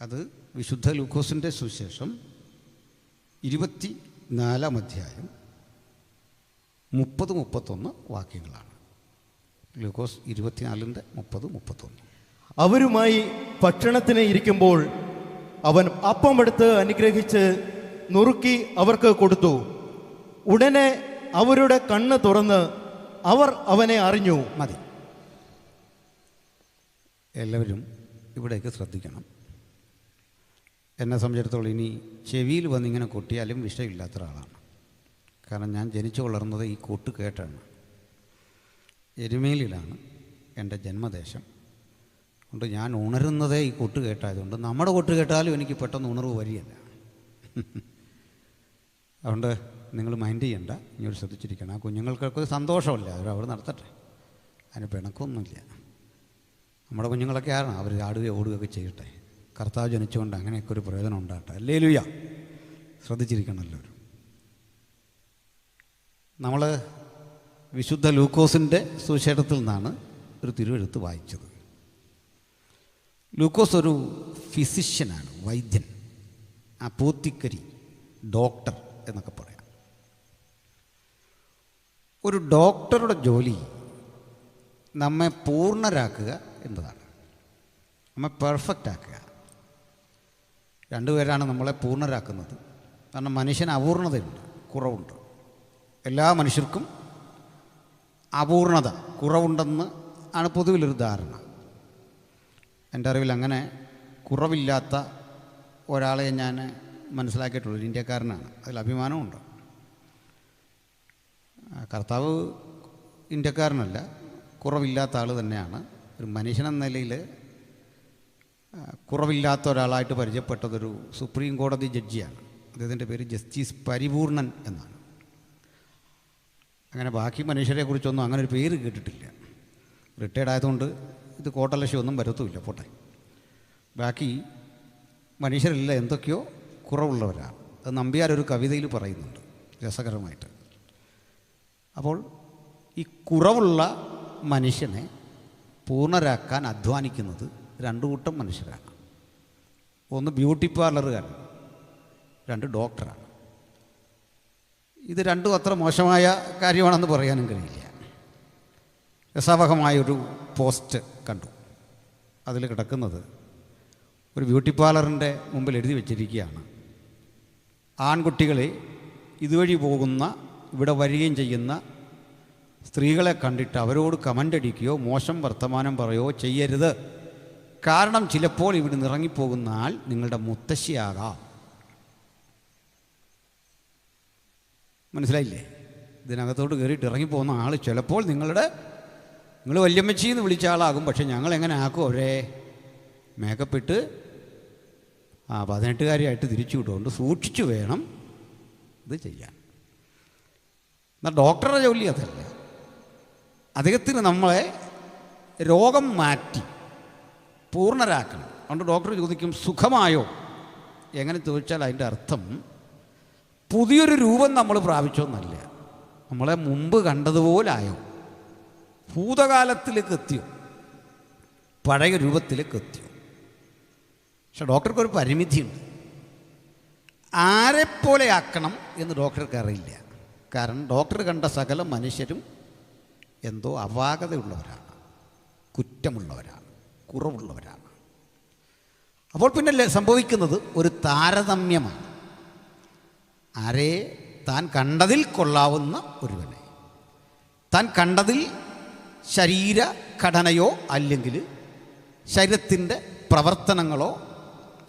അത് വിശുദ്ധ ലൂക്കോസിൻ്റെ സുവിശേഷം 24-ാം അധ്യായം 30-31 വാക്യങ്ങളാണ്. ലൂക്കോസ് 24:30-31. അവരുമായി ഭക്ഷണത്തിന് ഇരിക്കുമ്പോൾ അവൻ അപ്പമെടുത്ത് അനുഗ്രഹിച്ച് നുറുക്കി അവർക്ക് കൊടുത്തു. ഉടനെ അവരുടെ കണ്ണ് തുറന്ന് അവർ അവനെ അറിഞ്ഞു. മതി, എല്ലാവരും ഇവിടേക്ക് ശ്രദ്ധിക്കണം. എന്നെ സംബന്ധിച്ചിടത്തോളം ഇനി ചെവിയിൽ വന്നിങ്ങനെ കൊട്ടിയാലും വിഷയമില്ലാത്ത ഒരാളാണ്. കാരണം ഞാൻ ജനിച്ചു വളർന്നത് ഈ കൊട്ട് കേട്ടാണ്. എരുമേലിയിലാണ് എൻ്റെ ജന്മദേശം. അതുകൊണ്ട് ഞാൻ ഉണരുന്നതേ ഈ കൊട്ട് കേട്ടായതുകൊണ്ട് നമ്മുടെ കൊട്ട് കേട്ടാലും എനിക്ക് പെട്ടെന്ന് ഉണർവ് വരികയില്ല. അതുകൊണ്ട് നിങ്ങൾ മൈൻഡ് ചെയ്യണ്ട, ഇനി ശ്രദ്ധിച്ചിരിക്കണം. ആ കുഞ്ഞുങ്ങൾക്കൊക്കെ സന്തോഷമല്ല, അവർ നടത്തട്ടെ, അതിന് പിണക്കമൊന്നുമില്ല. നമ്മുടെ കുഞ്ഞുങ്ങളൊക്കെ ആണ്, അവർ ആടുകയോ ഓടുകയൊക്കെ ചെയ്യട്ടെ. കർത്താവ് ജനിച്ചുകൊണ്ട് അങ്ങനെയൊക്കെ ഒരു പ്രയോജനം ഉണ്ടാകട്ടെ. ഹല്ലേലൂയ. ശ്രദ്ധിച്ചിരിക്കണമല്ലോ. നമ്മൾ വിശുദ്ധ ലൂക്കോസിൻ്റെ സുവിശേഷത്തിൽ നിന്നാണ് ഒരു തിരുവെഴുത്ത് വായിച്ചത്. ലൂക്കോസ് ഒരു ഫിസിഷ്യനാണ്, വൈദ്യൻ, അപ്പോത്തിക്കരി, ഡോക്ടർ എന്നൊക്കെ പറയാം. ഒരു ഡോക്ടറുടെ ജോലി നമ്മെ പൂർണ്ണരാക്കുക എന്നതാണ്, നമ്മെ പെർഫെക്റ്റ് ആക്കുക. രണ്ടുപേരാണ് നമ്മളെ പൂർണ്ണരാക്കുന്നത്. കാരണം മനുഷ്യന് അപൂർണതയുണ്ട്, കുറവുണ്ട്. എല്ലാ മനുഷ്യർക്കും അപൂർണത, കുറവുണ്ടെന്ന് ആണ് പൊതുവിലൊരു ധാരണ. എൻ്റെ അറിവിൽ അങ്ങനെ കുറവില്ലാത്ത ഒരാളെ ഞാൻ മനസ്സിലാക്കിയിട്ടുള്ളൂ. ഒരു ഇന്ത്യക്കാരനാണ്, അതിൽ അഭിമാനമുണ്ട്. കർത്താവ് ഇന്ത്യക്കാരനല്ല, കുറവില്ലാത്ത ആൾ തന്നെയാണ്. ഒരു മനുഷ്യനെന്ന നിലയിൽ കുറവില്ലാത്ത ഒരാളായിട്ട് പരിചയപ്പെട്ടതൊരു സുപ്രീം കോടതി ജഡ്ജിയാണ്. അദ്ദേഹത്തിൻ്റെ പേര് ജസ്റ്റിസ് പരിപൂർണൻ എന്നാണ്. അങ്ങനെ ബാക്കി മനുഷ്യരെക്കുറിച്ചൊന്നും അങ്ങനെ ഒരു പേര് കേട്ടിട്ടില്ല. റിട്ടയർഡ് ആയതുകൊണ്ട് ഇത് കോട്ടലക്ഷ്യമൊന്നും വരത്തുമില്ല, പോട്ടെ. ബാക്കി മനുഷ്യരെല്ലാം എന്തൊക്കെയോ കുറവുള്ളവരാണ്. അത് നമ്പ്യാരൊരു കവിതയിൽ പറയുന്നുണ്ട് രസകരമായിട്ട്. അപ്പോൾ ഈ കുറവുള്ള മനുഷ്യനെ പൂർണ്ണരാക്കാൻ അധ്വാനിക്കുന്നത് രണ്ടു കൂട്ടം മനുഷ്യരാണ്. ഒന്ന് ബ്യൂട്ടി പാർലറുകാരൻ, രണ്ട് ഡോക്ടറാണ്. ഇത് രണ്ടും അത്ര മോശമായ കാര്യമാണെന്ന് പറയാനും കഴിയില്ല. രസവഹമായൊരു പോസ്റ്റ് കണ്ടു. അതിൽ കിടക്കുന്നത് ഒരു ബ്യൂട്ടി പാർലറിൻ്റെ മുമ്പിൽ എഴുതി വച്ചിരിക്കുകയാണ്: ആൺകുട്ടികളെ, ഇതുവഴി പോകുന്ന, ഇവിടെ വരികയും ചെയ്യുന്ന സ്ത്രീകളെ കണ്ടിട്ട് അവരോട് കമൻ്റ് അടിക്കുകയോ മോശം വർത്തമാനം പറയുകയോ ചെയ്യരുത്. കാരണം ചിലപ്പോൾ ഇവിടെ ഇറങ്ങിപ്പോകുന്ന ആൾ നിങ്ങളുടെ മുത്തശ്ശിയാകാം. മനസ്സിലായില്ലേ? ഇതിനകത്തോട്ട് കയറിയിട്ട് ഇറങ്ങിപ്പോകുന്ന ആൾ ചിലപ്പോൾ നിങ്ങൾ വല്യമ്മച്ചിന്ന് വിളിച്ച ആളാകും. പക്ഷെ ഞങ്ങൾ എങ്ങനെ ആക്കും അവരെ? മേക്കപ്പ് ഇട്ട് 18കാരിയായിട്ട് തിരിച്ചു വിട്ടുകൊണ്ട് സൂക്ഷിച്ചു വേണം ഇത് ചെയ്യാൻ. എന്നാൽ ഡോക്ടറുടെ ജോലി അതല്ല. അദ്ദേഹത്തിന് നമ്മളെ രോഗം മാറ്റി പൂർണ്ണരാക്കണം. അതുകൊണ്ട് ഡോക്ടർ ചോദിക്കും, സുഖമായോ? എങ്ങനെ ചോദിച്ചാൽ അതിൻ്റെ അർത്ഥം പുതിയൊരു രൂപം നമ്മൾ പ്രാപിച്ചോന്നല്ല, നമ്മളെ മുമ്പ് കണ്ടതുപോലായോ, ഭൂതകാലത്തിലേക്ക് എത്തിയോ, പഴയ രൂപത്തിലേക്ക് എത്തിയോ. പക്ഷെ ഡോക്ടർക്കൊരു പരിമിതിയുണ്ട്. ആരെപ്പോലെ ആക്കണം എന്ന് ഡോക്ടർക്ക് അറിയില്ല. കാരണം ഡോക്ടർ കണ്ട സകല മനുഷ്യരും എന്തോ അപാകതയുള്ളവരാണ്, കുറ്റമുള്ളവരാണ്, കുറവുള്ളവരാണ്. അപ്പോൾ പിന്നെ സംഭവിക്കുന്നത് ഒരു താരതമ്യമാണ്. ആരെ താൻ കണ്ടതിൽ കൊള്ളാവുന്ന ഒരുവനെ, താൻ കണ്ടതിൽ ശരീരഘടനയോ അല്ലെങ്കിൽ ശരീരത്തിൻ്റെ പ്രവർത്തനങ്ങളോ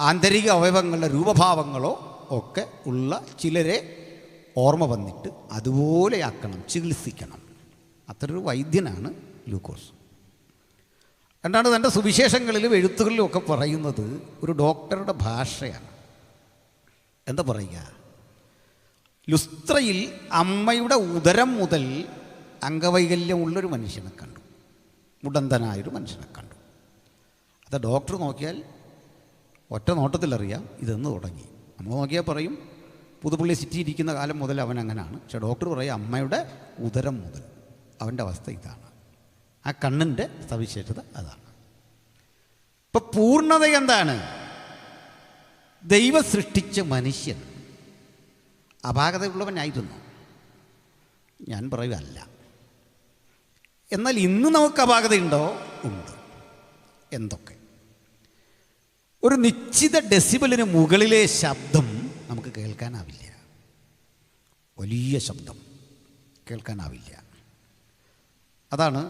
ആന്തരിക അവയവങ്ങളുടെ രൂപഭാവങ്ങളോ ഒക്കെ ഉള്ള ചിലരെ ഓർമ്മ വന്നിട്ട് അതുപോലെയാക്കണം, ചികിത്സിക്കണം. അത്രയൊരു വൈദ്യനാണ് ലൂക്കോസ്. രണ്ടാണ് തൻ്റെ സുവിശേഷങ്ങളിലും എഴുത്തുകളിലും ഒക്കെ പറയുന്നത് ഒരു ഡോക്ടറുടെ ഭാഷയാണ്. എന്താ പറയുക? ലുസ്ത്രയിൽ അമ്മയുടെ ഉദരം മുതൽ അംഗവൈകല്യമുള്ളൊരു മനുഷ്യനെ കണ്ടു, മുടന്തനായൊരു മനുഷ്യനെ കണ്ടു. അത് ഡോക്ടർ നോക്കിയാൽ ഒറ്റ നോട്ടത്തിലറിയാം ഇതെന്ന് തുടങ്ങി. നമ്മൾ നോക്കിയാൽ പറയും പുതുപ്പള്ളി സിറ്റി ഇരിക്കുന്ന കാലം മുതൽ അവൻ അങ്ങനെയാണ്. പക്ഷെ ഡോക്ടർ പറയും അമ്മയുടെ ഉദരം മുതൽ അവൻ്റെ അവസ്ഥ ഇതാണ്. ആ കണ്ണിൻ്റെ സവിശേഷത അതാണ്. ഇപ്പം പൂർണ്ണത എന്താണ്? ദൈവം സൃഷ്ടിച്ച മനുഷ്യൻ അപാകതയുള്ളവനായിരുന്നു. ഞാൻ പറയുകയല്ല. എന്നാൽ ഇന്ന് നമുക്ക് അപാകതയുണ്ടോ? ഉണ്ട്. എന്തൊക്കെ? ഒരു നിശ്ചിത ഡെസിബലിന് മുകളിലെ ശബ്ദം നമുക്ക് കേൾക്കാനാവില്ല. വലിയ ശബ്ദം കേൾക്കാനാവില്ല. അതാണ്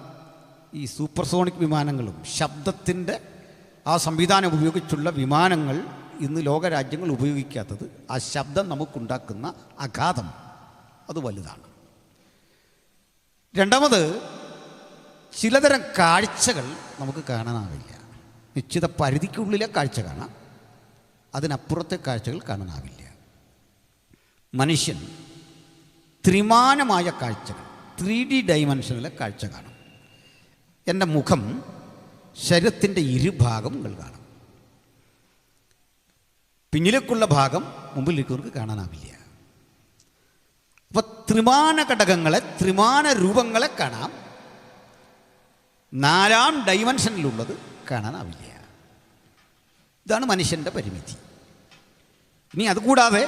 ഈ സൂപ്പർസോണിക് വിമാനങ്ങളും ശബ്ദത്തിൻ്റെ ആ സംവിധാനം ഉപയോഗിച്ചുള്ള വിമാനങ്ങൾ ഇന്ന് ലോകരാജ്യങ്ങൾ ഉപയോഗിക്കാത്തത്. ആ ശബ്ദം നമുക്കുണ്ടാക്കുന്ന ആഘാതം അത് വലുതാണ്. രണ്ടാമത്, ചിലതരം കാഴ്ചകൾ നമുക്ക് കാണാനാവില്ല. നിശ്ചിത പരിധിക്കുള്ളിലെ കാഴ്ച കാണാം, അതിനപ്പുറത്തെ കാഴ്ചകൾ കാണാനാവില്ല. മനുഷ്യൻ ത്രിമാനമായ കാഴ്ചകൾ, 3D ഡൈമെൻഷനിലെ കാഴ്ച കാണും. എൻ്റെ മുഖം, ശരീരത്തിൻ്റെ ഇരുഭാഗം നിങ്ങൾ കാണും. പിന്നിലേക്കുള്ള ഭാഗം മുമ്പിലേക്കവർക്ക് കാണാനാവില്ല. അപ്പോൾ ത്രിമാന ഘടകങ്ങളെ, ത്രിമാന രൂപങ്ങളെ കാണാം, 4ാം ഡൈമെൻഷനിലുള്ളത് കാണാനാവില്ല. ഇതാണ് മനുഷ്യൻ്റെ പരിമിതി. ഇനി അതുകൂടാതെ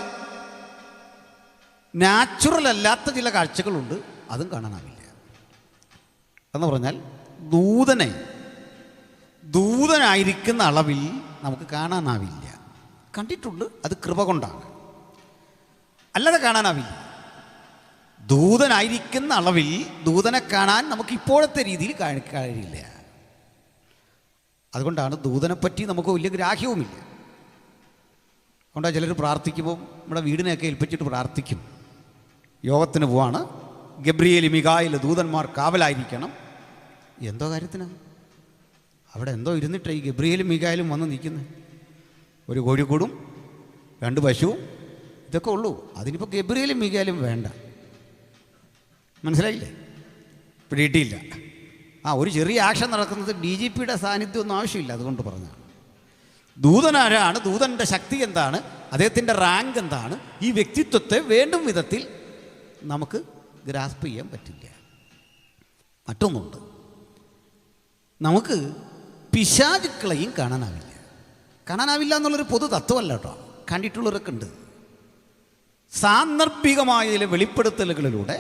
നാച്ചുറൽ അല്ലാത്ത ചില കാഴ്ചകളുണ്ട്, അതും കാണാനാവില്ല. എന്ന് പറഞ്ഞാൽ ദൂതനായിരിക്കുന്ന അളവിൽ നമുക്ക് കാണാനാവില്ല. കണ്ടിട്ടുണ്ട്, അത് കൃപ കൊണ്ടാണ്, അല്ലാതെ കാണാനാവില്ല. ദൂതനായിരിക്കുന്ന അളവിൽ ദൂതനെ കാണാൻ നമുക്ക് ഇപ്പോഴത്തെ രീതിയിൽ കഴിയില്ല. അതുകൊണ്ടാണ് ദൂതനെപ്പറ്റി നമുക്ക് വലിയ ഗ്രാഹ്യവുമില്ല. അതുകൊണ്ടാണ് ചിലർ പ്രാർത്ഥിക്കുമ്പോൾ നമ്മുടെ വീടിനെയൊക്കെ ഏൽപ്പിച്ചിട്ട് പ്രാർത്ഥിക്കും. യോഗത്തിന് പോവാണ്, ഗബ്രിയേൽ മിഖായേൽ ദൂതന്മാർ കാവലായിരിക്കണം. എന്തോ കാര്യത്തിനാണ്? അവിടെ എന്തോ ഇരുന്നിട്ട് ഈ ഗബ്രിയേലും മിഖായേലും വന്ന് നിൽക്കുന്നത്. ഒരു കോഴിക്കൂടും 2 പശുവും ഇതൊക്കെ ഉള്ളൂ. അതിനിപ്പോൾ ഗബ്രിയേലും മിഖായേലും വേണ്ട. മനസ്സിലായില്ലേ? പിടിയിട്ടില്ല. ഒരു ചെറിയ ആക്ഷൻ നടക്കുന്നത് DGPയുടെ സാന്നിധ്യമൊന്നും ആവശ്യമില്ല. അതുകൊണ്ട് പറഞ്ഞാണ്. ദൂതനാരാണ്, ദൂതൻ്റെ ശക്തി എന്താണ്, അദ്ദേഹത്തിൻ്റെ റാങ്ക് എന്താണ്, ഈ വ്യക്തിത്വത്തെ വേണ്ടും വിധത്തിൽ നമുക്ക് ഗ്രാസ്പ് ചെയ്യാൻ പറ്റില്ല. മറ്റൊന്നുണ്ട്, നമുക്ക് പിശാചുക്കളെയും കാണാനാവില്ല എന്നുള്ളൊരു പൊതു തത്വമല്ല കേട്ടോ. കണ്ടിട്ടുള്ളവരൊക്കെ ഉണ്ട്. സാന്ദർഭികമായ ചില വെളിപ്പെടുത്തലുകളിലൂടെ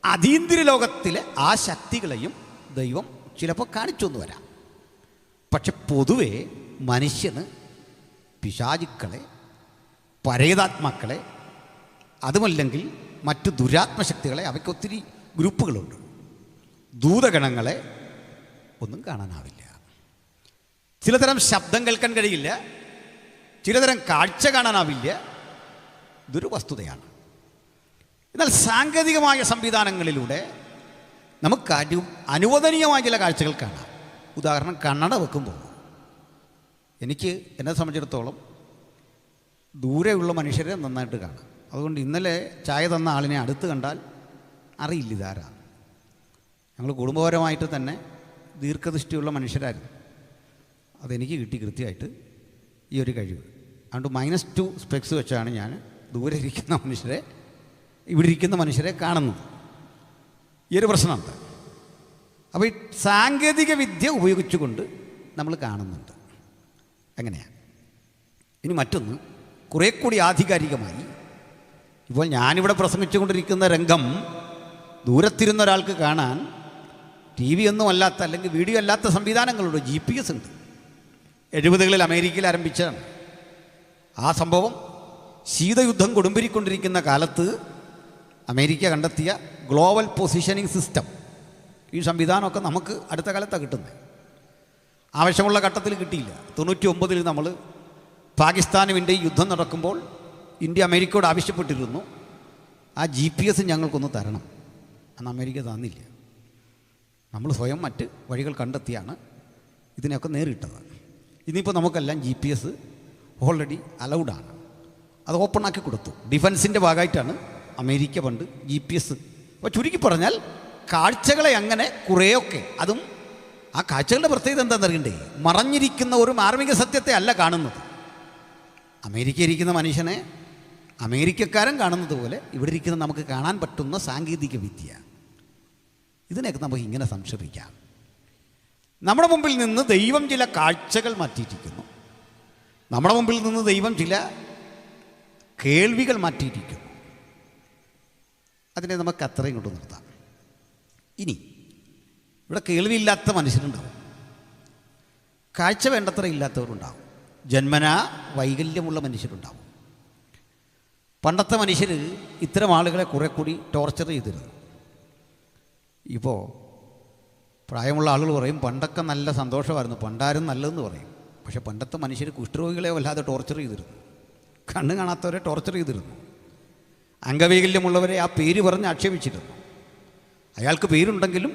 അതീന്ദ്രിയ ലോകത്തിലെ ആ ശക്തികളെയും ദൈവം ചിലപ്പോൾ കാണിച്ചു എന്ന് വരാം. പക്ഷെ പൊതുവെ മനുഷ്യന് പിശാചുക്കളെ, പരേതാത്മാക്കളെ, അതുമല്ലെങ്കിൽ മറ്റ് ദുരാത്മശക്തികളെ, അവയ്ക്ക് ഒത്തിരി ഗ്രൂപ്പുകളുണ്ട്. ദൂതഗണങ്ങളെ ഒന്നും കാണാനാവില്ല. ചിലതരം ശബ്ദം കേൾക്കാൻ കഴിയില്ല, ചിലതരം കാഴ്ച കാണാനാവില്ല. ഇതൊരു വസ്തുതയാണ്. എന്നാൽ സാങ്കേതികമായ സംവിധാനങ്ങളിലൂടെ നമുക്ക് അനുവദനീയമായ ചില കാഴ്ചകൾ കാണാം. ഉദാഹരണം, കണ്ണട വെക്കുമ്പോൾ എനിക്ക് എന്നെ സംബന്ധിച്ചിടത്തോളം ദൂരെയുള്ള മനുഷ്യരെ നന്നായിട്ട് കാണാം. അതുകൊണ്ട് ഇന്നലെ ചായ തന്ന ആളിനെ അടുത്ത് കണ്ടാൽ അറിയില്ല ഇതാരാണ്. ഞങ്ങൾ കുടുംബപരമായിട്ട് തന്നെ ദീർഘദൃഷ്ടിയുള്ള മനുഷ്യരായിരുന്നു. അതെനിക്ക് കിട്ടി കൃത്യമായിട്ട് ഈ ഒരു കഴിവ്. അതുകൊണ്ട് -2 സ്പെക്സ് വെച്ചാണ് ഞാൻ ദൂരെ ഇരിക്കുന്ന മനുഷ്യരെ, ഇവിടെ ഇരിക്കുന്ന മനുഷ്യരെ കാണുന്നത്. ഈ ഒരു പ്രശ്നമുണ്ട്. അപ്പോൾ ഈ സാങ്കേതിക വിദ്യ ഉപയോഗിച്ചുകൊണ്ട് നമ്മൾ കാണുന്നുണ്ട്. എങ്ങനെയാണ്? ഇനി മറ്റൊന്ന്, കുറേ കൂടി ആധികാരികമായി, ഇപ്പോൾ ഞാനിവിടെ പ്രസംഗിച്ചുകൊണ്ടിരിക്കുന്ന രംഗം ദൂരത്തിരുന്ന ഒരാൾക്ക് കാണാൻ TV ഒന്നും അല്ലാത്ത, അല്ലെങ്കിൽ വീഡിയോ അല്ലാത്ത സംവിധാനങ്ങളുണ്ട്. GPS ഉണ്ട്. 70കളിൽ അമേരിക്കയിൽ ആരംഭിച്ചതാണ് ആ സംഭവം. ശീതയുദ്ധം കൊടുമ്പിരിക്കൊണ്ടിരിക്കുന്ന കാലത്ത് അമേരിക്ക കണ്ടെത്തിയ ഗ്ലോബൽ പൊസിഷനിങ് സിസ്റ്റം, ഈ സംവിധാനമൊക്കെ നമുക്ക് അടുത്ത കാലത്താണ് കിട്ടുന്നത്. ആവശ്യമുള്ള ഘട്ടത്തിൽ കിട്ടിയില്ല. 99ൽ നമ്മൾ പാകിസ്ഥാനും ഇന്ത്യയും യുദ്ധം നടക്കുമ്പോൾ ഇന്ത്യ അമേരിക്കയോട് ആവശ്യപ്പെട്ടിരുന്നു, ആ GPS ഞങ്ങൾക്കൊന്ന് തരണം. അന്ന് അമേരിക്ക തന്നില്ല. നമ്മൾ സ്വയം മറ്റ് വഴികൾ കണ്ടെത്തിയാണ് ഇതിനെയൊക്കെ നേരിട്ടത്. ഇനിയിപ്പോൾ നമുക്കെല്ലാം GPS ഓൾറെഡി അലൗഡാണ്. അത് ഓപ്പണാക്കി കൊടുത്തു. ഡിഫൻസിൻ്റെ ഭാഗമായിട്ടാണ് അമേരിക്ക പണ്ട് GPS. അപ്പോൾ ചുരുക്കി പറഞ്ഞാൽ കാഴ്ചകളെ അങ്ങനെ കുറേയൊക്കെ, അതും ആ കാഴ്ചകളുടെ പ്രത്യേകത എന്താണെന്ന് അറിയണ്ടേ? മറഞ്ഞിരിക്കുന്ന ഒരു മാർമിക സത്യത്തെ അല്ല കാണുന്നത്. അമേരിക്ക ഇരിക്കുന്ന മനുഷ്യനെ അമേരിക്കക്കാരൻ കാണുന്നത് പോലെ ഇവിടെ ഇരിക്കുന്ന നമുക്ക് കാണാൻ പറ്റുന്ന സാങ്കേതിക വിദ്യ, ഇതിനെയൊക്കെ നമുക്ക് ഇങ്ങനെ സംശയിക്കാം. നമ്മുടെ മുമ്പിൽ നിന്ന് ദൈവം ചില കാഴ്ചകൾ മാറ്റിയിരിക്കുന്നു. നമ്മുടെ മുമ്പിൽ നിന്ന് ദൈവം ചില കേൾവികൾ മാറ്റിയിരിക്കുന്നു. അതിനെ നമുക്ക് അത്രയും കൊണ്ട് നിർത്താം. ഇനി ഇവിടെ കേൾവിയില്ലാത്ത മനുഷ്യരുണ്ടാവും, കാഴ്ച വേണ്ടത്ര ഇല്ലാത്തവരുണ്ടാവും, ജന്മനാ വൈകല്യമുള്ള മനുഷ്യരുണ്ടാവും. പണ്ടത്തെ മനുഷ്യർ ഇത്തരം ആളുകളെ കുറെ കൂടി ടോർച്ചർ ചെയ്തിരുന്നു. ഇപ്പോൾ പ്രായമുള്ള ആളുകൾ പറയും പണ്ടൊക്കെ നല്ല സന്തോഷമായിരുന്നു, പണ്ടാരും നല്ലതെന്ന് പറയും. പക്ഷെ പണ്ടത്തെ മനുഷ്യർ കുഷ്ഠരോഗികളെ വല്ലാതെ ടോർച്ചർ ചെയ്തിരുന്നു, കണ്ണ് കാണാത്തവരെ ടോർച്ചർ ചെയ്തിരുന്നു, അംഗവൈകല്യമുള്ളവരെ ആ പേര് പറഞ്ഞ് ആക്ഷേപിച്ചിരുന്നു. അയാൾക്ക് പേരുണ്ടെങ്കിലും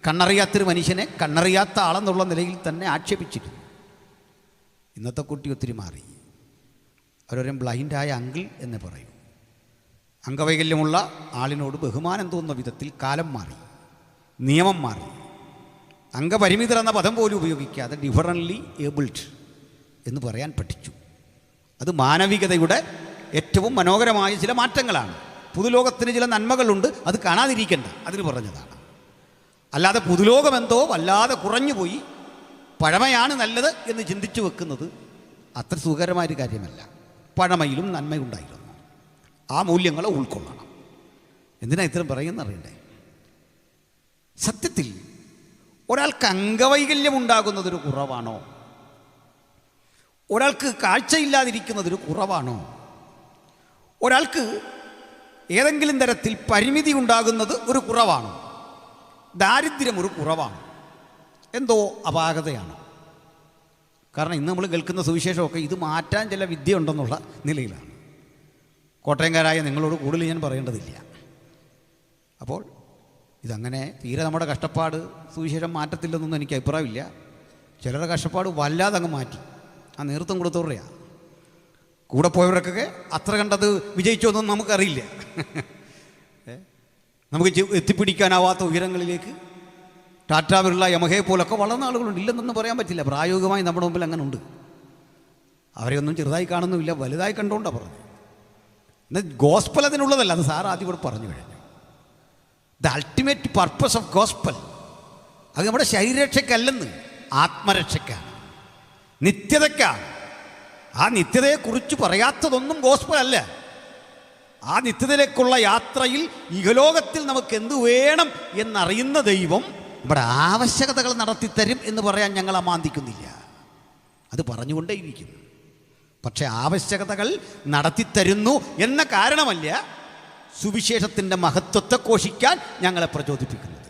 കണ്ണറിയാത്തൊരു മനുഷ്യനെ കണ്ണറിയാത്ത ആളെന്നുള്ള നിലയിൽ തന്നെ ആക്ഷേപിച്ചിരുന്നു. ഇന്നത്തെ കുട്ടി ഒത്തിരി മാറി. അവരൊരു ബ്ലൈൻഡായ അങ്കിൾ എന്ന് പറയും. അംഗവൈകല്യമുള്ള ആളിനോട് ബഹുമാനം തോന്നുന്ന വിധത്തിൽ കാലം മാറി, നിയമം മാറി. അംഗപരിമിതർ എന്ന പദം പോലും ഉപയോഗിക്കാതെ ഡിഫറൻ്റ്ലി ഏബിൾഡ് എന്ന് പറയാൻ പഠിച്ചു. അത് മാനവികതയുടെ ഏറ്റവും മനോഹരമായ ചില മാറ്റങ്ങളാണ്. പുതുലോകത്തിന് ചില നന്മകളുണ്ട്, അത് കാണാതിരിക്കേണ്ട, അതിന് പറഞ്ഞതാണ്. അല്ലാതെ പുതുലോകമെന്തോ വല്ലാതെ കുറഞ്ഞുപോയി, പഴമയാണ് നല്ലത് എന്ന് ചിന്തിച്ചു വെക്കുന്നത് അത്ര സുഖകരമായൊരു കാര്യമല്ല. പഴമയിലും നന്മയുണ്ടായിരുന്നു. ആ മൂല്യങ്ങളെ ഉൾക്കൊള്ളണം. എന്തിനാ ഇത്രയും പറയുന്നറിയണ്ടേ? സത്യത്തിൽ ഒരാൾക്ക് അംഗവൈകല്യം ഉണ്ടാകുന്നതൊരു കുറവാണോ? ഒരാൾക്ക് കാഴ്ചയില്ലാതിരിക്കുന്നതൊരു കുറവാണോ? ഒരാൾക്ക് ഏതെങ്കിലും തരത്തിൽ പരിമിതി ഉണ്ടാകുന്നത് ഒരു കുറവാണോ? ദാരിദ്ര്യം ഒരു കുറവാണ്? എന്തോ അപാകതയാണ്. കാരണം ഇന്ന് നമ്മൾ കേൾക്കുന്ന സുവിശേഷമൊക്കെ ഇത് മാറ്റാൻ ചില വിദ്യ ഉണ്ടെന്നുള്ള നിലയിലാണ്. കോട്ടയംകാരായ നിങ്ങളോട് കൂടുതൽ ഞാൻ പറയേണ്ടതില്ല. അപ്പോൾ ഇതങ്ങനെ തീരെ നമ്മുടെ കഷ്ടപ്പാട് സുവിശേഷം മാറ്റത്തില്ലെന്നൊന്നും എനിക്ക് അഭിപ്രായമില്ല. ചിലരുടെ കഷ്ടപ്പാട് വല്ലാതെ അങ്ങ് മാറ്റി. ആ നേതൃത്വം കൊടുത്തവരുടെയാണ്. കൂടെ പോയവർക്കൊക്കെ അത്ര കണ്ടത് വിജയിച്ചോന്നും നമുക്കറിയില്ല. നമുക്ക് എത്തിപ്പിടിക്കാനാവാത്ത ഉയരങ്ങളിലേക്ക് ടാറ്റ, ബിർള, യമഹയെ പോലൊക്കെ വളർന്ന ആളുകളുണ്ട്. ഇല്ലെന്നൊന്നും പറയാൻ പറ്റില്ല. പ്രായോഗികമായി നമ്മുടെ മുമ്പിൽ അങ്ങനെ ഉണ്ട്. അവരെയൊന്നും ചെറുതായി കാണുന്നുമില്ല, വലുതായി കണ്ടുകൊണ്ടാണ് പറഞ്ഞത്. എന്നാൽ ഗോസ്പൽ അതിനുള്ളതല്ല. അത് സാർ ആദ്യം ഇവിടെ പറഞ്ഞു കഴിഞ്ഞു. The ultimate purpose of gospel അത് നമ്മുടെ ശരീരരക്ഷയ്ക്കല്ലെന്ന്, ആത്മരക്ഷയ്ക്കാണ്, നിത്യതയ്ക്കാണ്. ആ നിത്യതയെക്കുറിച്ച് പറയാത്തതൊന്നും ഗോസ്പൽ അല്ല. ആ നിത്യതയിലേക്കുള്ള യാത്രയിൽ ഇഹലോകത്തിൽ നമുക്ക് എന്ത് വേണം എന്നറിയുന്ന ദൈവം നമ്മുടെ ആവശ്യകതകൾ നടത്തിത്തരും എന്ന് പറയാൻ ഞങ്ങൾ അമാന്തിക്കുന്നില്ല. അത് പറഞ്ഞുകൊണ്ടേയിരിക്കും. പക്ഷെ ആവശ്യകതകൾ നടത്തിത്തരുന്നു എന്ന കാരണമല്ല സുവിശേഷത്തിൻ്റെ മഹത്വത്തെ ഘോഷിക്കാൻ ഞങ്ങളെ പ്രചോദിപ്പിക്കുന്നത്.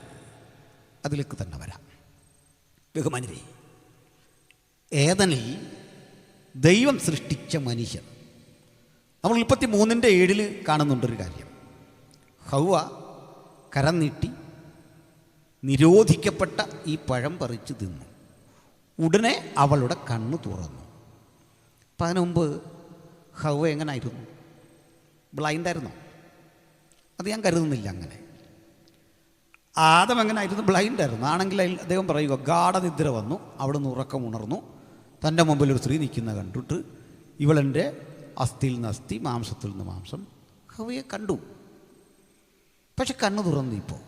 അതിലേക്ക് തന്നെ വരാം. ബഹുമാനരെ, ഏദനിൽ ദൈവം സൃഷ്ടിച്ച മനുഷ്യൻ, നമ്മൾ 33:7 കാണുന്നുണ്ടൊരു കാര്യം. ഹൗവ കരം നീട്ടി നിരോധിക്കപ്പെട്ട ഈ പഴം പറിച്ച് തിന്നു. ഉടനെ അവളുടെ കണ്ണ് തുറന്നു. അപ്പം അതിനു മുമ്പ് ഹൗവ എങ്ങനായിരുന്നു? ബ്ലൈൻഡായിരുന്നോ? അത് ഞാൻ കരുതുന്നില്ല അങ്ങനെ. ആദം എങ്ങനായിരുന്നു? ബ്ലൈൻഡായിരുന്നു. ആണെങ്കിൽ അദ്ദേഹം പറയുക, ഗാഠനിദ്ര വന്നു, അവിടുന്ന് ഉറക്കം ഉണർന്നു, തൻ്റെ മുമ്പിൽ ഒരു സ്ത്രീ നിൽക്കുന്ന കണ്ടിട്ട് ഇവളെൻ്റെ അസ്ഥിയിൽ നിന്ന് അസ്ഥി, മാംസത്തിൽ നിന്ന് മാംസം. ഹൗവയെ കണ്ടു, പക്ഷെ കണ്ണ് തുറന്നു. ഇപ്പോൾ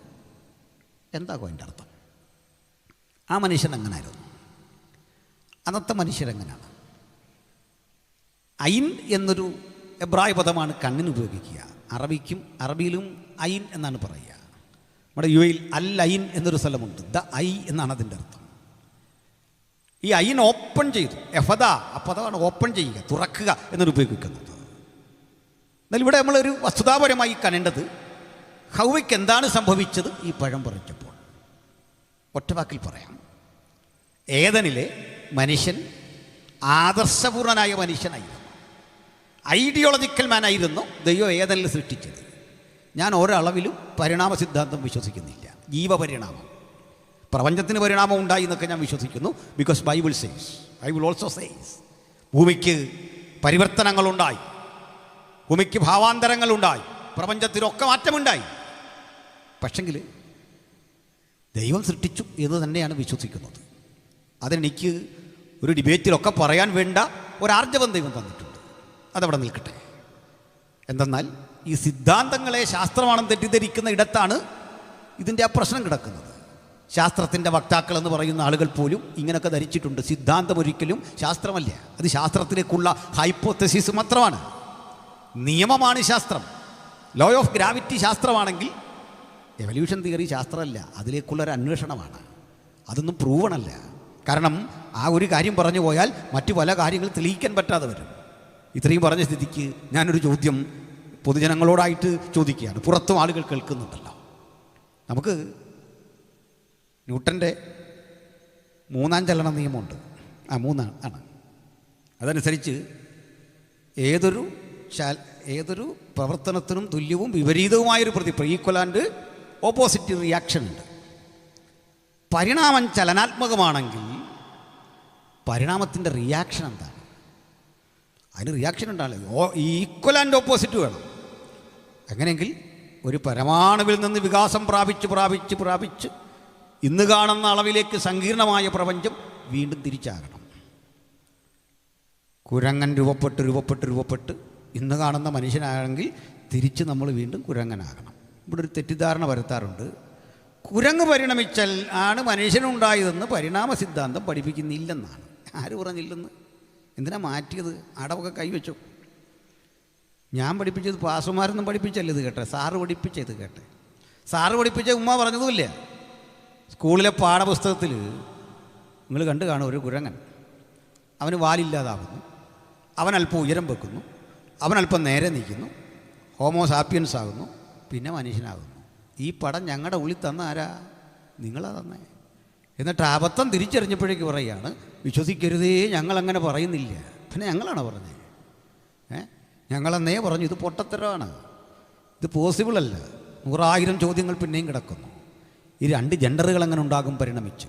എന്താകും അതിൻ്റെ അർത്ഥം? ആ മനുഷ്യൻ എങ്ങനായിരുന്നു? അന്നത്തെ മനുഷ്യരെങ്ങനെയാണ്? ഐൻ എന്നൊരു എബ്രായ പദമാണ് കണ്ണിന് ഉപയോഗിക്കുക. അറബിയിലും ഐൻ എന്നാണ് പറയുക. നമ്മുടെ യുഎയിൽ അൽ ഐൻ എന്നൊരു സ്ഥലമുണ്ട്. ദ ഐ എന്നാണ് അതിൻ്റെ അർത്ഥം. ഈ ഐൻ ഓപ്പൺ ചെയ്തു. എഫദ, ആ പദമാണ് ഓപ്പൺ ചെയ്യുക, തുറക്കുക എന്നൊരു ഉപയോഗിക്കുന്നത്. എന്നാൽ ഇവിടെ നമ്മളൊരു വസ്തുതാപരമായി കാണേണ്ടത് ഹൗവയ്ക്ക് എന്താണ് സംഭവിച്ചത് ഈ പഴം പറിച്ചപ്പോൾ. ഒറ്റവാക്കിൽ പറയാം, ഏദനിലെ മനുഷ്യൻ ആദർശപൂർണനായ മനുഷ്യനായിരുന്നു, ഐഡിയോളജിക്കൽ മാനായിരുന്നു ദൈവം ഏദനിൽ സൃഷ്ടിച്ചത്. ഞാൻ ഒരളവിലും പരിണാമ സിദ്ധാന്തം വിശ്വസിക്കുന്നില്ല. ജീവപരിണാമം, പ്രപഞ്ചത്തിന് പരിണാമം ഉണ്ടായി എന്നൊക്കെ ഞാൻ വിശ്വസിക്കുന്നു. ബിക്കോസ് ബൈബിൾ ഓൾസോ സേസ് ഭൂമിക്ക് പരിവർത്തനങ്ങളുണ്ടായി, ഭൂമിക്ക് ഭാവാന്തരങ്ങളുണ്ടായി, പ്രപഞ്ചത്തിനൊക്കെ മാറ്റമുണ്ടായി. പക്ഷെങ്കിൽ ദൈവം സൃഷ്ടിച്ചു എന്ന് തന്നെയാണ് വിശ്വസിക്കുന്നത്. അതെനിക്ക് ഒരു ഡിബേറ്റിലൊക്കെ പറയാൻ വേണ്ട ഒരാർജവം ദൈവം തന്നിട്ടുണ്ട്. അതവിടെ നിൽക്കട്ടെ. എന്തെന്നാൽ ഈ സിദ്ധാന്തങ്ങളെ ശാസ്ത്രമാണെന്ന് തെറ്റിദ്ധരിക്കുന്ന ഇടത്താണ് ഇതിൻ്റെ ആ പ്രശ്നം കിടക്കുന്നത്. ശാസ്ത്രത്തിൻ്റെ വക്താക്കൾ എന്ന് പറയുന്ന ആളുകൾ പോലും ഇങ്ങനെയൊക്കെ ധരിച്ചിട്ടുണ്ട്. സിദ്ധാന്തം ഒരിക്കലും ശാസ്ത്രമല്ല, അത് ശാസ്ത്രത്തിലേക്കുള്ള ഹൈപ്പോത്തസിസ് മാത്രമാണ്. നിയമമാണ് ശാസ്ത്രം. ലോ ഓഫ് ഗ്രാവിറ്റി ശാസ്ത്രമാണെങ്കിൽ എവല്യൂഷൻ തിയറി ശാസ്ത്രമല്ല, അതിലേക്കുള്ളൊരു അന്വേഷണമാണ്. അതൊന്നും പ്രൂവണല്ല. കാരണം ആ ഒരു കാര്യം പറഞ്ഞു പോയാൽ മറ്റു പല കാര്യങ്ങൾ തെളിയിക്കാൻ പറ്റാതെ വരും. ഇത്രയും പറഞ്ഞ സ്ഥിതിക്ക് ഞാനൊരു ചോദ്യം പൊതുജനങ്ങളോടായിട്ട് ചോദിക്കുകയാണ്. പുറത്തും ആളുകൾ കേൾക്കുന്നുണ്ടല്ലോ. നമുക്ക് ന്യൂട്ടൻ്റെ മൂന്നാം ചലന നിയമമുണ്ട്. മൂന്നാണ്. അതനുസരിച്ച് ഏതൊരു പ്രവർത്തനത്തിനും തുല്യവും വിപരീതവുമായൊരു ഈക്വൽ ആൻഡ് ഓപ്പോസിറ്റ് റിയാക്ഷൻ ഉണ്ട്. പരിണാമം ചലനാത്മകമാണെങ്കിൽ പരിണാമത്തിൻ്റെ റിയാക്ഷൻ എന്താണ്? അതിന് റിയാക്ഷൻ ഉണ്ടാവില്ല. ഈക്വൽ ആൻഡ് ഓപ്പോസിറ്റ് വേണം. അങ്ങനെയെങ്കിൽ ഒരു പരമാണുവിൽ നിന്ന് വികാസം പ്രാപിച്ച് ഇന്ന് കാണുന്ന അളവിലേക്ക് സങ്കീർണമായ പ്രപഞ്ചം വീണ്ടും തിരിച്ചാകണം. കുരങ്ങൻ രൂപപ്പെട്ട് ഇന്ന് കാണുന്ന മനുഷ്യനാണെങ്കിൽ തിരിച്ച് നമ്മൾ വീണ്ടും കുരങ്ങനാകണം. ഇവിടെ ഒരു തെറ്റിദ്ധാരണ വരുത്താറുണ്ട്. കുരങ്ങ് പരിണമിച്ചാൽ ആണ് മനുഷ്യനുണ്ടായതെന്ന് പരിണാമ സിദ്ധാന്തം പഠിപ്പിക്കുന്നില്ലെന്നാണ്. ആര് പറഞ്ഞില്ലെന്ന്? എന്തിനാ മാറ്റിയത്? അടവൊക്കെ കൈവച്ചു. ഞാൻ പഠിപ്പിച്ചത് പാസുമാരൊന്നും പഠിപ്പിച്ചല്ല ഇത് കേട്ടെ, സാറ് പഠിപ്പിച്ചത് കേട്ടെ. സാറ് പഠിപ്പിച്ച ഉമ്മ പറഞ്ഞതുമില്ല. സ്കൂളിലെ പാഠപുസ്തകത്തിൽ നിങ്ങൾ കണ്ടു കാണും, ഒരു കുരങ്ങൻ, അവന് വാലില്ലാതാവുന്നു, അവൻ അല്പം ഉയരം വെക്കുന്നു, അവൻ അല്പം നേരെ നിൽക്കുന്നു, ഹോമോസാപ്പിയൻസ് ആകുന്നു, പിന്നെ മനുഷ്യനാകുന്നു. ഈ പടം ഞങ്ങളുടെ ഉള്ളിൽ തന്ന ആരാ? നിങ്ങളാ തന്നെ. എന്നിട്ട് അബദ്ധം തിരിച്ചറിഞ്ഞപ്പോഴേക്ക് പറയുകയാണ്, വിശ്വസിക്കരുതേ, ഞങ്ങളങ്ങനെ പറയുന്നില്ല. പിന്നെ ഞങ്ങളാണ് പറഞ്ഞത്. ഞങ്ങളെന്നേ പറഞ്ഞു ഇത് പൊട്ടത്തരമാണ്, ഇത് പോസിബിളല്ല. 100,000 ചോദ്യങ്ങൾ പിന്നെയും കിടക്കുന്നു. ഈ 2 ജെൻഡറുകൾ എങ്ങനെ ഉണ്ടാകും പരിണമിച്ച്?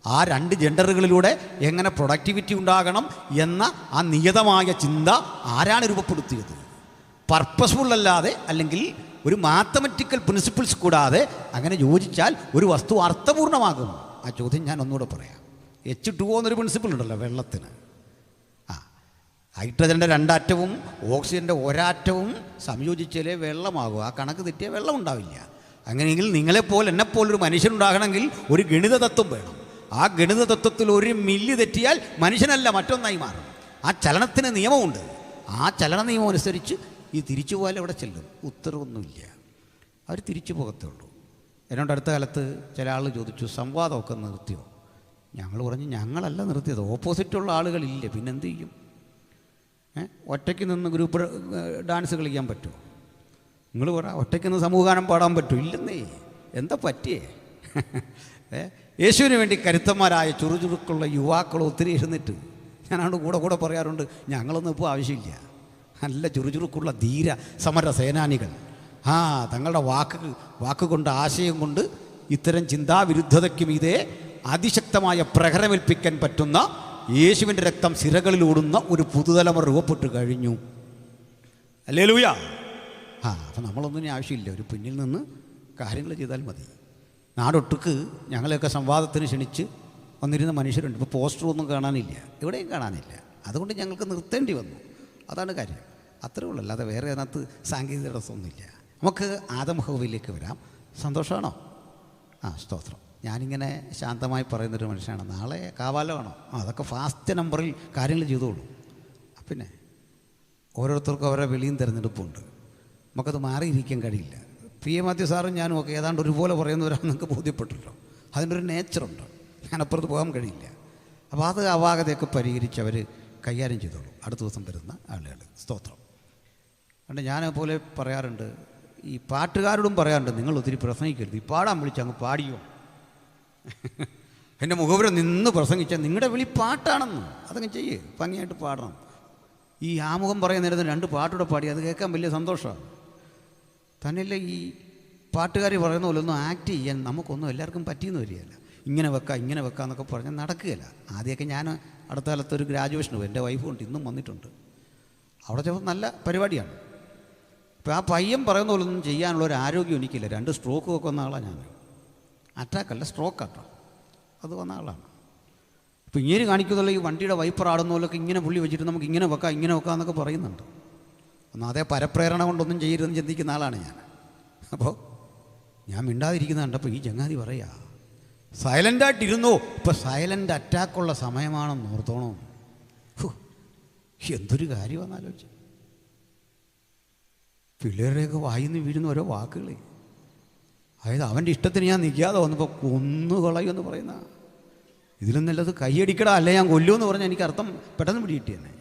ആ 2 ജെൻഡറുകളിലൂടെ എങ്ങനെ പ്രൊഡക്ടിവിറ്റി ഉണ്ടാകണം എന്ന ആ നിയതമായ ചിന്ത ആരാണ് രൂപപ്പെടുത്തിയത്? പർപ്പസ്ഫുൾ അല്ലാതെ, അല്ലെങ്കിൽ ഒരു മാത്തമെറ്റിക്കൽ പ്രിൻസിപ്പിൾസ് കൂടാതെ അങ്ങനെ യോജിച്ചാൽ ഒരു വസ്തു അർത്ഥപൂർണ്ണമാകും. ആ ചോദ്യം ഞാൻ ഒന്നുകൂടെ പറയാം. H2O എന്നൊരു പ്രിൻസിപ്പിൾ ഉണ്ടല്ലോ വെള്ളത്തിന്. ഹൈഡ്രജൻ്റെ 2 ആറ്റവും ഓക്സിജൻ്റെ 1 ആറ്റവും സംയോജിച്ചാലേ വെള്ളമാകും. ആ കണക്ക് തെറ്റിയാൽ വെള്ളം ഉണ്ടാവില്ല. അങ്ങനെയെങ്കിൽ നിങ്ങളെപ്പോലെ എന്നെപ്പോലൊരു മനുഷ്യനുണ്ടാകണമെങ്കിൽ ഒരു ഗണിത തത്വം വേണം. ആ ഗണിത തത്വത്തിൽ 1 മില്ലി തെറ്റിയാൽ മനുഷ്യനല്ല, മറ്റൊന്നായി മാറും. ആ ചലനത്തിന് നിയമമുണ്ട്. ആ ചലന നിയമം അനുസരിച്ച് ഈ തിരിച്ചു പോയാൽ എവിടെ ചെല്ലും? ഉത്തരവൊന്നുമില്ല, അവർ തിരിച്ചു പോകത്തേ ഉള്ളൂ. എന്നോട് അടുത്ത കാലത്ത് ചില ആൾ ചോദിച്ചു, സംവാദമൊക്കെ നിർത്തിയോ? ഞങ്ങൾ പറഞ്ഞു, ഞങ്ങളല്ല നിർത്തിയത്, ഓപ്പോസിറ്റുള്ള ആളുകളില്ല, പിന്നെന്ത് ചെയ്യും? ഒറ്റയ്ക്ക് നിന്ന് ഗ്രൂപ്പ് ഡാൻസ് കളിക്കാൻ പറ്റുമോ? നിങ്ങൾ പറ, ഒറ്റയ്ക്ക് നിന്ന് സമൂഹഗാനം പാടാൻ പറ്റുമോ? ഇല്ലെന്നേ. എന്താ പറ്റിയേ? യേശുവിന് വേണ്ടി കരുത്തന്മാരായ ചുറുചുറുക്കുള്ള യുവാക്കൾ ഒത്തിരി ഇരുന്നിട്ട് ഞാനവിടെ കൂടെ പറയാറുണ്ട്, ഞങ്ങളൊന്നും ഇപ്പോൾ ആവശ്യമില്ല. നല്ല ചുറുചുറുക്കുള്ള ധീര സമര സേനാനികൾ, തങ്ങളുടെ വാക്കുകൊണ്ട് ആശയം കൊണ്ട് ഇത്തരം ചിന്താവിരുദ്ധതയ്ക്കും ഇതേ അതിശക്തമായ പ്രഹരമേൽപ്പിക്കാൻ പറ്റുന്ന യേശുവിൻ്റെ രക്തം സിരകളിലൂടുന്ന ഒരു പുതുതലമുറ രൂപപ്പെട്ട് കഴിഞ്ഞു. ഹല്ലേലൂയ. അപ്പം നമ്മളൊന്നും ഇനി ആവശ്യമില്ല, ഒരു പിന്നിൽ നിന്ന് കാര്യങ്ങൾ ചെയ്താൽ മതി. നാടൊട്ടുക്ക് ഞങ്ങളെയൊക്കെ സംവാദത്തിന് ക്ഷണിച്ച് വന്നിരുന്ന മനുഷ്യരുണ്ട്. ഇപ്പോൾ പോസ്റ്ററൊന്നും കാണാനില്ല, എവിടെയും കാണാനില്ല. അതുകൊണ്ട് ഞങ്ങൾക്ക് നിർത്തേണ്ടി വന്നു. അതാണ് കാര്യം. അത്രേ ഉള്ളൂ, അല്ലാതെ വേറെ അതിനകത്ത് സാങ്കേതിക തടസ്സമൊന്നുമില്ല. നമുക്ക് ആദം ഹവ്വയിലേക്ക് വരാം. സന്തോഷമാണോ? സ്തോത്രം. ഞാനിങ്ങനെ ശാന്തമായി പറയുന്നൊരു മനുഷ്യനാണ്. നാളെ കാവാലമാണോ? അതൊക്കെ ഫാസ്റ്റ് നമ്പറിൽ കാര്യങ്ങൾ ചെയ്തോളൂ. പിന്നെ ഓരോരുത്തർക്കും അവരുടെ വെളിയും തിരഞ്ഞെടുപ്പുണ്ട്. നമുക്കത് മാറിയിരിക്കാൻ കഴിയില്ല. PM മാത്യു സാറും ഞാനും ഒക്കെ ഏതാണ്ട് ഒരുപോലെ പറയുന്നവരാണെന്ന് നിങ്ങൾക്ക് ബോധ്യപ്പെട്ടല്ലോ. അതിൻ്റെ ഒരു നേച്ചറുണ്ട്. ഞാനപ്പുറത്ത് പോകാൻ കഴിയില്ല. അപ്പോൾ അത് അപാകതയൊക്കെ പരിഹരിച്ച് അവർ കൈകാര്യം ചെയ്തോളൂ അടുത്ത ദിവസം വരുന്ന ആളുകൾ. സ്തോത്രം. അതുകൊണ്ട് ഞാനതുപോലെ പറയാറുണ്ട്, ഈ പാട്ടുകാരോടും പറയാറുണ്ട്, നിങ്ങൾ ഒത്തിരി പ്രസംഗിക്കരുത്, ഈ പാടാൻ വിളിച്ച് അങ്ങ് പാടിയോ. എൻ്റെ മുഖപുരം നിന്ന് പ്രസംഗിച്ചാൽ നിങ്ങളുടെ വിളി പാട്ടാണെന്ന് അതങ്ങ് ചെയ്യേ, ഭംഗിയായിട്ട് പാടണം. ഈ ആമുഖം പറയുന്ന നേരത്തിന് 2 പാട്ടൂടെ പാടി, അത് കേൾക്കാൻ വലിയ സന്തോഷമാണ്. തന്നെയല്ല, ഈ പാട്ടുകാർ പറയുന്ന പോലെ ഒന്നും ആക്ട് ചെയ്യാൻ നമുക്കൊന്നും എല്ലാവർക്കും പറ്റിയെന്ന് വരികയില്ല. ഇങ്ങനെ വെക്കാം എന്നൊക്കെ പറഞ്ഞാൽ നടക്കുകയില്ല. ആദ്യമൊക്കെ ഞാൻ അടുത്ത കാലത്ത് ഒരു ഗ്രാജുവേഷന് പോയി, എൻ്റെ വൈഫും ഉണ്ട്, ഇന്നും വന്നിട്ടുണ്ട്. അവിടെ ചിലപ്പോൾ നല്ല പരിപാടിയാണ്. ഇപ്പോൾ ആ പയ്യൻ പറയുന്ന പോലെ ഒന്നും ചെയ്യാനുള്ളൊരു ആരോഗ്യം എനിക്കില്ല. 2 സ്ട്രോക്ക് ഒക്കെ വന്ന ആളാണ് ഞാൻ. അറ്റാക്കല്ല, സ്ട്രോക്കാട്ടോ, അത് വന്ന ആളാണ്. ഇപ്പോൾ ഇങ്ങനെ കാണിക്കുന്നതുള്ള ഈ വണ്ടിയുടെ വൈപ്പർ ആടുന്ന പോലൊക്കെ ഇങ്ങനെ പുള്ളി വെച്ചിട്ട് നമുക്ക് ഇങ്ങനെ വെക്കാം എന്നൊക്കെ പറയുന്നുണ്ട്. ഒന്നും അതേ പരപ്രേരണ കൊണ്ടൊന്നും ചെയ്യരുതെന്ന് ചിന്തിക്കുന്ന ആളാണ് ഞാൻ. അപ്പോൾ ഞാൻ മിണ്ടാതിരിക്കുന്ന കണ്ടപ്പോൾ ഈ ചങ്ങാതി പറയാ, സൈലൻ്റായിട്ടിരുന്നോ, ഇപ്പം സൈലൻ്റ് അറ്റാക്കുള്ള സമയമാണെന്ന് ഓർത്തോണം. എന്തൊരു കാര്യമാണെന്ന് ആലോചിച്ച്. പിള്ളേരുടെയൊക്കെ വായിന്ന് വീഴുന്ന ഓരോ വാക്കുകളെ, അതായത് അവൻ്റെ ഇഷ്ടത്തിന് ഞാൻ നിൽക്കാതെ വന്നപ്പോൾ കൊന്നുകളയുമെന്ന് പറയുന്ന, ഇതിലും നല്ലത് കൈയടിക്കടാ അല്ലേ ഞാൻ കൊല്ലുമെന്ന് പറഞ്ഞാൽ എനിക്ക് അർത്ഥം പെട്ടെന്ന് പിടികിട്ടി തന്നെ.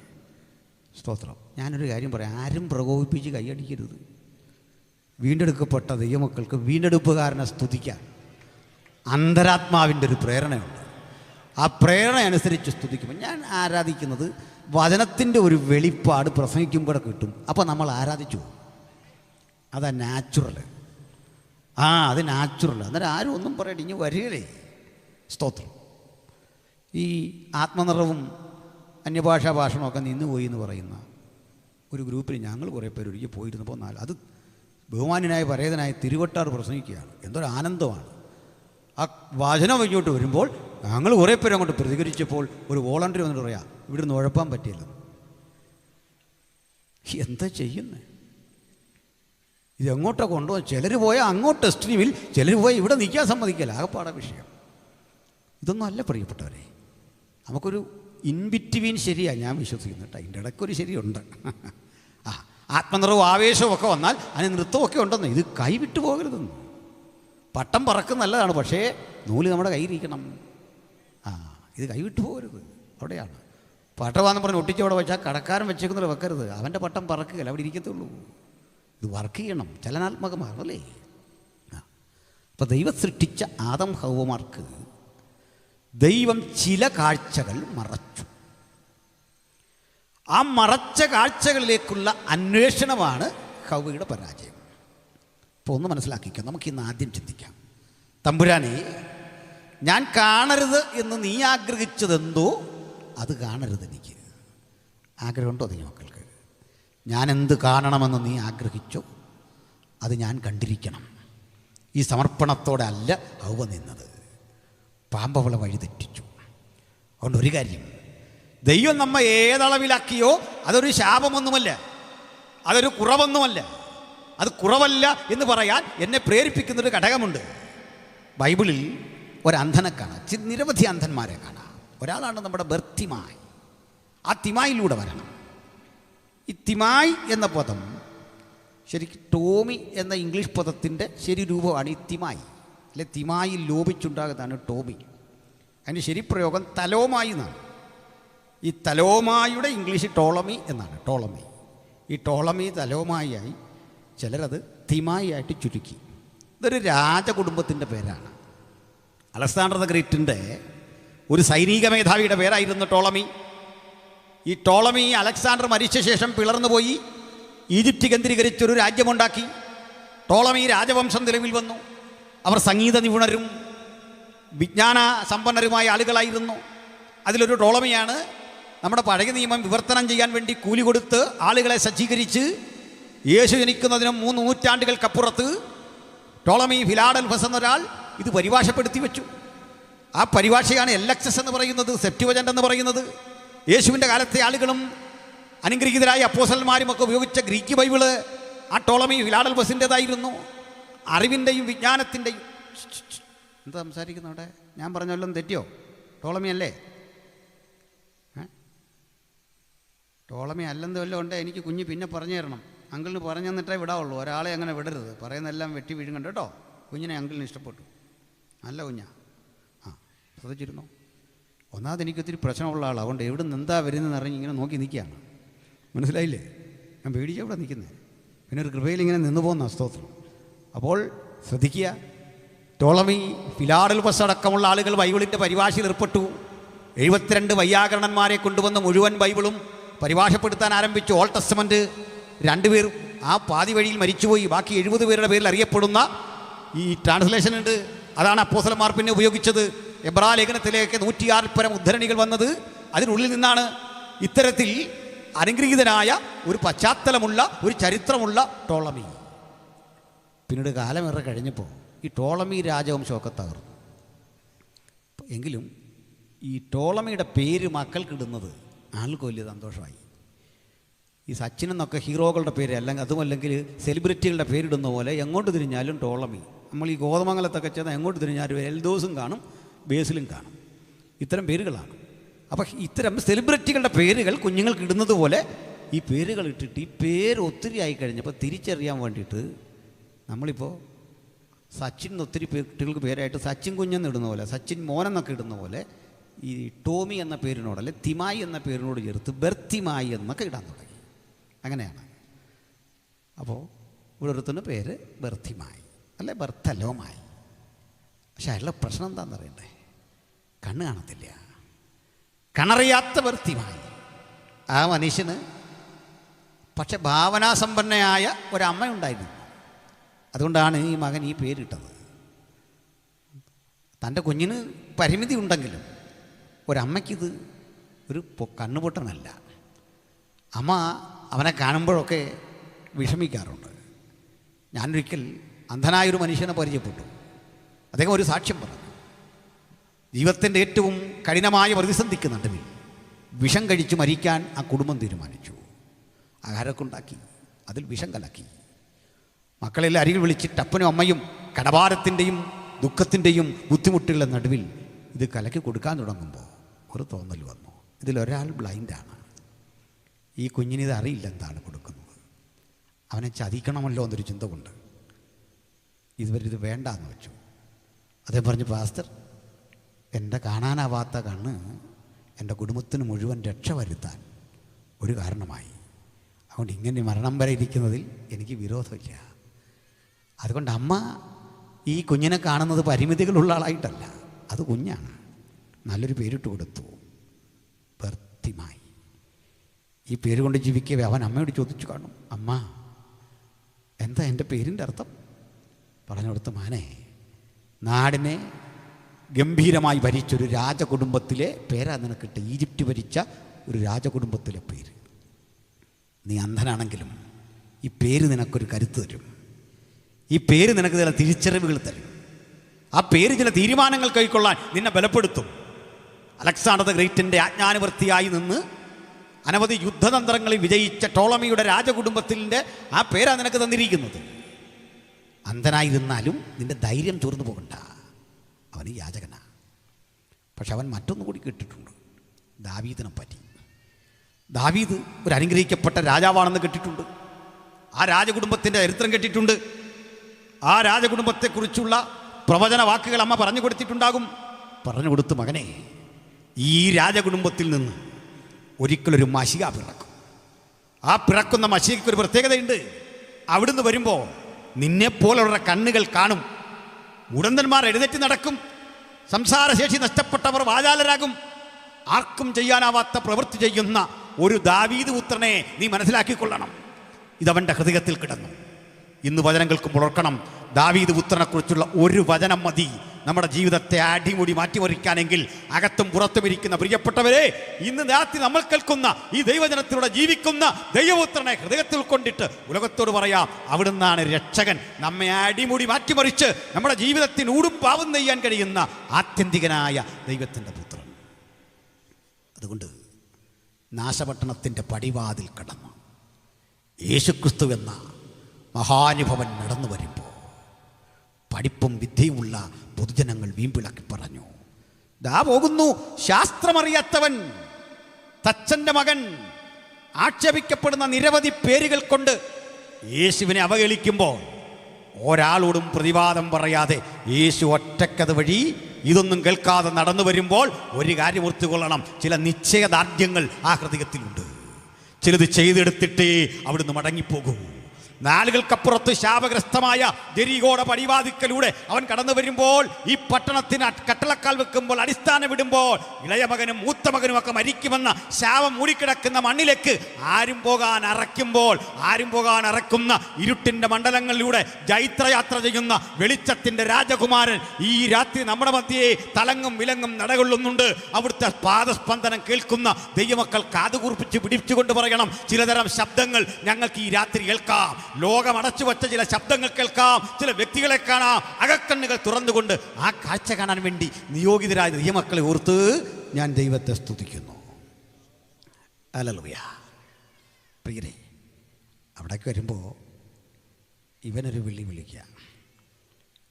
സ്തോത്രം. ഞാനൊരു കാര്യം പറയാം, ആരും പ്രകോപിപ്പിച്ച് കൈയടിക്കരുത്. വീണ്ടെടുക്കപ്പെട്ട ദൈവമക്കൾക്ക് വീണ്ടെടുപ്പുകാരനെ സ്തുതിക്കാൻ അന്തരാത്മാവിൻ്റെ ഒരു പ്രേരണയുണ്ട്. ആ പ്രേരണ അനുസരിച്ച് സ്തുതിക്കുമ്പോൾ ഞാൻ ആരാധിക്കുന്നത് വചനത്തിൻ്റെ ഒരു വെളിപ്പാട് പ്രസംഗിക്കുമ്പോൾ കിട്ടും. അപ്പോൾ നമ്മൾ ആരാധിച്ചു, അതാ നാച്ചുറൽ. അത് നാച്ചുറൽ. അന്നേരം ആരും ഒന്നും പറയട്ടെ, ഇനി വരികയില്ലേ. സ്തോത്രം. ഈ ആത്മനിറവും അന്യഭാഷാ ഭാഷണമൊക്കെ നിന്നുപോയി എന്ന് പറയുന്ന ഒരു ഗ്രൂപ്പിൽ ഞങ്ങൾ കുറേ പേര് ഒരിക്കൽ പോയിരുന്നപ്പോൾ അത് ബഹുമാന്യനായ പരേതനായ തിരുവട്ടാർ പ്രസംഗിക്കുകയാണ്. എന്തൊരു ആനന്ദമാണ്. ആ വചനം ഇങ്ങോട്ട് വരുമ്പോൾ ഞങ്ങൾ കുറേ പേര് അങ്ങോട്ട് പ്രതികരിച്ചപ്പോൾ ഒരു വോളണ്ടറി വന്നിട്ട് പറയാം, ഇവിടെ നിന്ന് ഉഴപ്പാൻ പറ്റിയില്ല. എന്താ ചെയ്യുന്നത്? ഇതെങ്ങോട്ടാണ് കൊണ്ടുപോകാൻ? ചിലർ പോയാൽ അങ്ങോട്ട് എക്സ്ട്രീമിൽ, ചിലർ പോയാൽ ഇവിടെ നിൽക്കാൻ സമ്മതിക്കില്ല. ആകെപ്പാടെ വിഷയം ഇതൊന്നും അല്ല പ്രിയപ്പെട്ടവരെ. നമുക്കൊരു ഇൻബിറ്റ്വീൻ ശരിയാണ് ഞാൻ വിശ്വസിക്കുന്നു കേട്ടോ. അതിൻ്റെ ഇടയ്ക്കൊരു ശരിയുണ്ട്. ആത്മനിറവും ആവേശവും ഒക്കെ വന്നാൽ അതിന് നൃത്തമൊക്കെ ഉണ്ടെന്ന്. ഇത് കൈവിട്ടു പോകരുതെന്ന്. പട്ടം പറക്കും നല്ലതാണ്, പക്ഷേ നൂല് നമ്മുടെ കയ്യിലിരിക്കണം. ഇത് കൈവിട്ടു പോകരുത്. അവിടെയാണ് പട്ടമാണെന്ന് പറഞ്ഞ് ഒട്ടിച്ചവിടെ വെച്ചാൽ കടക്കാരൻ വെച്ചേക്കുന്നില്ല വെക്കരുത്. അവൻ്റെ പട്ടം പറക്കുകയല്ല, അവിടെ ഇരിക്കത്തുള്ളൂ. ഇത് വർക്ക് ചെയ്യണം, ചലനാത്മകമാണല്ലേ. അപ്പോൾ ദൈവം സൃഷ്ടിച്ച ആദം ഹവ്വമാർക്ക് ദൈവം ചില കാഴ്ചകൾ മറച്ചു. ആ മറച്ച കാഴ്ചകളിലേക്കുള്ള അന്വേഷണമാണ് ഹവ്വയുടെ പരാജയം. അപ്പോൾ ഒന്ന് മനസ്സിലാക്കിക്കാം. നമുക്കിന്ന് ആദ്യം ചിന്തിക്കാം. തമ്പുരാനെ, ഞാൻ കാണരുത് എന്ന് നീ ആഗ്രഹിച്ചതെന്തോ അത് കാണരുത്. എനിക്ക് ആഗ്രഹമുണ്ടോ നീ മക്കൾക്ക്? ഞാൻ എന്ത് കാണണമെന്ന് നീ ആഗ്രഹിച്ചോ അത് ഞാൻ കണ്ടിരിക്കണം. ഈ സമർപ്പണത്തോടെ അല്ല ഹവ്വ നിന്നത്. പാമ്പവളെ വഴിതെറ്റിച്ചു. അതുകൊണ്ട് ഒരു കാര്യം, ദൈവം നമ്മെ ഏതളവിലാക്കിയോ അതൊരു ശാപമൊന്നുമല്ല, അതൊരു കുറവൊന്നുമല്ല. അത് കുറവല്ല എന്ന് പറയാൻ എന്നെ പ്രേരിപ്പിക്കുന്നൊരു ഘടകമുണ്ട്. ബൈബിളിൽ ഒരന്ധനെ കാണാം, നിരവധി അന്ധന്മാരെ കാണാം. ഒരാളാണ് നമ്മുടെ ബർത്തിമായി. ആ തിമായിലൂടെ വരണം. ഈ തിമായി എന്ന പദം ശരിക്കും ടോമി എന്ന ഇംഗ്ലീഷ് പദത്തിൻ്റെ ശരി രൂപമാണ് ഈ തിമായി. അല്ലെ, തിമായി ലോപിച്ചുണ്ടാകുന്നതാണ് ടോമി. അതിൻ്റെ ശരിപ്രയോഗം തലോമായി എന്നാണ്. ഈ തലോമായുടെ ഇംഗ്ലീഷ് ടോളമി എന്നാണ്. ടോളമി, ഈ ടോളമി തലോമായിയായി, ചിലരത് തിമായി ആയിട്ട് ചുരുക്കി. ഇതൊരു രാജകുടുംബത്തിൻ്റെ പേരാണ്. അലക്സാണ്ടർ ദ ഗ്രേറ്റിൻ്റെ ഒരു സൈനിക മേധാവിയുടെ പേരായിരുന്നു ടോളമി. ഈ ടോളമി അലക്സാണ്ടർ മരിച്ച ശേഷം പിളർന്നു പോയി ഈജിപ്റ്റ് കേന്ദ്രീകരിച്ചൊരു രാജ്യമുണ്ടാക്കി. ടോളമി രാജവംശം നിലവിൽ വന്നു. അവർ സംഗീത നിപുണരും വിജ്ഞാന സമ്പന്നരുമായ ആളുകളായിരുന്നു. അതിലൊരു ടോളമിയാണ് നമ്മുടെ പഴയ നിയമം വിവർത്തനം ചെയ്യാൻ വേണ്ടി കൂലി കൊടുത്ത് ആളുകളെ സജ്ജീകരിച്ച് യേശു ജനിക്കുന്നതിനും 3 നൂറ്റാണ്ടുകൾക്കപ്പുറത്ത് ടോളമി ഫിലാഡൽഫസ് എന്നൊരാൾ ഇത് പരിഭാഷപ്പെടുത്തി വെച്ചു. ആ പരിഭാഷയാണ് LXX എന്ന് പറയുന്നത്, സെപ്റ്റുവജൻ്റ് എന്ന് പറയുന്നത്. യേശുവിൻ്റെ കാലത്തെ ആളുകളും അനുഗ്രഹീതരായ അപ്പോസ്തലന്മാരും ഒക്കെ ഉപയോഗിച്ച ഗ്രീക്ക് ബൈബിള് ആ ടോളമി ഫിലാഡൽഫസിൻ്റെതായിരുന്നു. അറിവിൻ്റെയും വിജ്ഞാനത്തിൻ്റെയും. എന്താ സംസാരിക്കുന്നു അവിടെ? ഞാൻ പറഞ്ഞല്ലോ തെറ്റിയോ? ടോളമി അല്ലേ? ടോളമി അല്ലെന്ന് വല്ലതും ഉണ്ട് എനിക്ക് കുഞ്ഞ് പിന്നെ പറഞ്ഞു തരണം. അങ്കിളിന് പറഞ്ഞു തന്നിട്ടേ വിടാവുള്ളൂ. ഒരാളെ അങ്ങനെ വിടരുത്. പറയുന്നതെല്ലാം വെട്ടി വീഴും കേട്ടോ. കുഞ്ഞിനെ അങ്കിളിന് ഇഷ്ടപ്പെട്ടു, നല്ല കുഞ്ഞാ. ശ്രദ്ധിച്ചിരുന്നോ? ഒന്നാമത് എനിക്കൊത്തിരി പ്രശ്നമുള്ള ആളാണ്. അതുകൊണ്ട് എവിടെ നിന്ന് എന്താ വരുന്നതെന്ന് അറിഞ്ഞ് ഇങ്ങനെ നോക്കി നിൽക്കുകയാണ്. മനസ്സിലായില്ലേ? ഞാൻ പേടിച്ച ഇവിടെ നിൽക്കുന്നത്. പിന്നെ ഒരു കൃപയിൽ ഇങ്ങനെ നിന്ന് പോകുന്ന സ്തോത്രം. അപ്പോൾ ശ്രദ്ധിക്കുക, ടോളമി ഫിലാഡൽഫസ് അടക്കമുള്ള ആളുകൾ ബൈബിളിൻ്റെ പരിഭാഷയിൽ ഏർപ്പെട്ടു. 72 വൈയാകരണന്മാരെ കൊണ്ടുവന്ന് മുഴുവൻ ബൈബിളും പരിഭാഷപ്പെടുത്താൻ ആരംഭിച്ചു. ഓൾഡ് ടെസ്റ്റമെൻറ്റ് 2 പേർ ആ പാതി വഴിയിൽ മരിച്ചുപോയി. ബാക്കി 70 പേരുടെ പേരിൽ അറിയപ്പെടുന്ന ഈ ട്രാൻസ്ലേഷൻ ഉണ്ട്. അതാണ് അപ്പോസ്തലന്മാർ പിന്നെ ഉപയോഗിച്ചത്. എബ്രായ ലേഖനത്തിലേക്ക് 106 പരം ഉദ്ധരണികൾ വന്നത് അതിനുള്ളിൽ നിന്നാണ്. ഇത്തരത്തിൽ അനുഗ്രഹീതനായ ഒരു പശ്ചാത്തലമുള്ള ഒരു ചരിത്രമുള്ള ടോളമി. പിന്നീട് കാലമേറെ കഴിഞ്ഞപ്പോൾ ഈ ടോളമി രാജവംശമൊക്കെ തകർന്നു. എങ്കിലും ഈ ടോളമിയുടെ പേര് മക്കൾക്കിടുന്നത് ആൾക്ക് വലിയ സന്തോഷമായി. ഈ സച്ചിൻ എന്നൊക്കെ ഹീറോകളുടെ പേര് അല്ലെങ്കിൽ അതുമല്ലെങ്കിൽ സെലിബ്രിറ്റികളുടെ പേരിടുന്ന പോലെ എങ്ങോട്ട് തിരിഞ്ഞാലും ടോളമി. നമ്മൾ ഈ ഗോതമംഗലത്തൊക്കെ ചെന്നാൽ എങ്ങോട്ട് തിരിഞ്ഞാലും എൽദോസും കാണും, ബേസിലും കാണും. ഇത്തരം പേരുകളാണ്. അപ്പോൾ ഇത്തരം സെലിബ്രിറ്റികളുടെ പേരുകൾ കുഞ്ഞുങ്ങൾക്ക് ഇടുന്നത് പോലെ ഈ പേരുകൾ ഇട്ടിട്ട് ഈ പേര് ഒത്തിരി ആയി കഴിഞ്ഞപ്പോൾ തിരിച്ചറിയാൻ വേണ്ടിയിട്ട് നമ്മളിപ്പോൾ സച്ചിൻ ഒത്തിരി കുട്ടികൾക്ക് പേരായിട്ട് സച്ചിൻ കുഞ്ഞെന്ന് ഇടുന്ന പോലെ, സച്ചിൻ മോനെന്നൊക്കെ ഇടുന്ന പോലെ ഈ ടോമി എന്ന പേരിനോട് അല്ലെ തിമായി എന്ന പേരിനോട് ചേർത്ത് ബെർത്തിമായി എന്നൊക്കെ ഇടാൻ തുടങ്ങി. അങ്ങനെയാണ്. അപ്പോൾ ഓരോരുത്തരുടെ പേര് ബെർത്തിമായി അല്ലെ ബെർത്തലോമായി. പക്ഷെ അയാളുടെ പ്രശ്നം എന്താണെന്ന് അറിയണ്ടേ? കണ്ണ് കാണത്തില്ല. കണറിയാത്ത ബെർത്തിമായി. ആ മനുഷ്യന് പക്ഷെ ഭാവനാസമ്പന്നയായ ഒരമ്മയുണ്ടായിരുന്നു. അതുകൊണ്ടാണ് ഈ മകൻ ഈ പേരിട്ടത്. തൻ്റെ കുഞ്ഞിന് പരിമിതി ഉണ്ടെങ്കിലും ഒരമ്മയ്ക്കിത് ഒരു കണ്ണുപൊട്ടനല്ല. അമ്മ അവനെ കാണുമ്പോഴൊക്കെ വിഷമിക്കാറുണ്ട്. ഞാനൊരിക്കൽ അന്ധനായൊരു മനുഷ്യനെ പരിചയപ്പെട്ടു. അദ്ദേഹം ഒരു സാക്ഷ്യം പറഞ്ഞു. ജീവിതത്തിൻ്റെ ഏറ്റവും കഠിനമായ പ്രതിസന്ധിക്ക് നടുവിൽ വിഷം കഴിച്ച് മരിക്കാൻ ആ കുടുംബം തീരുമാനിച്ചു. ആഹാരമൊക്കെ ഉണ്ടാക്കി, അതിൽ വിഷം കലക്കി. മക്കളെല്ലാം അരികിൽ വിളിച്ചിട്ട് അപ്പനും അമ്മയും കടഭാരത്തിൻ്റെയും ദുഃഖത്തിൻ്റെയും ബുദ്ധിമുട്ടുകളുടെ നടുവിൽ ഇത് കലക്കി കൊടുക്കാൻ തുടങ്ങുമ്പോൾ ഒരു തോന്നൽ വന്നു. ഇതിലൊരാൾ ബ്ലൈൻഡാണ്. ഈ കുഞ്ഞിനിത് അറിയില്ല എന്താണ് കൊടുക്കുന്നത്. അവനെ ചതിക്കണമല്ലോ എന്നൊരു ചിന്ത കൊണ്ട് ഇതുവരെ ഇത് വേണ്ടാന്ന് വെച്ചു. അദ്ദേഹം പറഞ്ഞു, പാസ്റ്റർ, എൻ്റെ കാണാനാവാത്ത കണ്ണ് എൻ്റെ കുടുംബത്തിന് മുഴുവൻ രക്ഷ വരുത്താൻ ഒരു കാരണമായി. അതുകൊണ്ട് ഇങ്ങനെ മരണം വരെ ഇരിക്കുന്നതിൽ എനിക്ക് വിരോധമില്ല. അതുകൊണ്ട് അമ്മ ഈ കുഞ്ഞിനെ കാണുന്നത് പരിമിതികളുള്ള ആളായിട്ടല്ല, അത് കുഞ്ഞാണ്. നല്ലൊരു പേരിട്ട് കൊടുത്തു, ബെർത്തിമായി. ഈ പേര് കൊണ്ട് ജീവിക്കവേ അവൻ അമ്മയോട് ചോദിച്ചു കാണും, അമ്മ എന്താ എൻ്റെ പേരിൻ്റെ അർത്ഥം? പറഞ്ഞു കൊടുത്ത, മാനെ, നാടിനെ ഗംഭീരമായി ഭരിച്ചൊരു രാജകുടുംബത്തിലെ പേരാ നിനക്കിട്ട. ഈജിപ്റ്റ് ഭരിച്ച ഒരു രാജകുടുംബത്തിലെ പേര്. നീ അന്ധനാണെങ്കിലും ഈ പേര് നിനക്കൊരു കരുത്ത് തരും. ഈ പേര് നിനക്ക് ചില തിരിച്ചറിവുകൾ തരും. ആ പേര് ചില തീരുമാനങ്ങൾ കൈക്കൊള്ളാൻ നിന്നെ ബലപ്പെടുത്തും. അലക്സാണ്ടർ ദ ഗ്രേറ്റിൻ്റെ ആജ്ഞാനുവർത്തിയായി നിന്ന് അനവധി യുദ്ധതന്ത്രങ്ങളിൽ വിജയിച്ച ടോളമിയുടെ രാജകുടുംബത്തിൻ്റെ ആ പേരാ നിനക്ക് തന്നിരിക്കുന്നത്. അന്ധനായിരുന്നാലും നിന്റെ ധൈര്യം ചോർന്നു പോകണ്ട. അവന് യാചകനാ. പക്ഷെ അവൻ മറ്റൊന്നു കൂടി കേട്ടിട്ടുണ്ട്, ദാവീദിനെ പറ്റി. ദാവീദ് ഒരു അനുഗ്രഹിക്കപ്പെട്ട രാജാവാണെന്ന് കേട്ടിട്ടുണ്ട്. ആ രാജകുടുംബത്തിൻ്റെ ചരിത്രം കേട്ടിട്ടുണ്ട്. ആ രാജകുടുംബത്തെക്കുറിച്ചുള്ള പ്രവചന വാക്കുകൾ അമ്മ പറഞ്ഞു കൊടുത്തിട്ടുണ്ടാകും. പറഞ്ഞു കൊടുത്തു, മകനെ, ഈ രാജകുടുംബത്തിൽ നിന്ന് ഒരിക്കലൊരു മശിക പിറക്കും. ആ പിറക്കുന്ന മശികയ്ക്ക് ഒരു പ്രത്യേകതയുണ്ട്. അവിടുന്ന് വരുമ്പോൾ നിന്നെപ്പോലുള്ള കണ്ണുകൾ കാണും. മുടന്തന്മാർ എഴുന്നേറ്റ് നടക്കും. സംസാരശേഷി നഷ്ടപ്പെട്ടവർ വാചാലരാകും. ആർക്കും ചെയ്യാനാവാത്ത പ്രവൃത്തി ചെയ്യുന്ന ഒരു ദാവീദ് പുത്രനെ നീ മനസ്സിലാക്കിക്കൊള്ളണം. ഇതവൻ്റെ ഹൃദയത്തിൽ കിടന്നു. ഇന്ന് വചനം കേൾക്കുമ്പോൾ ഓർക്കണം, ദാവീദ് പുത്രനെക്കുറിച്ചുള്ള ഒരു വചനം മതി നമ്മുടെ ജീവിതത്തെ അടിമുടി മാറ്റിമറിക്കാനെങ്കിൽ. അകത്തും പുറത്തും ഇരിക്കുന്ന പ്രിയപ്പെട്ടവരെ, ഇന്ന് രാത്രി നമ്മൾ കേൾക്കുന്ന ഈ ദൈവജനത്തിലൂടെ ജീവിക്കുന്ന ദൈവപുത്രനെ ഹൃദയത്തിൽ കൊണ്ടിട്ട് ഉലകത്തോട് പറയാം, അവിടുന്നാണ് രക്ഷകൻ. നമ്മെ അടിമുടി മാറ്റിമറിച്ച് നമ്മുടെ ജീവിതത്തിന് ഊടും പാവം നെയ്യാൻ കഴിയുന്ന ആത്യന്തികനായ ദൈവത്തിൻ്റെ പുത്രൻ. അതുകൊണ്ട് നാശപട്ടണത്തിൻ്റെ പടിവാതിൽ കടന്ന് യേശുക്രിസ്തു എന്ന മഹാനുഭവൻ നടന്നു വരുമ്പോൾ പഠിപ്പും വിദ്യയുമുള്ള പൊതുജനങ്ങൾ വീമ്പിളക്കി പറഞ്ഞു, ദാ പോകുന്നു ശാസ്ത്രമറിയാത്തവൻ, തച്ചൻ്റെ മകൻ. ആക്ഷേപിക്കപ്പെടുന്ന നിരവധി പേരുകൾ കൊണ്ട് യേശുവിനെ അവഹേളിക്കുമ്പോൾ ഒരാളോടും പ്രതിവാദം പറയാതെ യേശു ഒറ്റക്കത് വഴി ഇതൊന്നും കേൾക്കാതെ നടന്നു വരുമ്പോൾ ഒരു കാര്യം ഓർത്തുകൊള്ളണം, ചില നിശ്ചയദാർഢ്യങ്ങൾ ആ ഹൃദയത്തിലുണ്ട്. ചിലത് ചെയ്തെടുത്തിട്ടേ അവിടുന്ന് മടങ്ങിപ്പോകൂ. നാളുകൾക്കപ്പുറത്ത് ശാപഗ്രസ്തമായ ജെരികോയുടെ പടിവാതിക്കലൂടെ അവൻ കടന്നു വരുമ്പോൾ, ഈ പട്ടണത്തിന് കട്ടളക്കാൽ വെക്കുമ്പോൾ, അടിസ്ഥാനം വിടുമ്പോൾ, ഇളയ മകനും മൂത്ത മകനും ഒക്കെ മരിക്കുമെന്ന ശാപം മൂടിക്കിടക്കുന്ന മണ്ണിലേക്ക് ആരും പോകാൻ അറക്കുന്ന ഇരുട്ടിൻ്റെ മണ്ഡലങ്ങളിലൂടെ ജൈത്രയാത്ര ചെയ്യുന്ന വെളിച്ചത്തിൻ്റെ രാജകുമാരൻ ഈ രാത്രി നമ്മുടെ മധ്യേ തലങ്ങും വിലങ്ങും നടകൊള്ളുന്നുണ്ട്. അവിടുത്തെ പാദസ്പന്ദനം കേൾക്കുന്ന ദൈവമക്കൾ കാതുകൂർപ്പിച്ച് പിടിച്ചുകൊണ്ട് പറയണം, ചിലതരം ശബ്ദങ്ങൾ ഞങ്ങൾക്ക് ഈ രാത്രി കേൾക്കാം. ലോകം അടച്ചു വച്ച ചില ശബ്ദങ്ങൾ കേൾക്കാം, ചില വ്യക്തികളെ കാണാം. അകക്കണ്ണുകൾ തുറന്നുകൊണ്ട് ആ കാഴ്ച കാണാൻ വേണ്ടി നിയോഗിതരായ ദൈവമക്കളെ ഓർത്ത് ഞാൻ ദൈവത്തെ സ്തുതിക്കുന്നു. ഹല്ലേലൂയ. പ്രിയരെ, അവിടേക്ക് വരുമ്പോൾ ഇവനൊരു വിളിക്കുക,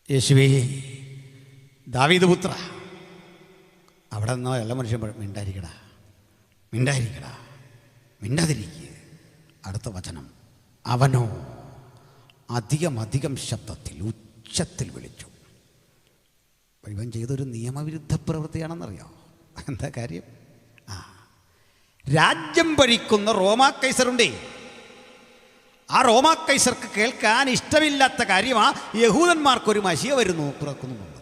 യേശുവേ, ദാവീദ് പുത്ര, അവിടെ നിന്നോ എല്ലാ മനുഷ്യൻ മിണ്ടായിരിക്കടാ, മിണ്ടായിരിക്കടാ, മിണ്ടാതിരിക്കുക. അടുത്ത വചനം, അവനോ അധികം ശബ്ദത്തിൽ ഉച്ചത്തിൽ വിളിച്ചു. ഇവൻ ചെയ്തൊരു നിയമവിരുദ്ധ പ്രവൃത്തിയാണെന്നറിയോ? എന്താ കാര്യം? രാജ്യം ഭരിക്കുന്ന റോമാ കൈസറുണ്ടേ. ആ റോമാ കൈസർക്ക് കേൾക്കാൻ ഇഷ്ടമില്ലാത്ത കാര്യമാണ് യഹൂദന്മാർക്കൊരു മശിയ വരുന്നു പിറക്കുന്നുള്ളത്.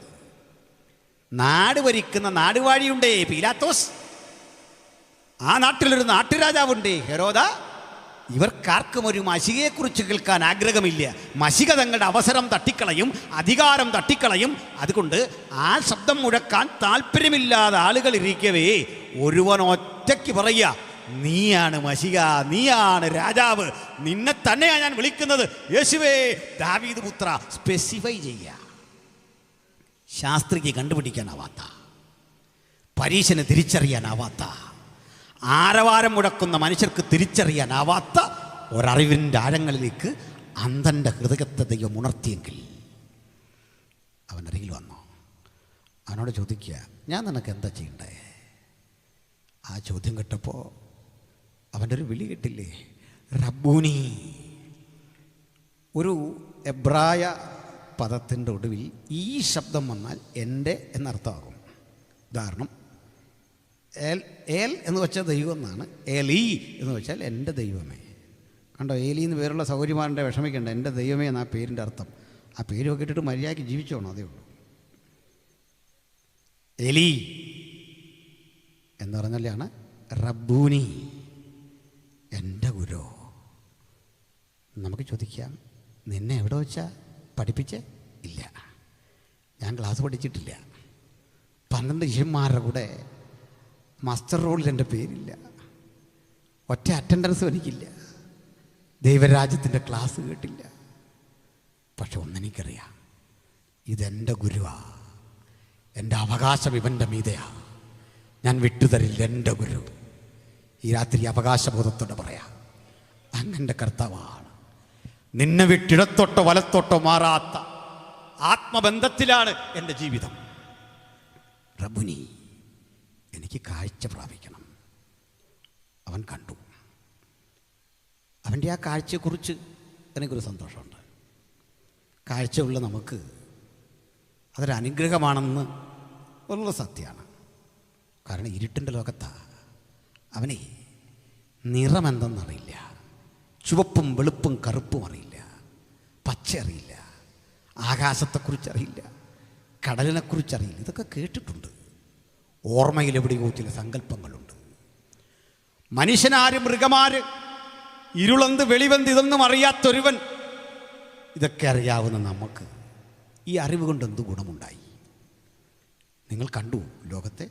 നാട് ഭരിക്കുന്ന നാടുവാഴിയുണ്ടേ പീലാത്തോസ്. ആ നാട്ടിലൊരു നാട്ടുരാജാവുണ്ടേ ഹെരോദ. ഇവർക്കാർക്കും ഒരു മശികയെക്കുറിച്ച് കേൾക്കാൻ ആഗ്രഹമില്ല. മശിക തങ്ങളുടെ അവസരം തട്ടിക്കളയും, അധികാരം തട്ടിക്കളയും. അതുകൊണ്ട് ആ ശബ്ദം മുഴക്കാൻ താല്പര്യമില്ലാതെ ആളുകൾ ഇരിക്കവേ ഒരുവൻ ഒറ്റയ്ക്ക് പറയുക, നീയാണ് മശിക, നീയാണ് രാജാവ്, നിന്നെ തന്നെയാണ് ഞാൻ വിളിക്കുന്നത്, യേശുവേ ദാവീദ് പുത്ര. സ്പെസിഫൈ ചെയ്യുക. ശാസ്ത്രിക്ക് കണ്ടുപിടിക്കാനാവാത്ത, പരീശന് തിരിച്ചറിയാനാവാത്ത, ആരവാരം മുഴക്കുന്ന മനുഷ്യർക്ക് തിരിച്ചറിയാനാവാത്ത ഒരറിവിൻ്റെ ആഴങ്ങളിലേക്ക് അന്ധൻ്റെ ഹൃദയത്തെ ദൈവം ഉണർത്തിയെങ്കിൽ അവനരികിൽ വന്നോ. അവനോട് ചോദിക്കുക, ഞാൻ നിനക്ക് എന്താ ചെയ്യണ്ടേ? ആ ചോദ്യം കേട്ടപ്പോൾ അവൻ്റെ ഒരു വിളി കേട്ടില്ലേ, റബ്ബൂനി. ഒരു എബ്രായ പദത്തിൻ്റെ ഒടുവിൽ ഈ ശബ്ദം വന്നാൽ എൻ്റെ എന്നർത്ഥമാകും. ഉദാഹരണം, ഏൽ എന്ന് വെച്ചാൽ ദൈവം എന്നാണ്, ഏലി എന്ന് വെച്ചാൽ എൻ്റെ ദൈവമേ. കണ്ടോ, ഏലി എന്ന് പേരുള്ള സൗകര്യമാരുടെ വിഷമിക്കേണ്ട, എൻ്റെ ദൈവമേ എന്നാ പേരിൻ്റെ അർത്ഥം. ആ പേരൊക്കെ ഇട്ടിട്ട് മര്യാദയ്ക്ക് ജീവിച്ചോണം, അതേ ഉള്ളൂ. എലി എന്ന് പറഞ്ഞാലാണ് റബ്ബൂനി, എൻ്റെ ഗുരു. നമുക്ക് ചോദിക്കാം, നിന്നെ എവിടെ വെച്ചാൽ പഠിപ്പിച്ചേ? ഇല്ല, ഞാൻ ക്ലാസ് പഠിച്ചിട്ടില്ല. 12 ശിഷ്യന്മാരുടെ കൂടെ മാസ്റ്റർ റോളിൽ എൻ്റെ പേരില്ല, ഒറ്റ അറ്റൻഡൻസും എനിക്കില്ല, ദൈവരാജ്യത്തിൻ്റെ ക്ലാസ് കേട്ടില്ല. പക്ഷെ ഒന്നെനിക്കറിയാം, ഇതെൻ്റെ ഗുരുവാ, എൻ്റെ അവകാശം ഇവൻ്റെ മീതയാ, ഞാൻ വിട്ടുതരില്ല എൻ്റെ ഗുരു. ഈ രാത്രി അവകാശബോധത്തോടെ പറയാം, അങ്ങൻ്റെ കർത്താവാണ്. നിന്നെ വിട്ടിടത്തോട്ടോ വലത്തോട്ടോ മാറാത്ത ആത്മബന്ധത്തിലാണ് എൻ്റെ ജീവിതം. റബ്ബുനി, എനിക്ക് കാഴ്ച പ്രാപിക്കണം. അവൻ കണ്ടു. അവൻ്റെ ആ കാഴ്ചയെക്കുറിച്ച് എനിക്കൊരു സന്തോഷമുണ്ട്. കാഴ്ചയുള്ള നമുക്ക് അതൊരനുഗ്രഹമാണെന്ന് ഉള്ള സത്യമാണ്. കാരണം ഇരുട്ടിൻ്റെ ലോകത്താണ്. അവനെ നിറമെന്തെന്നറിയില്ല, ചുവപ്പും വെളുപ്പും കറുപ്പും അറിയില്ല, പച്ച അറിയില്ല, ആകാശത്തെക്കുറിച്ചറിയില്ല, കടലിനെക്കുറിച്ചറിയില്ല. ഇതൊക്കെ കേട്ടിട്ടുണ്ട്. ഓർമ്മയിലെവിടെയോ ചില സങ്കല്പങ്ങളുണ്ട്. മനുഷ്യനാര് മൃഗമാര് ഇരുളന്ത് വെളിവന്ത് ഇതൊന്നും അറിയാത്തൊരുവൻ ഇതൊക്കെ അറിയാവുന്ന നമുക്ക് ഈ അറിവ് കൊണ്ട് എന്ത് ഗുണമുണ്ടായി? നിങ്ങൾ കണ്ടു ലോകത്തെ,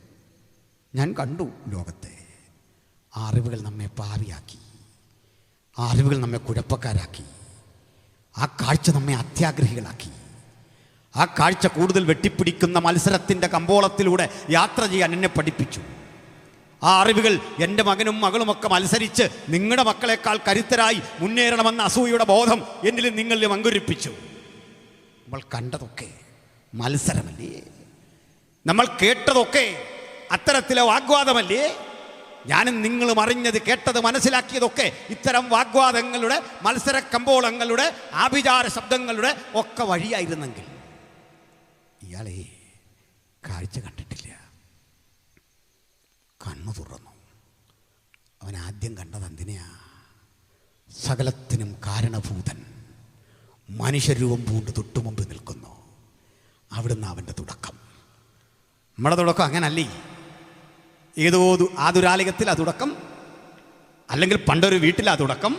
ഞാൻ കണ്ടു ലോകത്തെ. ആ അറിവുകൾ നമ്മെ പാപിയാക്കി, ആ അറിവുകൾ നമ്മെ കുഴപ്പക്കാരാക്കി, ആ കാഴ്ച നമ്മെ അത്യാഗ്രഹികളാക്കി. ആ കാഴ്ച കൂടുതൽ വെട്ടിപ്പിടിക്കുന്ന മത്സരത്തിൻ്റെ കമ്പോളത്തിലൂടെ യാത്ര ചെയ്യാൻ എന്നെ പഠിപ്പിച്ചു. ആ അറിവുകൾ എൻ്റെ മകനും മകളുമൊക്കെ മത്സരിച്ച് നിങ്ങളുടെ മക്കളെക്കാൾ കരുത്തരായി മുന്നേറണമെന്ന അസൂയയുടെ ബോധം എന്നിലും നിങ്ങളിലും അങ്കുരിപ്പിച്ചു. നമ്മൾ കണ്ടതൊക്കെ മത്സരമല്ലേ? നമ്മൾ കേട്ടതൊക്കെ അത്തരത്തിലെ വാഗ്വാദമല്ലേ? ഞാനും നിങ്ങളും അറിഞ്ഞത്, കേട്ടത്, മനസ്സിലാക്കിയതൊക്കെ ഇത്തരം വാഗ്വാദങ്ങളുടെ, മത്സര കമ്പോളങ്ങളുടെ, ആഭിചാര ശബ്ദങ്ങളുടെ ഒക്കെ വഴിയായിരുന്നെങ്കിൽ ഇയാളെ കാഴ്ച കണ്ടിട്ടില്ല, കണ്ണു തുറന്നു. അവൻ ആദ്യം കണ്ടത് എന്തിനെയാ? സകലത്തിനും കാരണഭൂതൻ മനുഷ്യരൂപം പൂണ്ട് തൊട്ടുമുമ്പ് നിൽക്കുന്നു. അവിടുന്ന് അവൻ്റെ തുടക്കം. നമ്മുടെ തുടക്കം അങ്ങനല്ലേ? ഏതോ ആതുരാലയത്തിൽ ആ തുടക്കം, അല്ലെങ്കിൽ പണ്ടൊരു വീട്ടിൽ ആ തുടക്കം,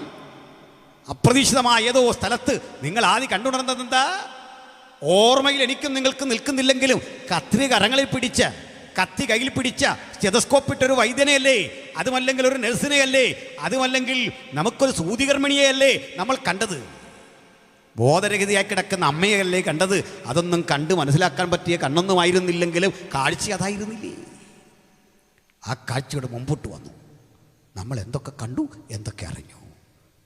അപ്രതീക്ഷിതമായ ഏതോ സ്ഥലത്ത് നിങ്ങൾ ആദ്യം കണ്ടുണർന്നത് എന്താ? ഓർമ്മയിൽ എനിക്കും നിങ്ങൾക്ക് നിൽക്കുന്നില്ലെങ്കിലും കത്രി കരങ്ങളിൽ പിടിച്ച, കത്തി കയ്യിൽ പിടിച്ച, സ്റ്റെതസ്കോപ്പ് ഇട്ടൊരു വൈദ്യനെയല്ലേ, അതുമല്ലെങ്കിൽ ഒരു നഴ്സിനെയല്ലേ, അതുമല്ലെങ്കിൽ നമുക്കൊരു സൂതികർമ്മിണിയെയല്ലേ നമ്മൾ കണ്ടത്? ബോധരഹിതയായി കിടക്കുന്ന അമ്മയല്ലേ കണ്ടത്? അതൊന്നും കണ്ട് മനസ്സിലാക്കാൻ പറ്റിയ കണ്ണൊന്നുമായിരുന്നില്ലെങ്കിലും കാഴ്ച അതായിരുന്നില്ലേ? ആ കാഴ്ചയുടെ മുമ്പോട്ട് വന്നു. നമ്മൾ എന്തൊക്കെ കണ്ടു, എന്തൊക്കെ അറിഞ്ഞു?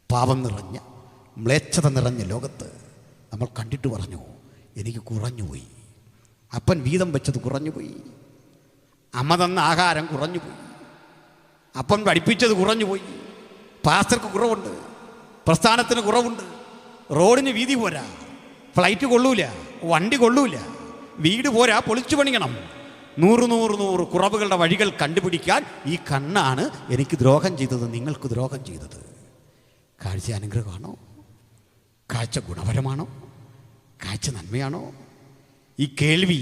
പാപം നിറഞ്ഞ, മ്ലേച്ഛത നിറഞ്ഞ ലോകത്ത് നമ്മൾ കണ്ടിട്ട് പറഞ്ഞു, എനിക്ക് കുറഞ്ഞുപോയി. അപ്പൻ വീതം വെച്ചത് കുറഞ്ഞുപോയി. അമ്മ തന്ന ആഹാരം കുറഞ്ഞുപോയി, അപ്പം പഠിപ്പിച്ചത് കുറഞ്ഞുപോയി, പാസ്റ്റർക്ക് കുറവുണ്ട്, പ്രസ്ഥാനത്തിന് കുറവുണ്ട്, റോഡിന് വീതി പോരാ, ഫ്ലൈറ്റ് കൊള്ളൂല, വണ്ടി കൊള്ളൂല, വീട് പോരാ, പൊളിച്ചു പണിയണം. 100 കുറവുകളുടെ വഴികൾ കണ്ടുപിടിക്കാൻ ഈ കണ്ണാണ് എനിക്ക് ദ്രോഹം ചെയ്തത്, നിങ്ങൾക്ക് ദ്രോഹം ചെയ്തത്. കാഴ്ച അനുഗ്രഹമാണോ? കാഴ്ച ഗുണപരമാണോ? കാഴ്ച നന്മയാണോ? ഈ കേൾവി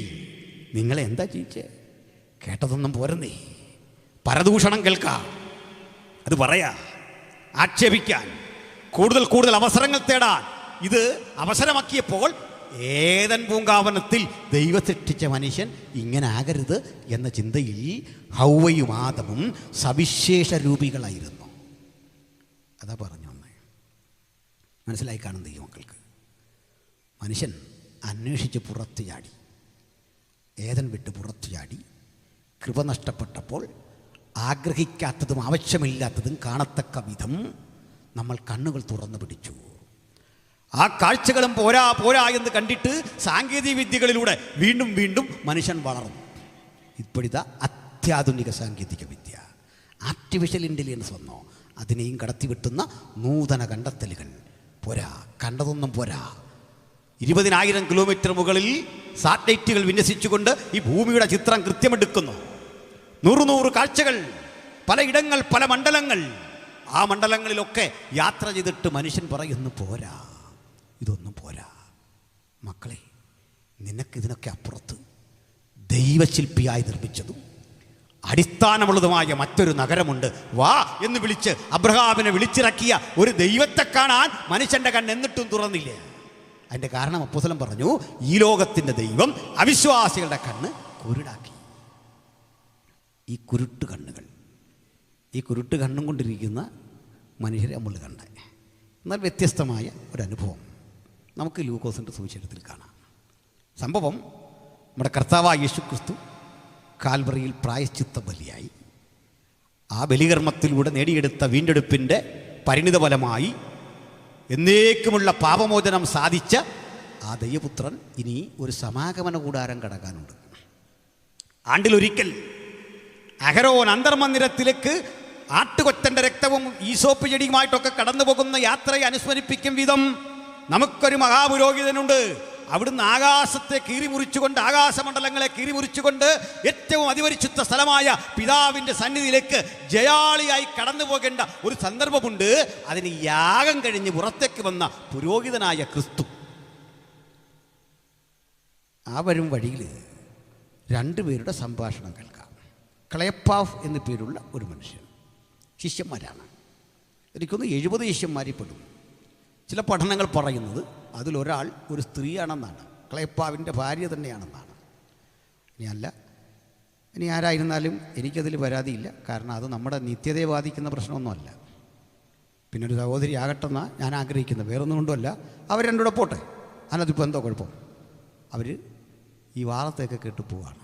നിങ്ങളെ എന്താ ചെയ്യിച്ചേ? കേട്ടതൊന്നും പോരെന്നേ. പരദൂഷണം കേൾക്കാം, അത് പറയാ, ആക്ഷേപിക്കാൻ, കൂടുതൽ അവസരങ്ങൾ തേടാൻ ഇത് അവസരമാക്കിയപ്പോൾ ഏദൻ പൂങ്കാവനത്തിൽ ദൈവം സൃഷ്ടിച്ച മനുഷ്യൻ ഇങ്ങനെ ആകരുത് എന്ന ചിന്തയിൽ ഹൗവയും ആദമും സവിശേഷ രൂപികളായിരുന്നു. അതാ പറഞ്ഞു വന്നേ. മനസ്സിലായി കാണും ദൈവമക്കൾക്ക്. മനുഷ്യൻ അന്വേഷിച്ച് പുറത്തു ചാടി, ഏദൻ വിട്ട് പുറത്തു ചാടി. കൃപ നഷ്ടപ്പെട്ടപ്പോൾ ആഗ്രഹിക്കാത്തതും ആവശ്യമില്ലാത്തതും കാണത്തക്ക വിധം നമ്മൾ കണ്ണുകൾ തുറന്നു പിടിച്ചു. ആ കാഴ്ചകളും പോരാ എന്ന് കണ്ടിട്ട് സാങ്കേതിക വിദ്യകളിലൂടെ വീണ്ടും മനുഷ്യൻ വളർന്നു. ഇപ്പോഴിതാ അത്യാധുനിക സാങ്കേതിക വിദ്യ, ആർട്ടിഫിഷ്യൽ ഇൻ്റലിജൻസ് വന്നോ, അതിനെയും കടത്തിവിട്ടുന്ന നൂതന കണ്ടെത്തലുകൾ. പോരാ, കണ്ടതൊന്നും പോരാ. 20,000 കിലോമീറ്റർ മുകളിൽ സാറ്റലൈറ്റുകൾ വിന്യസിച്ചുകൊണ്ട് ഈ ഭൂമിയുടെ ചിത്രം കൃത്യമെടുക്കുന്നു. 100 കാഴ്ചകൾ, പല ഇടങ്ങൾ, പല മണ്ഡലങ്ങൾ. ആ മണ്ഡലങ്ങളിലൊക്കെ യാത്ര ചെയ്തിട്ട് മനുഷ്യൻ പറയുന്നു, പോരാ, ഇതൊന്നും പോരാ. മക്കളെ, നിനക്കിതിനൊക്കെ അപ്പുറത്ത് ദൈവശില്പിയായി നിർമ്മിച്ചതും അടിസ്ഥാനമുള്ളതുമായ മറ്റൊരു നഗരമുണ്ട്. വാ എന്ന് വിളിച്ച് അബ്രഹാമിനെ വിളിച്ചിറക്കിയ ഒരു ദൈവത്തെ കാണാൻ മനുഷ്യൻ്റെ കണ്ണ് എന്നിട്ടും തുറന്നില്ല. അതിൻ്റെ കാരണം അപ്പോസ്തലൻ പറഞ്ഞു, ഈ ലോകത്തിൻ്റെ ദൈവം അവിശ്വാസികളുടെ കണ്ണ് കുരുടാക്കി. ഈ കുരുട്ട് കണ്ണും കൊണ്ടിരിക്കുന്ന മനുഷ്യരെ നമ്മൾ കണ്ടേ. എന്നാൽ വ്യത്യസ്തമായ ഒരനുഭവം നമുക്ക് ലൂക്കോസിൻ്റെ സുവിശേഷത്തിൽ കാണാം. സംഭവം, നമ്മുടെ കർത്താവായ യേശുക്രിസ്തു കാൽവറിയിൽ പ്രായശ്ചിത്ത ബലിയായി. ആ ബലികർമ്മത്തിലൂടെ നേടിയെടുത്ത വീണ്ടെടുപ്പിൻ്റെ പരിണിത ഫലമായി എന്നേക്കുമുള്ള പാപമോചനം സാധിച്ച ആ ദൈവപുത്രൻ ഇനി ഒരു സമാഗമന കൂടാരം കടക്കാനുണ്ട്. ആണ്ടിലൊരിക്കൽ അഹരോൻ അന്തർമന്ദിരത്തിലേക്ക് ആട്ടുകൊറ്റൻ്റെ രക്തവും ഈസോപ്പ് ചെടിയുമായിട്ടൊക്കെ കടന്നു പോകുന്ന യാത്രയെ അനുസ്മരിപ്പിക്കും വിധം നമുക്കൊരു മഹാപുരോഹിതനുണ്ട്. അവിടുന്ന് ആകാശത്തെ കീറിമുറിച്ചുകൊണ്ട്, ആകാശമണ്ഡലങ്ങളെ കീറിമുറിച്ചുകൊണ്ട് ഏറ്റവും അതിപരിശുദ്ധ സ്ഥലമായ പിതാവിൻ്റെ സന്നിധിയിലേക്ക് ജയാളിയായി കടന്നു പോകേണ്ട ഒരു സന്ദർഭമുണ്ട്. അതിന് യാഗം കഴിഞ്ഞ് പുറത്തേക്ക് വന്ന പുരോഹിതനായ ക്രിസ്തു. ആ വരും വഴിയിൽ 2 പേരുടെ സംഭാഷണം കേൾക്കാം. ക്ലയപ്പാഫ് എന്നു പേരുള്ള ഒരു മനുഷ്യൻ, ശിഷ്യന്മാരാണ്. എനിക്കൊന്ന് 70 ശിഷ്യന്മാരിൽ പെടും. ചില പഠനങ്ങൾ പറയുന്നത് അതിലൊരാൾ ഒരു സ്ത്രീയാണെന്നാണ്, ക്ലയപ്പാവിൻ്റെ ഭാര്യ തന്നെയാണെന്നാണ്. ഇനി ആരായിരുന്നാലും എനിക്കതിൽ പരാതിയില്ല. കാരണം അത് നമ്മുടെ നിത്യതയെ ബാധിക്കുന്ന പ്രശ്നമൊന്നുമല്ല. പിന്നെ ഒരു സഹോദരി ആകട്ടെന്നാണ് ഞാൻ ആഗ്രഹിക്കുന്നത്, വേറൊന്നും കൊണ്ടുമല്ല. അവർ രണ്ടുകൂടെ പോട്ടെ, അതിനകത്തിപ്പോൾ എന്തോ കുഴപ്പം. അവർ ഈ വാർത്തയൊക്കെ കേട്ട് പോവാണ്.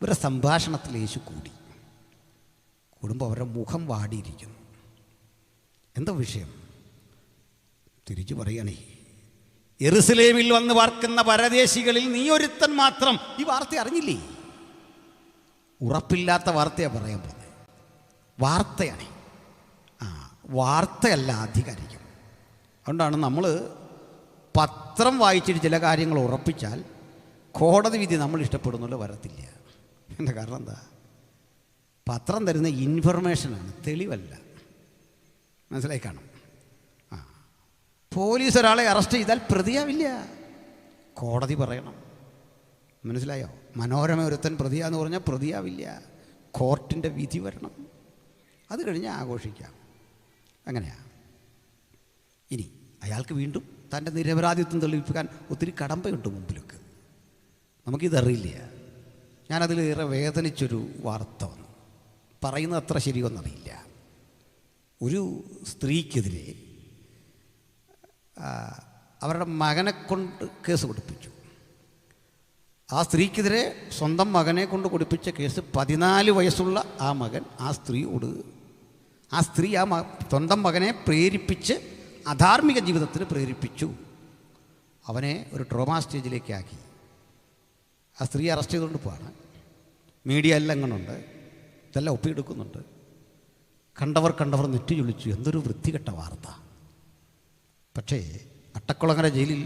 ഇവരുടെ സംഭാഷണത്തിൽ യേശു കൂടുമ്പോൾ അവരുടെ മുഖം വാടിയിരിക്കുന്നു. എന്താ വിഷയം? തിരിച്ചു പറയണേ, യെരുസലേമിൽ വന്ന് പാർക്കുന്ന പരദേശികളിൽ നീ ഒരുത്തൻ മാത്രം ഈ വാർത്ത അറിഞ്ഞില്ലേ? ഉറപ്പില്ലാത്ത വാർത്തയാണ് പറയാൻ പോകുന്നത്. വാർത്തയാണ്, വാർത്തയല്ല ആധികാരികം. അതുകൊണ്ടാണ് നമ്മൾ പത്രം വായിച്ചിട്ട് ചില കാര്യങ്ങൾ ഉറപ്പിച്ചാൽ കോടതി വിധി നമ്മൾ ഇഷ്ടപ്പെടുന്നല്ലോ വരത്തില്ല. എൻ്റെ കാരണം എന്താ? പത്രം തരുന്ന ഇൻഫർമേഷനാണ്, തെളിവല്ല. മനസ്സിലായി കാണും. പോലീസ് ഒരാളെ അറസ്റ്റ് ചെയ്താൽ പ്രതിയാവില്ല, കോടതി പറയണം. മനസ്സിലായോ? മനോരമ ഒരുത്തൻ പ്രതിയാന്ന് പറഞ്ഞാൽ പ്രതിയാവില്ല, കോർട്ടിൻ്റെ വിധി വരണം. അത് കഴിഞ്ഞ് ആഘോഷിക്കാം. അങ്ങനെയാ. ഇനി അയാൾക്ക് വീണ്ടും തൻ്റെ നിരപരാധിത്വം തെളിയിപ്പിക്കാൻ ഒത്തിരി കടമ്പയുണ്ട് മുമ്പിലൊക്കെ. നമുക്കിതറിയില്ല. ഞാനതിലേറെ വേദനിച്ചൊരു വാർത്ത വന്നു. പറയുന്നത് അത്ര ശരിയൊന്നറിയില്ല. ഒരു സ്ത്രീക്കെതിരെ അവരുടെ മകനെ കൊണ്ട് കേസ് കൊടുപ്പിച്ചു. ആ സ്ത്രീക്കെതിരെ സ്വന്തം മകനെ കൊണ്ട് കൊടുപ്പിച്ച കേസ് 14 വയസ്സുള്ള ആ മകൻ ആ സ്ത്രീ സ്വന്തം മകനെ പ്രേരിപ്പിച്ച് അധാർമിക ജീവിതത്തിന് പ്രേരിപ്പിച്ചു. അവനെ ഒരു ട്രോമാ സ്റ്റേജിലേക്ക് ആക്കി. ആ സ്ത്രീ അറസ്റ്റ് ചെയ്തുകൊണ്ട് പോവാണ്. മീഡിയ എല്ലാം ഇങ്ങനുണ്ട്, ഇതെല്ലാം ഒപ്പിയെടുക്കുന്നുണ്ട്. കണ്ടവർ നെറ്റി ചൊളിച്ചു, എന്തൊരു വൃത്തികെട്ട വാർത്ത. പക്ഷേ അട്ടക്കുളങ്ങര ജയിലിൽ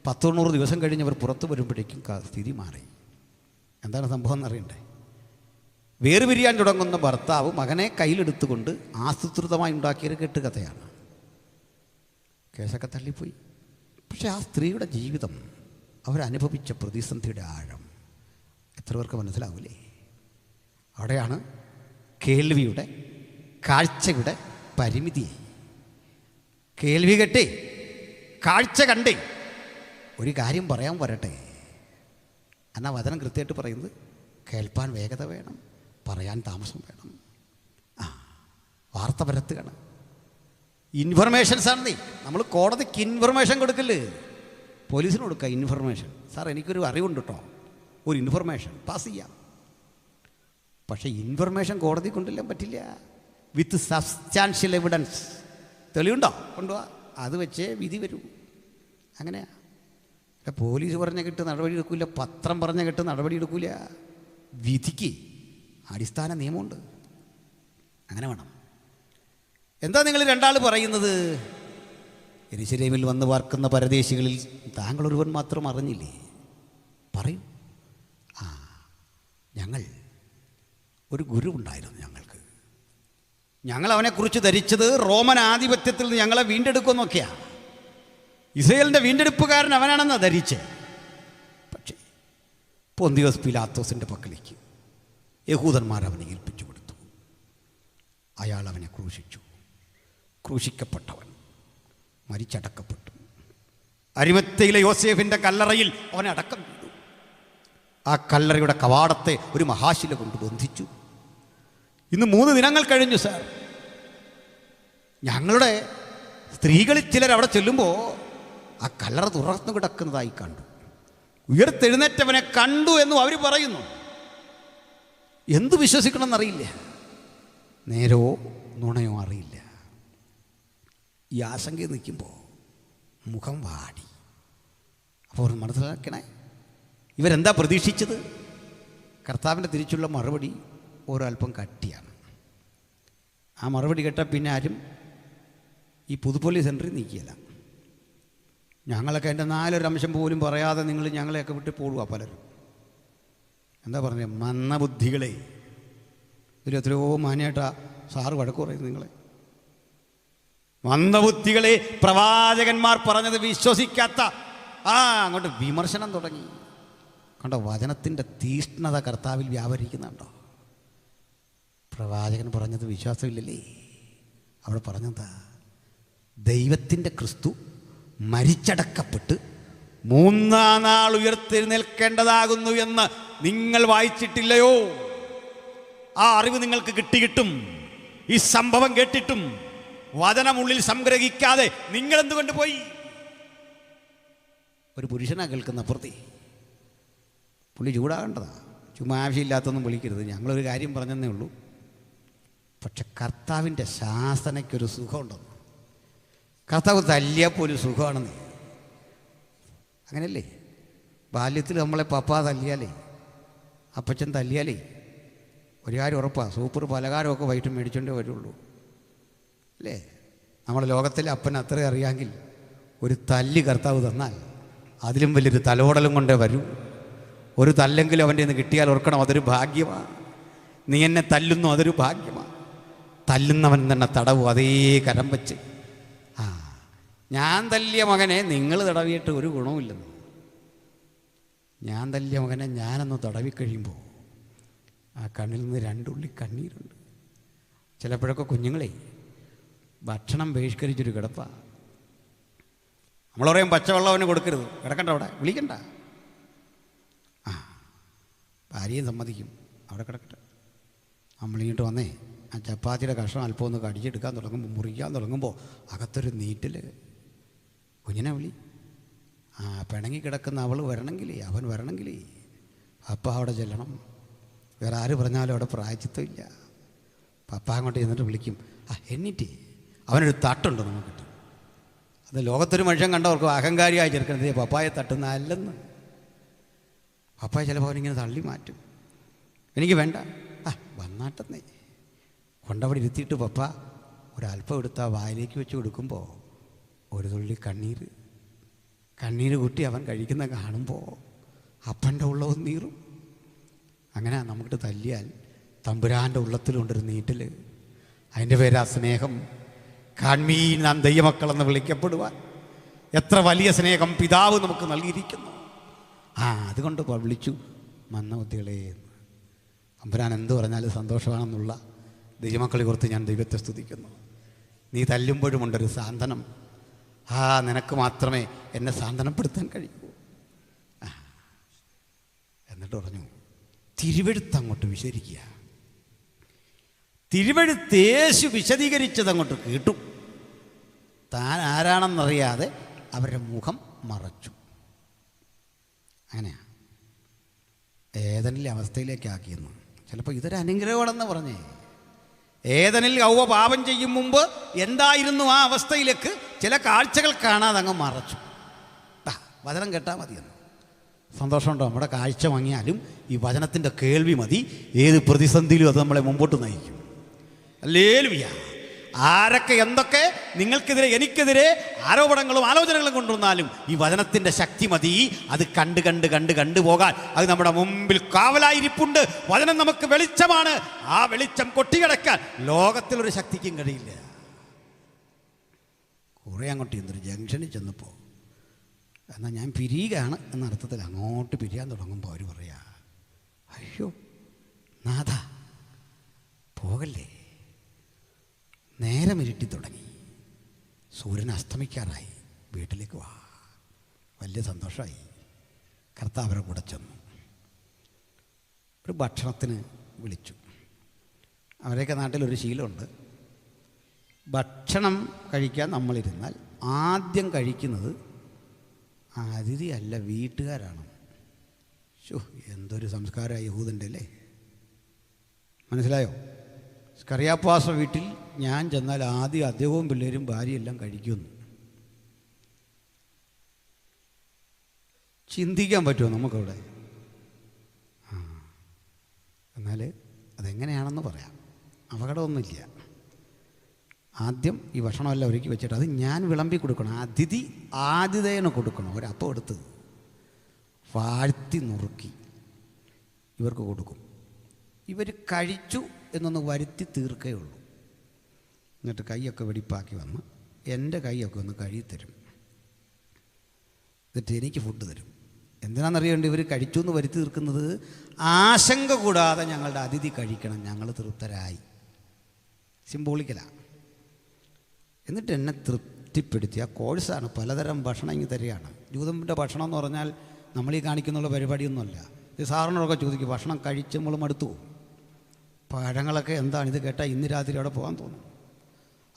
190 ദിവസം കഴിഞ്ഞവർ പുറത്തു വരുമ്പോഴേക്കും സ്ഥിതി മാറി. എന്താണ് സംഭവം എന്നറിയണ്ടേ? വേർപിരിയാൻ തുടങ്ങുന്ന ഭർത്താവ് മകനെ കയ്യിലെടുത്തുകൊണ്ട് ആസൂത്രിതമായി ഉണ്ടാക്കിയൊരു കെട്ടുകഥയാണ്. കേസൊക്കെ തള്ളിപ്പോയി. പക്ഷേ ആ സ്ത്രീയുടെ ജീവിതം, അവരനുഭവിച്ച പ്രതിസന്ധിയുടെ ആഴം എത്ര പേർക്ക് മനസ്സിലാവില്ലേ? അവിടെയാണ് കേൾവിയുടെ, കാഴ്ചയുടെ പരിമിതി. കേൾവി കേട്ടേ, കാഴ്ച കണ്ടേ, ഒരു കാര്യം പറയാൻ വരട്ടെ. എന്നാൽ വചനം കൃത്യമായിട്ട് പറയുന്നത് കേൾപ്പാൻ വേഗത വേണം, പറയാൻ താമസം വേണം. വാർത്ത പരത്തുകയാണ്, ഇൻഫർമേഷൻസാണ്. നമ്മൾ കോടതിക്ക് ഇൻഫർമേഷൻ കൊടുക്കില്ലേ, പോലീസിന് കൊടുക്കുക ഇൻഫർമേഷൻ. സാർ എനിക്കൊരു അറിവുണ്ട് കേട്ടോ, ഒരു ഇൻഫർമേഷൻ പാസ് ചെയ്യാം. പക്ഷേ ഇൻഫർമേഷൻ കോടതി കൊണ്ടുവരാൻ പറ്റില്ല. വിത്ത് സബ്സ്റ്റാൻഷ്യൽ എവിഡൻസ്, തെളിവുണ്ടോ കൊണ്ടുപോവാ, അത് വെച്ചേ വിധി വരൂ. അങ്ങനെയാ. പോലീസ് പറഞ്ഞ കേട്ട് നടപടി എടുക്കില്ല, പത്രം പറഞ്ഞ കേട്ട് നടപടി എടുക്കില്ല. വിധിക്ക് അടിസ്ഥാന നിയമമുണ്ട്, അങ്ങനെ വേണം. എന്താ നിങ്ങൾ രണ്ടാൾ പറയുന്നത്? യെരൂശലേമിൽ വന്ന് പാർക്കുന്ന പരദേശികളിൽ താങ്കൾ ഒരുവൻ മാത്രം അറിഞ്ഞില്ലേ? പറയൂ. ഞങ്ങൾ ഒരു ഗുരു ഉണ്ടായിരുന്നു ഞങ്ങൾക്ക്. ഞങ്ങൾ അവനെക്കുറിച്ച് ധരിച്ചത് റോമൻ ആധിപത്യത്തിൽ നിന്ന് ഞങ്ങളെ വീണ്ടെടുക്കുമെന്നൊക്കെയാണ്. ഇസ്രായേലിൻ്റെ വീണ്ടെടുപ്പുകാരൻ അവനാണെന്നാണ് ധരിച്ചത്. പക്ഷേ പൊന്തിയോസ് പിലാത്തോസിൻ്റെ പക്കലേക്ക് യഹൂദന്മാർ അവനെ ഏൽപ്പിച്ചു കൊടുത്തു. അയാൾ അവനെ ക്രൂശിച്ചു. ക്രൂശിക്കപ്പെട്ടവൻ മരിച്ചടക്കപ്പെട്ടു. അരിമത്തയിലെ യോസേഫിൻ്റെ കല്ലറയിൽ അവനെ അടക്കം ചെയ്തു. ആ കല്ലറയുടെ കവാടത്തെ ഒരു മഹാശില കൊണ്ട് ബന്ധിച്ചു. ഇന്ന് 3 ദിനങ്ങൾ കഴിഞ്ഞു സാർ. ഞങ്ങളുടെ സ്ത്രീകളിൽ ചിലർ അവിടെ ചെല്ലുമ്പോൾ ആ കല്ലറ തുറന്നു കിടക്കുന്നതായി കണ്ടു. ഉയർത്തെഴുന്നേറ്റവനെ കണ്ടു എന്നും അവർ പറയുന്നു. എന്തു വിശ്വസിക്കണമെന്നറിയില്ല, നേരോ നുണയോ അറിയില്ല. ഈ ആശങ്കയിൽ നിൽക്കുമ്പോൾ മുഖം വാടി. അപ്പോൾ മനസ്സിലാക്കണേ, ഇവരെന്താ പ്രതീക്ഷിച്ചത്? കർത്താവിൻ്റെ തിരിച്ചുള്ള മറുപടി ഒരല്പം കട്ടിയാണ്. ആ മറുപടി കേട്ടാൽ പിന്നെ ആരും ഈ പുതുപ്പള്ളി സെൻറ്ററിൽ നിൽക്കില്ല. ഞങ്ങളൊക്കെ എൻ്റെ 4 അംശം പോലും പറയാതെ നിങ്ങൾ ഞങ്ങളെയൊക്കെ വിട്ട് പോടുക പലരും. എന്താ പറഞ്ഞത്? മന്ദബുദ്ധികളെ. ഇതിൽ എത്രയോ മാന്യമായിട്ടാ സാറ് വഴക്ക് പറയുന്നത് നിങ്ങളെ. മന്ദബുദ്ധികളെ, പ്രവാചകന്മാർ പറഞ്ഞത് വിശ്വസിക്കാത്ത. അങ്ങോട്ട് വിമർശനം തുടങ്ങി. കണ്ടോ വചനത്തിൻ്റെ തീഷ്ണത കർത്താവിൽ വ്യാപരിക്കുന്നുണ്ടോ? പ്രവാചകൻ പറഞ്ഞത് വിശ്വാസമില്ലല്ലേ? അവിടെ പറഞ്ഞതാ, ദൈവത്തിൻ്റെ ക്രിസ്തു മരിച്ചടക്കപ്പെട്ട് 3-ാം നാൾ ഉയർത്തെഴുന്നേൽക്കേണ്ടതാകുന്നു എന്ന് നിങ്ങൾ വായിച്ചിട്ടില്ലയോ? ആ അറിവ് നിങ്ങൾക്ക് കിട്ടും. ഈ സംഭവം കേട്ടിട്ടും വചനമുള്ളിൽ സംഗ്രഹിക്കാതെ നിങ്ങൾ എന്തുകൊണ്ട് പോയി? ഒരു പുരുഷനാ കേൾക്കുന്ന അപ്പുറത്തെ. പുള്ളി ചൂടാകേണ്ടതാ. ചുമ്മാ ആവശ്യമില്ലാത്തൊന്നും വിളിക്കരുത്. ഞങ്ങളൊരു കാര്യം പറഞ്ഞതേ ഉള്ളൂ. പക്ഷെ കർത്താവിൻ്റെ ശാസനയ്ക്കൊരു സുഖമുണ്ടെന്ന്. കർത്താവ് തല്ലിയപ്പോൾ സുഖമാണെന്ന്. അങ്ങനെയല്ലേ? ബാല്യത്തിൽ നമ്മളെ പപ്പ തല്ലിയാലേ, അപ്പച്ചൻ തല്ലിയാലേ ഒരു കാര്യം ഉറപ്പാണ്, സൂപ്പർ പലഹാരമൊക്കെ വൈകിട്ട് മേടിച്ചോണ്ടേ വരുള്ളൂ അല്ലേ? നമ്മുടെ ലോകത്തിലെ അപ്പൻ അത്രയും അറിയാമെങ്കിൽ ഒരു തല്ല് കർത്താവ് തന്നാൽ അതിലും വലിയൊരു തലോടലും കൊണ്ടേ വരൂ. ഒരു തല്ലെങ്കിലും അവൻ്റെ നിന്ന് കിട്ടിയാൽ ഓർക്കണം, അതൊരു ഭാഗ്യമാണ്. നീ എന്നെ തല്ലുന്നു, അതൊരു ഭാഗ്യമാണ്. തല്ലുന്നവൻ തന്നെ തടവും അതേ കരം വെച്ച്. ഞാൻ തല്ലിയ മകനെ നിങ്ങൾ തടവിയിട്ട് ഒരു ഗുണവുമില്ലെന്ന്. ഞാൻ തല്ലിയ മകനെ ഞാനൊന്ന് തടവിക്കഴിയുമ്പോൾ ആ കണ്ണിൽ നിന്ന് 2 തുള്ളി കണ്ണീരുണ്ട്. ചിലപ്പോഴൊക്കെ കുഞ്ഞുങ്ങളെ ഭക്ഷണം ബഹിഷ്കരിച്ചൊരു കിടപ്പാണ്. നമ്മൾ പറയും പച്ചവെള്ളം അവന് കൊടുക്കരുത്, കിടക്കണ്ട, അവിടെ വിളിക്കണ്ട. ഭാര്യയും സമ്മതിക്കും, അവിടെ കിടക്കട്ടെ. നമ്മളിങ്ങോട്ട് വന്നേ ആ ചപ്പാത്തിയുടെ കഷ്ണം അല്പം ഒന്ന് കടിച്ചെടുക്കാൻ തുടങ്ങുമ്പോൾ, മുറിക്കാൻ തുടങ്ങുമ്പോൾ അകത്തൊരു നീറ്റിൽ കുഞ്ഞിനെ വിളി. പിണങ്ങി കിടക്കുന്ന അവൾ വരണമെങ്കിലേ, അവൻ വരണമെങ്കിലേ പപ്പ അവിടെ ചെല്ലണം. വേറെ ആര് പറഞ്ഞാലും അവിടെ പ്രായച്ചിത്തമില്ല. പപ്പ അങ്ങോട്ട് ചെന്നിട്ട് വിളിക്കും. എന്നിട്ട് അവനൊരു തട്ടുണ്ട് നമുക്കിട്ട്. അത് ലോകത്തൊരു മനുഷ്യൻ കണ്ടവർക്ക് അഹങ്കാരിയായി ചെറുക്കണത് പപ്പായെ തട്ടുന്ന അല്ലെന്ന്. പപ്പായ ചിലപ്പോൾ അവനിങ്ങനെ തള്ളി മാറ്റും. എനിക്ക് വേണ്ട. വന്നാട്ടെന്നേ. കൊണ്ടവിടെ ഇരുത്തിയിട്ട് പപ്പ ഒരല്പം എടുത്ത് വായിലേക്ക് വെച്ച് കൊടുക്കുമ്പോൾ ഒരു തുള്ളി കണ്ണീര് കൂട്ടി അവൻ കഴിക്കുന്ന കാണുമ്പോൾ അപ്പൻ്റെ ഉള്ളവും നീറും. അങ്ങനെ നമുക്കിട്ട് തല്ലിയാൽ തമ്പുരാൻ്റെ ഉള്ളത്തിലുണ്ടൊരു നീട്ടൽ. അതിൻ്റെ പേരാ സ്നേഹം. കാൺമീൻ നാം ദൈവമക്കളെന്ന് വിളിക്കപ്പെടുവാൻ എത്ര വലിയ സ്നേഹം പിതാവ് നമുക്ക് നൽകിയിരിക്കുന്നു. അതുകൊണ്ട് വിളിച്ചു മന്ദബുദ്ധികളെ. തമ്പുരാൻ എന്ത് പറഞ്ഞാലും സന്തോഷമാണെന്നുള്ള ദൈവമക്കളെ കുറിച്ച് ഞാൻ ദൈവത്തെ സ്തുതിക്കുന്നു. നീ തല്ലുമ്പോഴുമുണ്ടൊരു സാന്ത്വനം. നിനക്ക് മാത്രമേ എന്നെ സാന്ത്വനപ്പെടുത്താൻ കഴിയൂ. എന്നിട്ട് പറഞ്ഞു, തിരുവെഴുത്ത് അങ്ങോട്ട് വിശദീകരിക്കുക. തിരുവെഴുത്ത് യേശു വിശദീകരിച്ചത് അങ്ങോട്ട് കേട്ടു. താൻ ആരാണെന്നറിയാതെ അവരുടെ മുഖം മറച്ചു. അങ്ങനെയാ ഏദനിലെ അവസ്ഥയിലേക്കാക്കിയെന്ന്. ചിലപ്പോൾ ഇതൊരു അനുഗ്രഹമാണെന്ന് പറഞ്ഞേ. ഏദനിൽ ഹവ്വ പാപം ചെയ്യും മുമ്പ് എന്തായിരുന്നു ആ അവസ്ഥയിലേക്ക് ചില കാഴ്ചകൾ കാണാതെ അങ്ങ് മറച്ചു. വചനം കേട്ടാൽ മതിയെന്ന്. സന്തോഷമുണ്ടോ? നമ്മുടെ കാഴ്ച വാങ്ങിയാലും ഈ വചനത്തിൻ്റെ കേൾവി മതി. ഏത് പ്രതിസന്ധിയിലും അത് നമ്മളെ മുമ്പോട്ട് നയിക്കും. ഹല്ലേലൂയ. ആരൊക്കെ എന്തൊക്കെ നിങ്ങൾക്കെതിരെ എനിക്കെതിരെ ആരോപണങ്ങളും ആലോചനകളും കൊണ്ടുവന്നാലും ഈ വചനത്തിൻ്റെ ശക്തി മതി. അത് കണ്ട് പോകാൻ അത് നമ്മുടെ മുമ്പിൽ കാവലായിരിപ്പുണ്ട്. വചനം നമുക്ക് വെളിച്ചമാണ്. ആ വെളിച്ചം കൊട്ടിയടക്കാൻ ലോകത്തിലൊരു ശക്തിക്കും കഴിയില്ല. കുറേ അങ്ങോട്ട് എന്തൊരു ജംഗ്ഷനിൽ ചെന്നപ്പോൾ എന്നാൽ ഞാൻ പിരിയുകയാണ് എന്ന അർത്ഥത്തിൽ അങ്ങോട്ട് പിരിയാൻ തുടങ്ങുമ്പോൾ അവർ പറയാ, അയ്യോ നാഥ പോകല്ലേ. നേരം ഇരുട്ടി തുടങ്ങി. സൂര്യൻ അസ്തമിക്കാറായി. വീട്ടിലേക്ക് വാ. വലിയ സന്തോഷമായി. കർത്താവ് അവരുടെ കൂടെ ചെന്നു. ഒരു ഭക്ഷണത്തിന് വിളിച്ചു. അവരെയൊക്കെ നാട്ടിലൊരു ശീലമുണ്ട്. ഭക്ഷണം കഴിക്കാൻ നമ്മളിരുന്നാൽ ആദ്യം കഴിക്കുന്നത് അതിഥി അല്ല, വീട്ടുകാരാണ്. എന്തൊരു സംസ്കാരമായി യഹൂദൻ്റെ അല്ലേ. മനസ്സിലായോ? സ്കറിയാപ്പാസ വീട്ടിൽ ഞാൻ ചെന്നാൽ ആദ്യം അദ്ദേഹവും പിള്ളേരും ഭാര്യയെല്ലാം കഴിക്കുന്നു. ചിന്തിക്കാൻ പറ്റുമോ നമുക്കവിടെ? എന്നാൽ അതെങ്ങനെയാണെന്ന് പറയാം. അപകടമൊന്നുമില്ല. ആദ്യം ഈ ഭക്ഷണമെല്ലാം ഒരുക്കി വെച്ചിട്ട് അത് ഞാൻ വിളമ്പി കൊടുക്കണം. ആതിഥേയന് കൊടുക്കണം. ഒരപ്പം എടുത്ത് വാഴ്ത്തി നുറുക്കി ഇവർക്ക് കൊടുക്കും. ഇവർ കഴിച്ചു എന്നൊന്ന് വരുത്തി തീർക്കുകയുള്ളൂ. എന്നിട്ട് കൈയൊക്കെ വെടിപ്പാക്കി വന്ന് എൻ്റെ കൈയൊക്കെ ഒന്ന് കഴുകിത്തരും. എന്നിട്ട് എനിക്ക് ഫുഡ് തരും. എന്തിനാണെന്നറിയേണ്ടി ഇവർ കഴിച്ചു എന്ന് വരുത്തി തീർക്കുന്നത്? ആശങ്ക കൂടാതെ ഞങ്ങളുടെ അതിഥി കഴിക്കണം, ഞങ്ങൾ തൃപ്തരായി. സിംബോളിക്കലാണ്. എന്നിട്ട് എന്നെ തൃപ്തിപ്പെടുത്തി. ആ കോഴ്സാണ്. പലതരം ഭക്ഷണം ഇങ്ങ് തരികയാണ്. ജൂതൻ്റെ ഭക്ഷണം എന്ന് പറഞ്ഞാൽ നമ്മളീ കാണിക്കുന്നുള്ള പരിപാടിയൊന്നുമല്ല. ഇത് സാറിനോടൊക്കെ ചോദിക്കും, ഭക്ഷണം കഴിച്ച് നമ്മൾ മടുത്തു. പഴങ്ങളൊക്കെ എന്താണ് ഇത് കേട്ടാൽ ഇന്ന് രാത്രി അവിടെ പോകാൻ തോന്നും.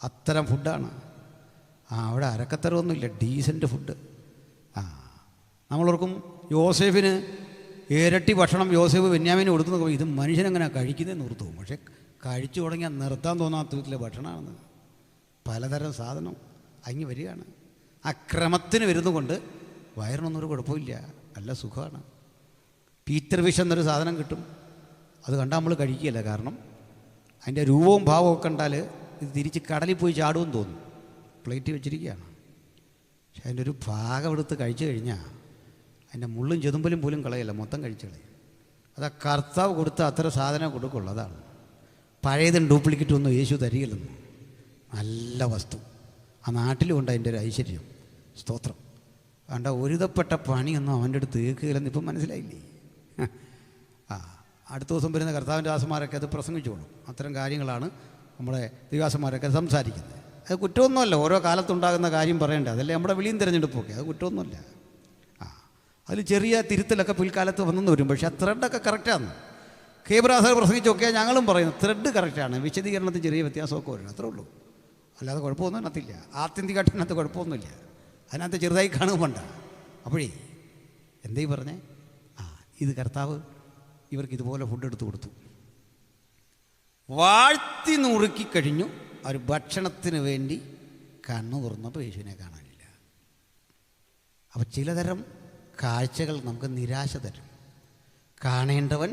അത്തരം ഫുഡാണ്. അവിടെ അരക്കത്തരമൊന്നുമില്ല, ഡീസൻറ്റ് ഫുഡ്. നമ്മളോർക്കും യോസേഫിന് ഇരട്ടി ഭക്ഷണം യോസേഫ് ബെന്യാമീന് കൊടുത്തു നോക്കുമ്പോൾ ഇത് മനുഷ്യനെങ്ങനെ കഴിക്കുന്നതെന്ന് ഓർത്തു പോകും. പക്ഷേ കഴിച്ചു തുടങ്ങിയാൽ നിർത്താൻ തോന്നാത്ത വീട്ടിലെ ഭക്ഷണമാണെന്ന്. പലതരം സാധനം അങ്ങ് വരികയാണ്. ആ ക്രമത്തിന് വരുന്നതുകൊണ്ട് വയറിനൊന്നും ഒരു കുഴപ്പമില്ല, നല്ല സുഖമാണ്. പീറ്റർ ഫിഷ് എന്നൊരു സാധനം കിട്ടും. അത് കണ്ടാൽ നമ്മൾ കഴിക്കുകയില്ല. കാരണം അതിൻ്റെ രൂപവും ഭാവവും ഒക്കെ കണ്ടാൽ ഇത് തിരിച്ച് കടലിൽ പോയി ചാടുമെന്ന് തോന്നും. പ്ലേറ്റ് വെച്ചിരിക്കുകയാണ്. പക്ഷെ അതിൻ്റെ ഒരു ഭാഗം എടുത്ത് കഴിച്ചു കഴിഞ്ഞാൽ അതിൻ്റെ മുള്ളും ചെതുമ്പലും പോലും കളയല്ല, മൊത്തം കഴിച്ചു കളയും. അത് കർത്താവ് കൊടുത്ത അത്ര സാധനം കൊടുക്കുള്ളൂ. അതാണ്. പഴയതും ഡ്യൂപ്ലിക്കേറ്റും ഒന്നും യേശു തരികയില്ലെന്ന്. നല്ല വസ്തു. ആ നാട്ടിലുമുണ്ട് അതിൻ്റെ ഒരു ഐശ്വര്യം. സ്തോത്രം. വേണ്ട ഒരുതപ്പെട്ട പണിയൊന്നും അവൻ്റെ അടുത്ത് കേൾക്കുകയില്ലെന്ന് ഇപ്പം മനസ്സിലായില്ലേ? അടുത്ത ദിവസം വരുന്ന കർത്താവിൻ്റെ ദാസന്മാരൊക്കെ അത് പ്രസംഗിച്ചോളും. അത്തരം കാര്യങ്ങളാണ് നമ്മുടെ ദൈവാസന്മാരൊക്കെ സംസാരിക്കുന്നത്. അത് കുറ്റമൊന്നുമല്ല. ഓരോ കാലത്തുണ്ടാകുന്ന കാര്യം പറയേണ്ടത്. അതല്ലേ നമ്മുടെ വിളിയും തിരഞ്ഞെടുപ്പൊക്കെ. അത് കുറ്റമൊന്നുമില്ല. അതിൽ ചെറിയ തിരുത്തലൊക്കെ പിൽക്കാലത്ത് വന്നെന്ന് വരും. പക്ഷേ ആ ത്രെഡൊക്കെ കറക്റ്റാണ്. കേബ്രാസർ പ്രസംഗിച്ചൊക്കെ ഞങ്ങളും പറയുന്നു ത്രെഡ് കറക്റ്റാണ്. വിശദീകരണത്തിൽ ചെറിയ വ്യത്യാസമൊക്കെ വരും, അത്രേ ഉള്ളൂ. അല്ലാതെ കുഴപ്പമൊന്നും അതിനകത്തില്ല. ആത്യന്തികമായിട്ടിനകത്ത് കുഴപ്പമൊന്നുമില്ല. അതിനകത്ത് ചെറുതായി കാണുമ്പോണ്ട. അപ്പോഴേ എന്തേ പറഞ്ഞേ? ഇത് കർത്താവ് ഇവർക്ക് ഇതുപോലെ ഫുഡ് എടുത്തു കൊടുത്തു. വാഴ്ത്തി നുറുക്കി കഴിഞ്ഞു. അവർ ഭക്ഷണത്തിന് വേണ്ടി കണ്ണു തുറന്നപ്പോൾ യേശുവിനെ കാണാനില്ല. അപ്പോൾ ചിലതരം കാഴ്ചകൾ നമുക്ക് നിരാശ തരും. കാണേണ്ടവൻ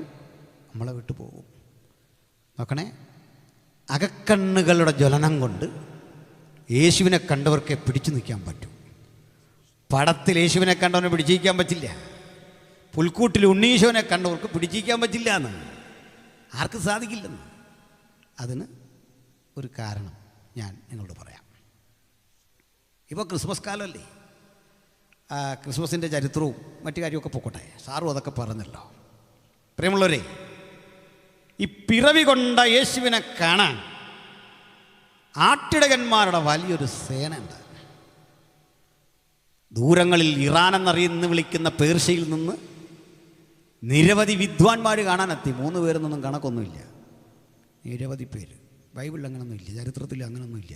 നമ്മളെ വിട്ടു പോകും. നോക്കണേ, അകക്കണ്ണുകളുടെ ജ്വലനം കൊണ്ട് യേശുവിനെ കണ്ടവർക്ക് പിടിച്ചു നിൽക്കാൻ പറ്റും. പടത്തിൽ യേശുവിനെ കണ്ടവനെ പിടിച്ചിരിക്കാൻ പറ്റില്ല. പുൽക്കൂട്ടിൽ ഉണ്ണീശോനെ കണ്ടവർക്ക് പിടിച്ചിരിക്കാൻ പറ്റില്ല എന്ന്, ആർക്കും സാധിക്കില്ലെന്ന്. അതിന് ഒരു കാരണം ഞാൻ നിങ്ങളോട് പറയാം. ഇപ്പോൾ ക്രിസ്മസ് കാലമല്ലേ, ക്രിസ്മസിൻ്റെ ചരിത്രവും മറ്റു കാര്യമൊക്കെ പോക്കോട്ടെ, സാറും അതൊക്കെ പറഞ്ഞല്ലോ. പ്രിയമുള്ളവരെ, ഈ പിറവി കൊണ്ട യേശുവിനെ കാണാൻ ആട്ടിടകന്മാരുടെ വലിയൊരു സേന ഉണ്ട്. ദൂരങ്ങളിൽ ഇറാൻ എന്നറിയുന്ന വിളിക്കുന്ന പേർഷ്യയിൽ നിന്ന് നിരവധി വിദ്വാൻമാർ കാണാനെത്തി. 3 പേരെന്നൊന്നും കണക്കൊന്നുമില്ല, നിരവധി പേര്. ബൈബിളിൽ അങ്ങനൊന്നുമില്ല, ചരിത്രത്തിൽ അങ്ങനൊന്നുമില്ല.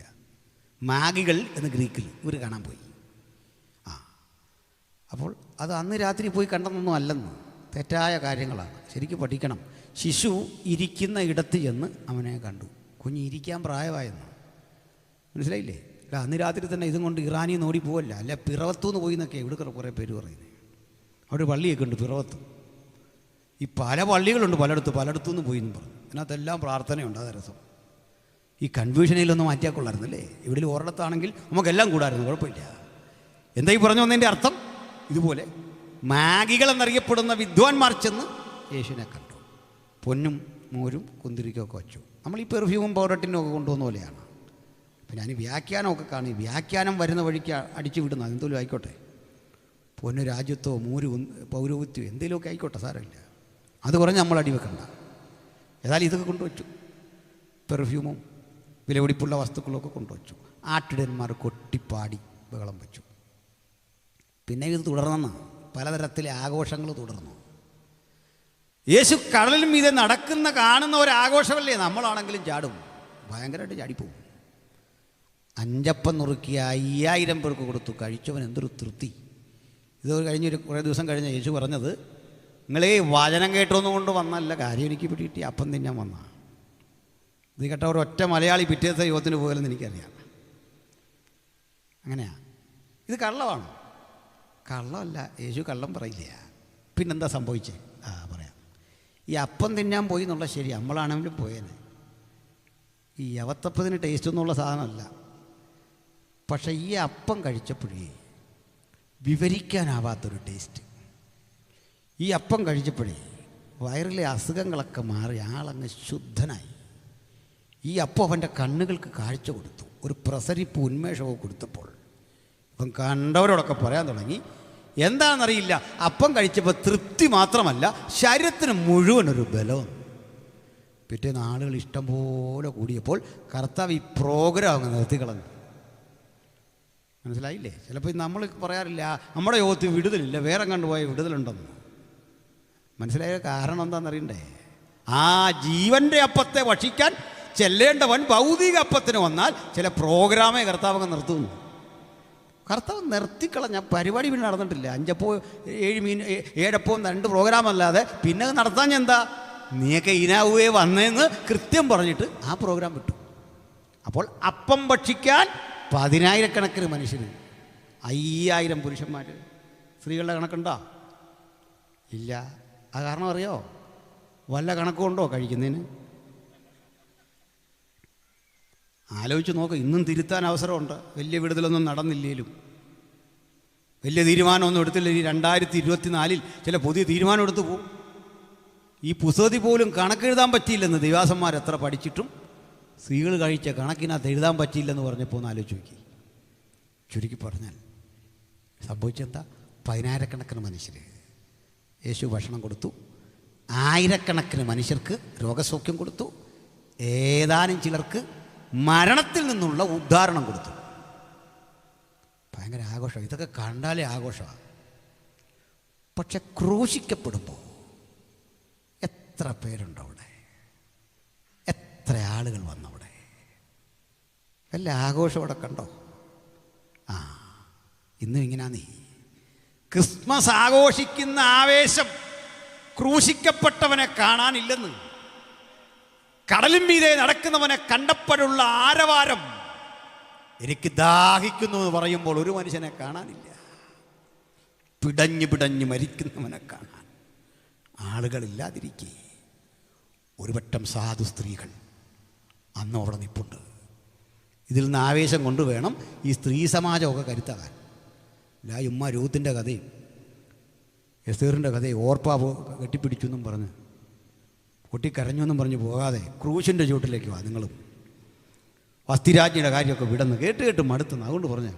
മാഗികൾ എന്ന് ഗ്രീക്കിൽ ഇവർ കാണാൻ പോയി. അപ്പോൾ അത് അന്ന് രാത്രി പോയി കണ്ടെന്നൊന്നും അല്ലെന്ന്, തെറ്റായ കാര്യങ്ങളാണ്. ശരിക്കും പഠിക്കണം. ശിശു ഇരിക്കുന്ന ഇടത്ത് ചെന്ന് അവനെ കണ്ടു. കുഞ്ഞ് ഇരിക്കാൻ പ്രായമായെന്ന് മനസ്സിലായില്ലേ? അന്ന് രാത്രി തന്നെ ഇതും കൊണ്ട് ഇറാനിൽ നിന്ന് ഓടി പോവല്ല, അല്ല പിറവത്തുനിന്ന് പോയി എന്നൊക്കെ ഇവിടെ കുറേ പേര് പറയുന്നത്. അവിടെ പള്ളിയൊക്കെ ഉണ്ട് പിറവത്ത്. ഈ പല പള്ളികളുണ്ട് പലയിടത്തു നിന്ന് പോയി എന്നും പറഞ്ഞു. അതിനകത്തെല്ലാം പ്രാർത്ഥനയുണ്ട്. അത് രസം. ഈ കൺഫ്യൂഷനിലൊന്നും മാറ്റിയാൽ കൊള്ളായിരുന്നല്ലേ. ഇവിടെ ഒരിടത്താണെങ്കിൽ നമുക്കെല്ലാം കൂടായിരുന്നു, കുഴപ്പമില്ല. എന്താ ഈ പറഞ്ഞു വന്നതിൻ്റെ അർത്ഥം? ഇതുപോലെ മാഗികൾ എന്നറിയപ്പെടുന്ന വിദ്വാൻമാർ ചെന്ന് യേശുവിനെ കണ്ടു. പൊന്നും മോരും കുന്തിരിക്കൊക്കെ വച്ചു. നമ്മൾ ഈ പെർഫ്യൂമും പൗഡറിനും ഒക്കെ കൊണ്ടുവന്ന പോലെയാണ്. പിന്നെ അതിന് വ്യാഖ്യാനമൊക്കെ കാണും. വ്യാഖ്യാനം വരുന്ന വഴിക്ക് അടിച്ചു വിടുന്ന എന്തെങ്കിലും ആയിക്കോട്ടെ, പൊന്നു രാജ്യത്തോ മൂര് പൗരോഹിത്യോ എന്തെങ്കിലുമൊക്കെ ആയിക്കോട്ടെ, സാരമില്ല. അത് പറഞ്ഞ് നമ്മൾ അടിവെക്കണ്ട. ഏതായാലും ഇതൊക്കെ കൊണ്ടുവച്ചു. പെർഫ്യൂമും വിലപിടിപ്പുള്ള വസ്തുക്കളൊക്കെ കൊണ്ടുവച്ചു. ആട്ടിടന്മാർ കൊട്ടിപ്പാടി ബഹളം വെച്ചു. പിന്നെ ഇത് തുടർന്നെന്ന് പലതരത്തിലെ ആഘോഷങ്ങൾ തുടർന്നു. യേശു കടലിൽ മീതെ നടക്കുന്ന കാണുന്ന ഒരാഘോഷമല്ലേ. നമ്മളാണെങ്കിലും ചാടും, ഭയങ്കരമായിട്ട് ചാടിപ്പോവും. 5 അപ്പം നുറുക്കി 5000 പേർക്ക് കൊടുത്തു. കഴിച്ചവൻ എന്തൊരു തൃപ്തി. ഇത് കഴിഞ്ഞൊരു കുറേ ദിവസം കഴിഞ്ഞ യേശു പറഞ്ഞത്, നിങ്ങളേ വചനം കേട്ടൊന്നും കൊണ്ട് വന്നല്ല, കാര്യം എനിക്ക് പിടിയിട്ട് അപ്പം തിന്നാൻ വന്ന. ഇത് കേട്ട ഒരൊറ്റ മലയാളി പിറ്റേത്തെ യുവത്തിന് പോകലെന്ന് എനിക്കറിയാം. അങ്ങനെയാണ്. ഇത് കള്ളമാണ്. കള്ളമല്ല, യേശു കള്ളം പറയില്ല. പിന്നെന്താ സംഭവിച്ചേ? പറയാം. ഈ അപ്പം തിന്നാൻ പോയി എന്നുള്ള ശരി, നമ്മളാണെങ്കിലും പോയേനെ. ഈ യവത്തപ്പത്തിന് ടേസ്റ്റ് ഒന്നുള്ള സാധനമല്ല. പക്ഷേ ഈ അപ്പം കഴിച്ചപ്പോഴേ വിവരിക്കാനാവാത്തൊരു ടേസ്റ്റ്. ഈ അപ്പം കഴിച്ചപ്പോഴേ വയറിലെ അസുഖങ്ങളൊക്കെ മാറി ആളങ്ങ് ശുദ്ധനായി. ഈ അപ്പം അവൻ്റെ കണ്ണുകൾക്ക് കാഴ്ച കൊടുത്തു, ഒരു പ്രസരിപ്പ് ഉന്മേഷവും കൊടുത്തപ്പോൾ ഇപ്പം കണ്ടവരോടൊക്കെ പറയാൻ തുടങ്ങി. എന്താണെന്നറിയില്ല, അപ്പം കഴിച്ചപ്പോൾ തൃപ്തി മാത്രമല്ല, ശരീരത്തിന് മുഴുവനൊരു ബലവും. പിറ്റേന്ന് ആളുകൾ ഇഷ്ടം പോലെ കൂടിയപ്പോൾ കർത്താവ് ഈ പ്രോഗ്രാം അങ്ങ് നിർത്തിക്കളഞ്ഞു. മനസ്സിലായില്ലേ? ചിലപ്പോൾ നമ്മൾ പറയാറില്ല നമ്മുടെ യോഗത്തിൽ വിടുതലില്ല, വേറെ കണ്ടുപോയ വിടുതലുണ്ടെന്ന്. മനസ്സിലായ കാരണം എന്താണെന്നറിയണ്ടേ? ആ ജീവൻ്റെ അപ്പത്തെ ഭക്ഷിക്കാൻ ചെല്ലേണ്ടവൻ ഭൗതിക അപ്പത്തിന് വന്നാൽ ചില പ്രോഗ്രാമേ കർത്താവ് അങ്ങ് നിർത്തുന്നു. കർത്താവ് നിർത്തിക്കളഞ്ഞ പരിപാടി പിന്നെ നടന്നിട്ടില്ല. 5 അപ്പവും 7 മീൻ 7 അപ്പവും 2 പ്രോഗ്രാമല്ലാതെ പിന്നെ നടത്താൻ എന്താ, നീയൊക്കെ ഇനാവുകയെ വന്നതെന്ന് കൃത്യം പറഞ്ഞിട്ട് ആ പ്രോഗ്രാം വിട്ടു. അപ്പോൾ അപ്പം ഭക്ഷിക്കാൻ 10,000 മനുഷ്യന്, 5,000 പുരുഷന്മാർ. സ്ത്രീകളുടെ കണക്കുണ്ടോ? ഇല്ല. ആ കാരണം അറിയോ? വല്ല കണക്കുണ്ടോ കഴിക്കുന്നതിന്? ആലോചിച്ച് നോക്ക്. ഇന്നും തിരുത്താൻ അവസരമുണ്ട്. വലിയ വിടുതലൊന്നും നടന്നില്ലേലും, വലിയ തീരുമാനമൊന്നും എടുത്തില്ല. ഈ 2024 ചില പുതിയ തീരുമാനം എടുത്തു പോകും. ഈ പുസ്തകത്തിൽ പോലും കണക്കെഴുതാൻ പറ്റിയില്ലെന്ന് ദൈവാസന്മാർ എത്ര പഠിച്ചിട്ടും സ്ത്രീകൾ കഴിച്ച കണക്കിനകത്ത് എഴുതാൻ പറ്റിയില്ലെന്ന് പറഞ്ഞപ്പോൾ ഒന്ന് ആലോചിച്ച് നോക്കി. ചുരുക്കി പറഞ്ഞാൽ സംഭവിച്ചെന്താ? 10,000 മനുഷ്യർ യേശു ഭക്ഷണം കൊടുത്തു. 1000 മനുഷ്യർക്ക് രോഗസൗഖ്യം കൊടുത്തു. ഏതാനും ചിലർക്ക് മരണത്തിൽ നിന്നുള്ള ഉദ്ധാരണം കൊടുത്തു. ഭയങ്കര ആഘോഷം. ഇതൊക്കെ കണ്ടാലേ ആഘോഷമാണ്. പക്ഷെ ക്രൂശിക്കപ്പെടുമ്പോൾ എത്ര പേരുണ്ടവിടെ, എത്ര ആളുകൾ വന്നവിടെ. വല്ല ആഘോഷം അവിടെ കണ്ടോ? ഇന്നും ഇങ്ങനാ. നീ ക്രിസ്മസ് ആഘോഷിക്കുന്ന ആവേശം ക്രൂശിക്കപ്പെട്ടവനെ കാണാനില്ലെന്ന്. കടലിൻ മീതെ നടക്കുന്നവനെ കണ്ടപ്പോഴുള്ള ആരവാരം, എനിക്ക് ദാഹിക്കുന്നു എന്ന് പറയുമ്പോൾ ഒരു മനുഷ്യനെ കാണാനില്ല. പിടഞ്ഞു പിടഞ്ഞു മരിക്കുന്നവനെ കാണാൻ ആളുകളില്ലാതിരിക്കെ ഒരു പറ്റം സാധു സ്ത്രീകൾ അന്നും അവിടെ നിൽപ്പുണ്ട്. ഇതിൽ നിന്ന് ആവേശം കൊണ്ട് വേണം ഈ സ്ത്രീ സമാജമൊക്കെ കരുത്താകാൻ. അല്ല ഉമ്മ രൂത്തിൻ്റെ കഥയും എസ്തേറിൻ്റെ കഥയും ഓർപ്പാവ് കെട്ടിപ്പിടിച്ചു എന്നും പറഞ്ഞ് പൊട്ടിക്കരഞ്ഞു എന്നും പറഞ്ഞ് പോകാതെ ക്രൂശിൻ്റെ ചുവട്ടിലേക്ക് വാ. നിങ്ങളും വസ്തിരാജ്ഞിയുടെ കാര്യമൊക്കെ വിടന്ന് കേട്ട് കേട്ട് മടുത്തുന്നു. അതുകൊണ്ട് പറഞ്ഞാൽ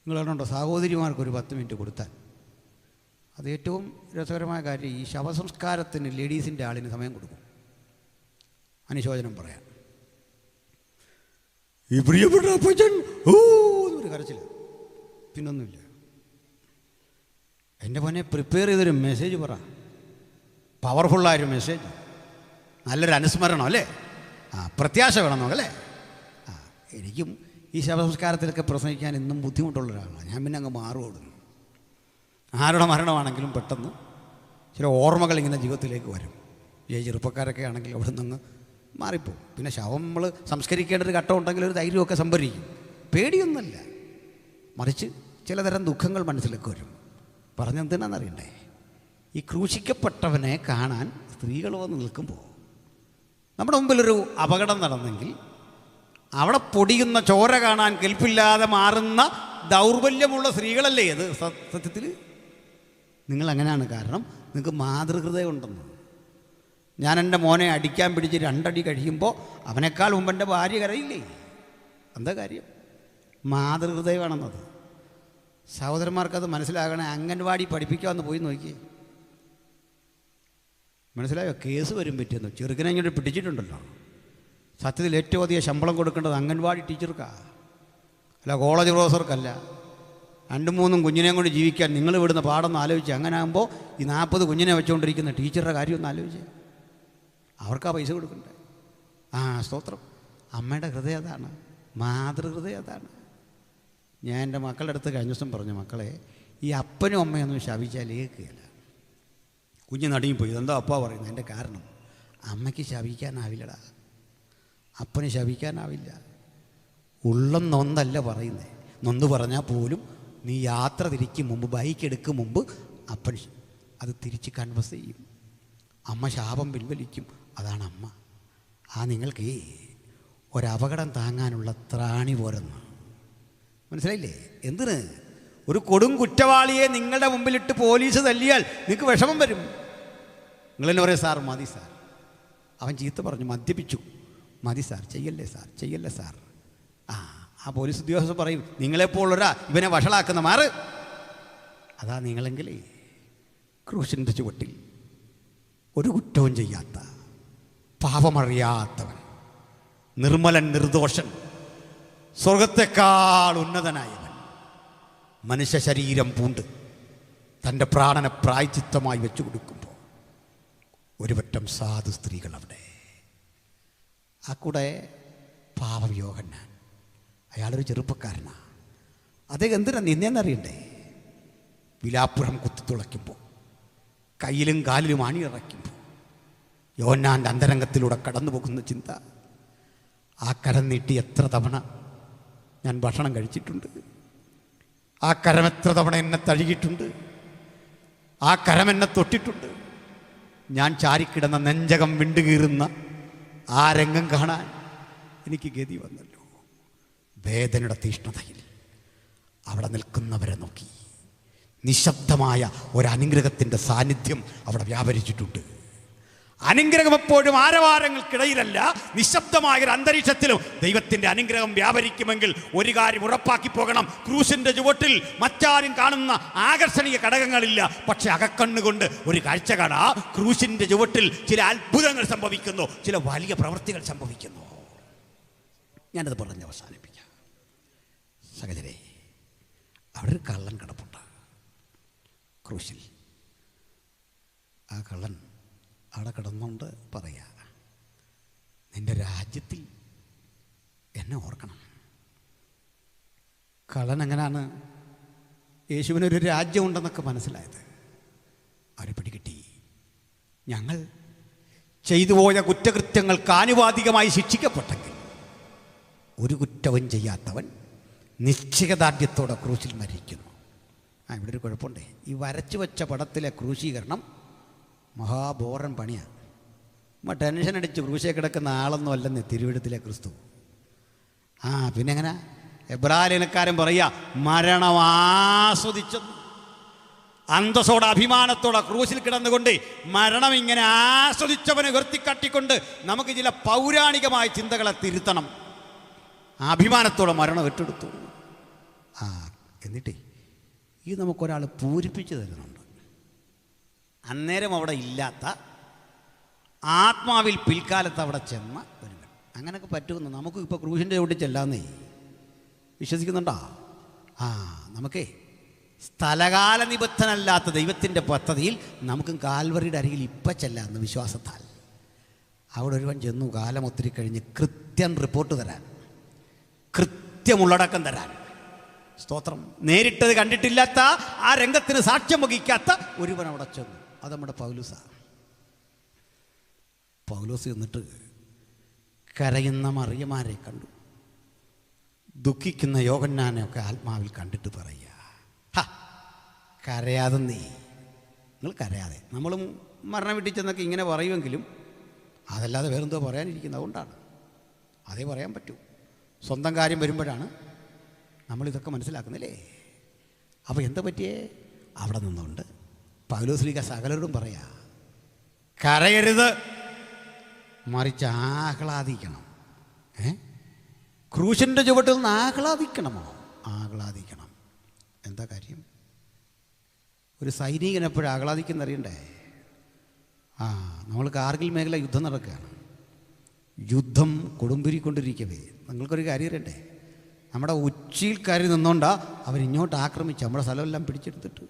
നിങ്ങളുണ്ടോ സഹോദരിമാർക്കൊരു 10 മിനിറ്റ് കൊടുത്താൽ അത് ഏറ്റവും രസകരമായ കാര്യം. ഈ ശവസംസ്കാരത്തിന് ലേഡീസിൻ്റെ ആളിന് സമയം കൊടുക്കും അനുശോചനം പറയാൻ. ഈ പ്രിയപ്പെട്ട അപ്പച്ചൻ ഒരു കരച്ചില്ല, പിന്നൊന്നുമില്ല. എൻ്റെ മോനെ പ്രിപ്പയർ ചെയ്തൊരു മെസ്സേജ് പറ, പവർഫുള്ളായൊരു മെസ്സേജ്, നല്ലൊരു അനുസ്മരണം അല്ലേ, പ്രത്യാശ വേണമെന്നോ അല്ലേ. എനിക്കും ഈ ശവസംസ്കാരത്തിലൊക്കെ പ്രസംഗിക്കാൻ ഇന്നും ബുദ്ധിമുട്ടുള്ള ഒരാളാണ്. ഞാൻ പിന്നെ അങ്ങ് മാറുകൊടുന്നു. ആരുടെ മരണമാണെങ്കിലും പെട്ടെന്ന് ചില ഓർമ്മകൾ ഇങ്ങനെ ജീവിതത്തിലേക്ക് വരും. ഈ ചെറുപ്പക്കാരൊക്കെ ആണെങ്കിൽ അവിടെ നിന്ന് മാറിപ്പോവും. പിന്നെ ശവം നമ്മൾ സംസ്കരിക്കേണ്ട ഒരു ഘട്ടം ഉണ്ടെങ്കിൽ ഒരു ധൈര്യമൊക്കെ സംഭരിക്കും. പേടിയൊന്നുമല്ല, മറിച്ച് ചിലതരം ദുഃഖങ്ങൾ മനസ്സിലേക്ക് വരും. പറഞ്ഞെന്തിനാണെന്നറിയണ്ടേ, ഈ ക്രൂശിക്കപ്പെട്ടവനെ കാണാൻ സ്ത്രീകൾ വന്ന് നിൽക്കുമ്പോൾ നമ്മുടെ മുമ്പിലൊരു അപകടം നടന്നെങ്കിൽ അവിടെ പൊടിയുന്ന ചോര കാണാൻ കെൽപ്പില്ലാതെ മാറുന്ന ദൗർബല്യമുള്ള സ്ത്രീകളല്ലേ അത് സത്യത്തിൽ. നിങ്ങളങ്ങനെയാണ്. കാരണം നിങ്ങൾക്ക് മാതൃഹൃദയമുണ്ടെന്ന്. ഞാൻ എൻ്റെ മോനെ അടിക്കാൻ പിടിച്ച് 2 അടി കഴിയുമ്പോൾ അവനേക്കാൾ മുമ്പ് എൻ്റെ ഭാര്യ കരയില്ലേ? എന്താ കാര്യം? മാതൃഹൃദയമാണെന്നത്. സഹോദരന്മാർക്കത് മനസ്സിലാകണേ. അംഗൻവാടി പഠിപ്പിക്കാമെന്ന് പോയി നോക്കി, മനസ്സിലായോ? കേസ് വരും പറ്റിയെന്ന്. ചെറുക്കനെ ഇങ്ങോട്ട് പിടിച്ചിട്ടുണ്ടല്ലോ. സത്യത്തിൽ ഏറ്റവും അധികം ശമ്പളം കൊടുക്കേണ്ടത് അംഗൻവാടി ടീച്ചർക്കാണ്, അല്ല കോളേജ് പ്രൊഫസർക്കല്ല. 2-3 കുഞ്ഞിനെയും കൊണ്ട് ജീവിക്കാൻ നിങ്ങൾ വിടുന്ന പാടൊന്ന് ആലോചിച്ച്. അങ്ങനെ ആകുമ്പോൾ ഈ 40 കുഞ്ഞിനെ വെച്ചുകൊണ്ടിരിക്കുന്ന ടീച്ചറുടെ കാര്യം ഒന്ന് ആലോചിച്ച്. അവർക്കാ പൈസ കൊടുക്കണ്ടേ? സ്തോത്രം. അമ്മയുടെ ഹൃദയം അതാണ്, മാതൃഹൃദയം അതാണ്. ഞാൻ എൻ്റെ മക്കളുടെ അടുത്ത് കഴിഞ്ഞ ദിവസം പറഞ്ഞു, മക്കളെ ഈ അപ്പനും അമ്മയൊന്നും ശപിച്ചാൽ ഏൽക്കുകയില്ല. കുഞ്ഞ് നടുങ്ങിപ്പോയി. ഇതെന്താ അപ്പ പറയുന്നത്? എൻ്റെ കാരണം അമ്മയ്ക്ക് ശപിക്കാനാവില്ലടാ, അപ്പന് ശപിക്കാനാവില്ല. ഉള്ളം നൊന്നല്ല പറയുന്നത്. നൊന്ന് പറഞ്ഞാൽ പോലും നീ യാത്ര തിരിക്കും മുമ്പ്, ബൈക്ക് എടുക്കും മുമ്പ് അപ്പൻ അത് തിരിച്ച് കൺവസ് ചെയ്യും. അമ്മ ശാപം പിൻവലിക്കും. അതാണ് അമ്മ. നിങ്ങൾക്ക് ഒരപകടം താങ്ങാനുള്ള ത്രാണി പോരെന്ന് മനസ്സിലായില്ലേ? എന്തിന്? ഒരു കൊടും കുറ്റവാളിയെ നിങ്ങളുടെ മുമ്പിലിട്ട് പോലീസ് തല്ലിയാൽ നിങ്ങൾക്ക് വിഷമം വരും. നിങ്ങളെന്നെ പറയും, സാർ മതി സാർ, അവൻ ചീത്ത പറഞ്ഞു, മദ്യപിച്ചു, മതി സാർ, ചെയ്യല്ലേ സാർ, ചെയ്യല്ലേ സാർ. ആ പോലീസ് ഉദ്യോഗസ്ഥർ പറയും, നിങ്ങളെപ്പോലൊരാ ഇവനെ വഷളാക്കുന്ന മാറ്. അതാ നിങ്ങളെങ്കിലേ ക്രൂശിൻ്റെ ചുവട്ടിൽ ഒരു കുറ്റവും ചെയ്യാത്ത, പാപമറിയാത്തവൻ, നിർമ്മലൻ, നിർദോഷൻ, സ്വർഗത്തെക്കാൾ ഉന്നതനായവൻ, മനുഷ്യ ശരീരം പൂണ്ട് തൻ്റെ പ്രാണനെ പ്രായച്ചിത്തമായി വെച്ചു കൊടുക്കുമ്പോൾ ഒരു പറ്റം സാധു സ്ത്രീകൾ അവിടെ. ആ കൂടെ പാവം യോഹന്നാൻ, അയാളൊരു ചെറുപ്പക്കാരനാണ്. അദ്ദേഹം എന്തിനാ നിന്നേന്നറിയണ്ടേ? വിലാപ്പുറം കുത്തിത്തുളയ്ക്കുമ്പോൾ, കയ്യിലും കാലിലും അണിയിറയ്ക്കുമ്പോൾ യോഹന്നാൻ്റെ അന്തരംഗത്തിലൂടെ കടന്നു പോകുന്ന ചിന്ത, ആ കരം നീട്ടി എത്ര തവണ ഞാൻ ഭക്ഷണം കഴിച്ചിട്ടുണ്ട്, ആ കരം എത്ര തവണ എന്നെ തഴുകിയിട്ടുണ്ട്, ആ കരം എന്നെ തൊട്ടിട്ടുണ്ട്. ഞാൻ ചാരിക്കിടന്ന നെഞ്ചകം വിണ്ടുകീറുന്ന ആ രംഗം കാണാൻ എനിക്ക് ഗതി വന്നല്ലോ. വേദനയുടെ തീഷ്ണതയിൽ അവിടെ നിൽക്കുന്നവരെ നോക്കി നിശബ്ദമായ ഒരനുഗ്രഹത്തിൻ്റെ സാന്നിധ്യം അവിടെ വ്യാപരിച്ചിട്ടുണ്ട്. അനുഗ്രഹം എപ്പോഴും ആരവാരങ്ങൾക്കിടയിലല്ല, നിശബ്ദമായൊരു അന്തരീക്ഷത്തിലും ദൈവത്തിൻ്റെ അനുഗ്രഹം വ്യാപരിക്കുമെങ്കിൽ ഒരു കാര്യം ഉറപ്പാക്കി പോകണം, ക്രൂശിൻ്റെ ചുവട്ടിൽ മറ്റാരും കാണുന്ന ആകർഷണീയ ഘടകങ്ങളില്ല. പക്ഷെ അകക്കണ്ണുകൊണ്ട് ഒരു കാഴ്ച കാണാം. ക്രൂശിൻ്റെ ചുവട്ടിൽ ചില അത്ഭുതങ്ങൾ സംഭവിക്കുന്നു, ചില വലിയ പ്രവൃത്തികൾ സംഭവിക്കുന്നു. ഞാനത് പറഞ്ഞ് അവസാനിപ്പിക്കാം. സഹോദരേ, അവിടെ ഒരു കള്ളൻ കിടപ്പുണ്ട് ക്രൂശിൽ. ആ കള്ളൻ അവിടെ കിടന്നുകൊണ്ട് പറയാ, നിൻ്റെ രാജ്യത്തിൽ എന്നെ ഓർക്കണം. കള്ളൻ എങ്ങനെയാണ് യേശുവിനൊരു രാജ്യമുണ്ടെന്നൊക്കെ മനസ്സിലായത്? അവരെ പിടികിട്ടി. ഞങ്ങൾ ചെയ്തു പോയ കുറ്റകൃത്യങ്ങൾക്ക് ആനുപാതികമായി ശിക്ഷിക്കപ്പെട്ടെങ്കിൽ ഒരു കുറ്റവും ചെയ്യാത്തവൻ നിശ്ചയദാർഢ്യത്തോടെ ക്രൂശിൽ മരിക്കുന്നു. ഇവിടെ ഒരു കുഴപ്പമുണ്ടേ. ഈ വരച്ചു വെച്ച പടത്തിലെ ക്രൂശീകരണം മഹാബോറൻ പണിയാണ്. ടെൻഷൻ അടിച്ച് ക്രൂശേ കിടക്കുന്ന ആളൊന്നും അല്ലെന്ന് തിരുവെഴുത്തിലെ ക്രിസ്തു. പിന്നെ എങ്ങനെ എബ്രായക്കാരൻ പറയുക, മരണം ആസ്വദിച്ചെന്ന്. അന്തസ്സോടെ അഭിമാനത്തോടെ ക്രൂശിൽ കിടന്നുകൊണ്ട് മരണം ഇങ്ങനെ ആസ്വദിച്ചവനെ ഉയർത്തിക്കാട്ടിക്കൊണ്ട് നമുക്ക് ചില പൗരാണികമായ ചിന്തകളെ തിരുത്തണം. അഭിമാനത്തോടെ മരണം ഏറ്റെടുത്തു. എന്നിട്ടേ ഇത് നമുക്കൊരാൾ പൂരിപ്പിച്ച് തരുന്നുണ്ട്. അന്നേരം അവിടെ ഇല്ലാത്ത ആത്മാവിൽ പിൽക്കാലത്ത് അവിടെ ചെന്ന ഒരുവൻ. അങ്ങനെയൊക്കെ പറ്റുമെന്ന് നമുക്ക് ഇപ്പോൾ ക്രൂശിൻ്റെ ചവിട്ടിൽ ചെല്ലാന്നേ വിശ്വസിക്കുന്നുണ്ടോ? നമുക്കേ സ്ഥലകാല നിബദ്ധനല്ലാത്ത ദൈവത്തിൻ്റെ പദ്ധതിയിൽ നമുക്കും കാൽവറിയുടെ അരികിൽ ഇപ്പം ചെല്ലാമെന്ന് വിശ്വാസത്താൽ. അവിടെ ഒരുവൻ ചെന്നു കാലം ഒത്തിരി കഴിഞ്ഞ് കൃത്യം റിപ്പോർട്ട് തരാൻ, കൃത്യമുള്ളടക്കം തരാൻ. സ്തോത്രം. നേരിട്ടത് കണ്ടിട്ടില്ലാത്ത, ആ രംഗത്തിന് സാക്ഷ്യം വഹിക്കാത്ത ഒരുവൻ അവിടെ ചെന്നു. അത് നമ്മുടെ പൗലോസാണ്. പൗലോസ് എന്നിട്ട് കരയുന്ന മറിയമാരെ കണ്ടു, ദുഃഖിക്കുന്ന യോഹന്നാനെയൊക്കെ ആത്മാവിൽ കണ്ടിട്ട് പറയുക, കരയാതെ നിങ്ങൾ കരയാതെ. നമ്മളും മരണം വീട്ടിൽ ചെന്നൊക്കെ ഇങ്ങനെ പറയുമെങ്കിലും അതല്ലാതെ വേറെന്തോ പറയാനിരിക്കുന്നത്. അതുകൊണ്ടാണ് അതേ പറയാൻ പറ്റൂ. സ്വന്തം കാര്യം വരുമ്പോഴാണ് നമ്മളിതൊക്കെ മനസ്സിലാക്കുന്നില്ലേ. അപ്പോൾ എന്താ പറ്റിയേ? അവിടെ നിന്നുകൊണ്ട് പൗലോസ്ലീഹ സകലരോടും പറയാ, കരയരുത്, മറിച്ച് ആഹ്ലാദിക്കണം. ക്രൂശിൻ്റെ ചുവട്ടിൽ നിന്ന് ആഹ്ലാദിക്കണമോ? ആഹ്ലാദിക്കണം. എന്താ കാര്യം? ഒരു സൈനികൻ എപ്പോഴും ആഹ്ലാദിക്കുന്ന അറിയണ്ടേ? നമ്മൾ കാർഗിൽ മേഖല യുദ്ധം നടക്കുകയാണ്. യുദ്ധം കൊടുമ്പിരിക്കൊണ്ടിരിക്കവേ നിങ്ങൾക്കൊരു കാര്യം അറിയണ്ടേ? നമ്മുടെ ഉച്ചിയിൽ കയറി നിന്നോണ്ടാ അവരിങ്ങോട്ട് ആക്രമിച്ച് നമ്മുടെ സ്ഥലമെല്ലാം പിടിച്ചെടുത്തിട്ട്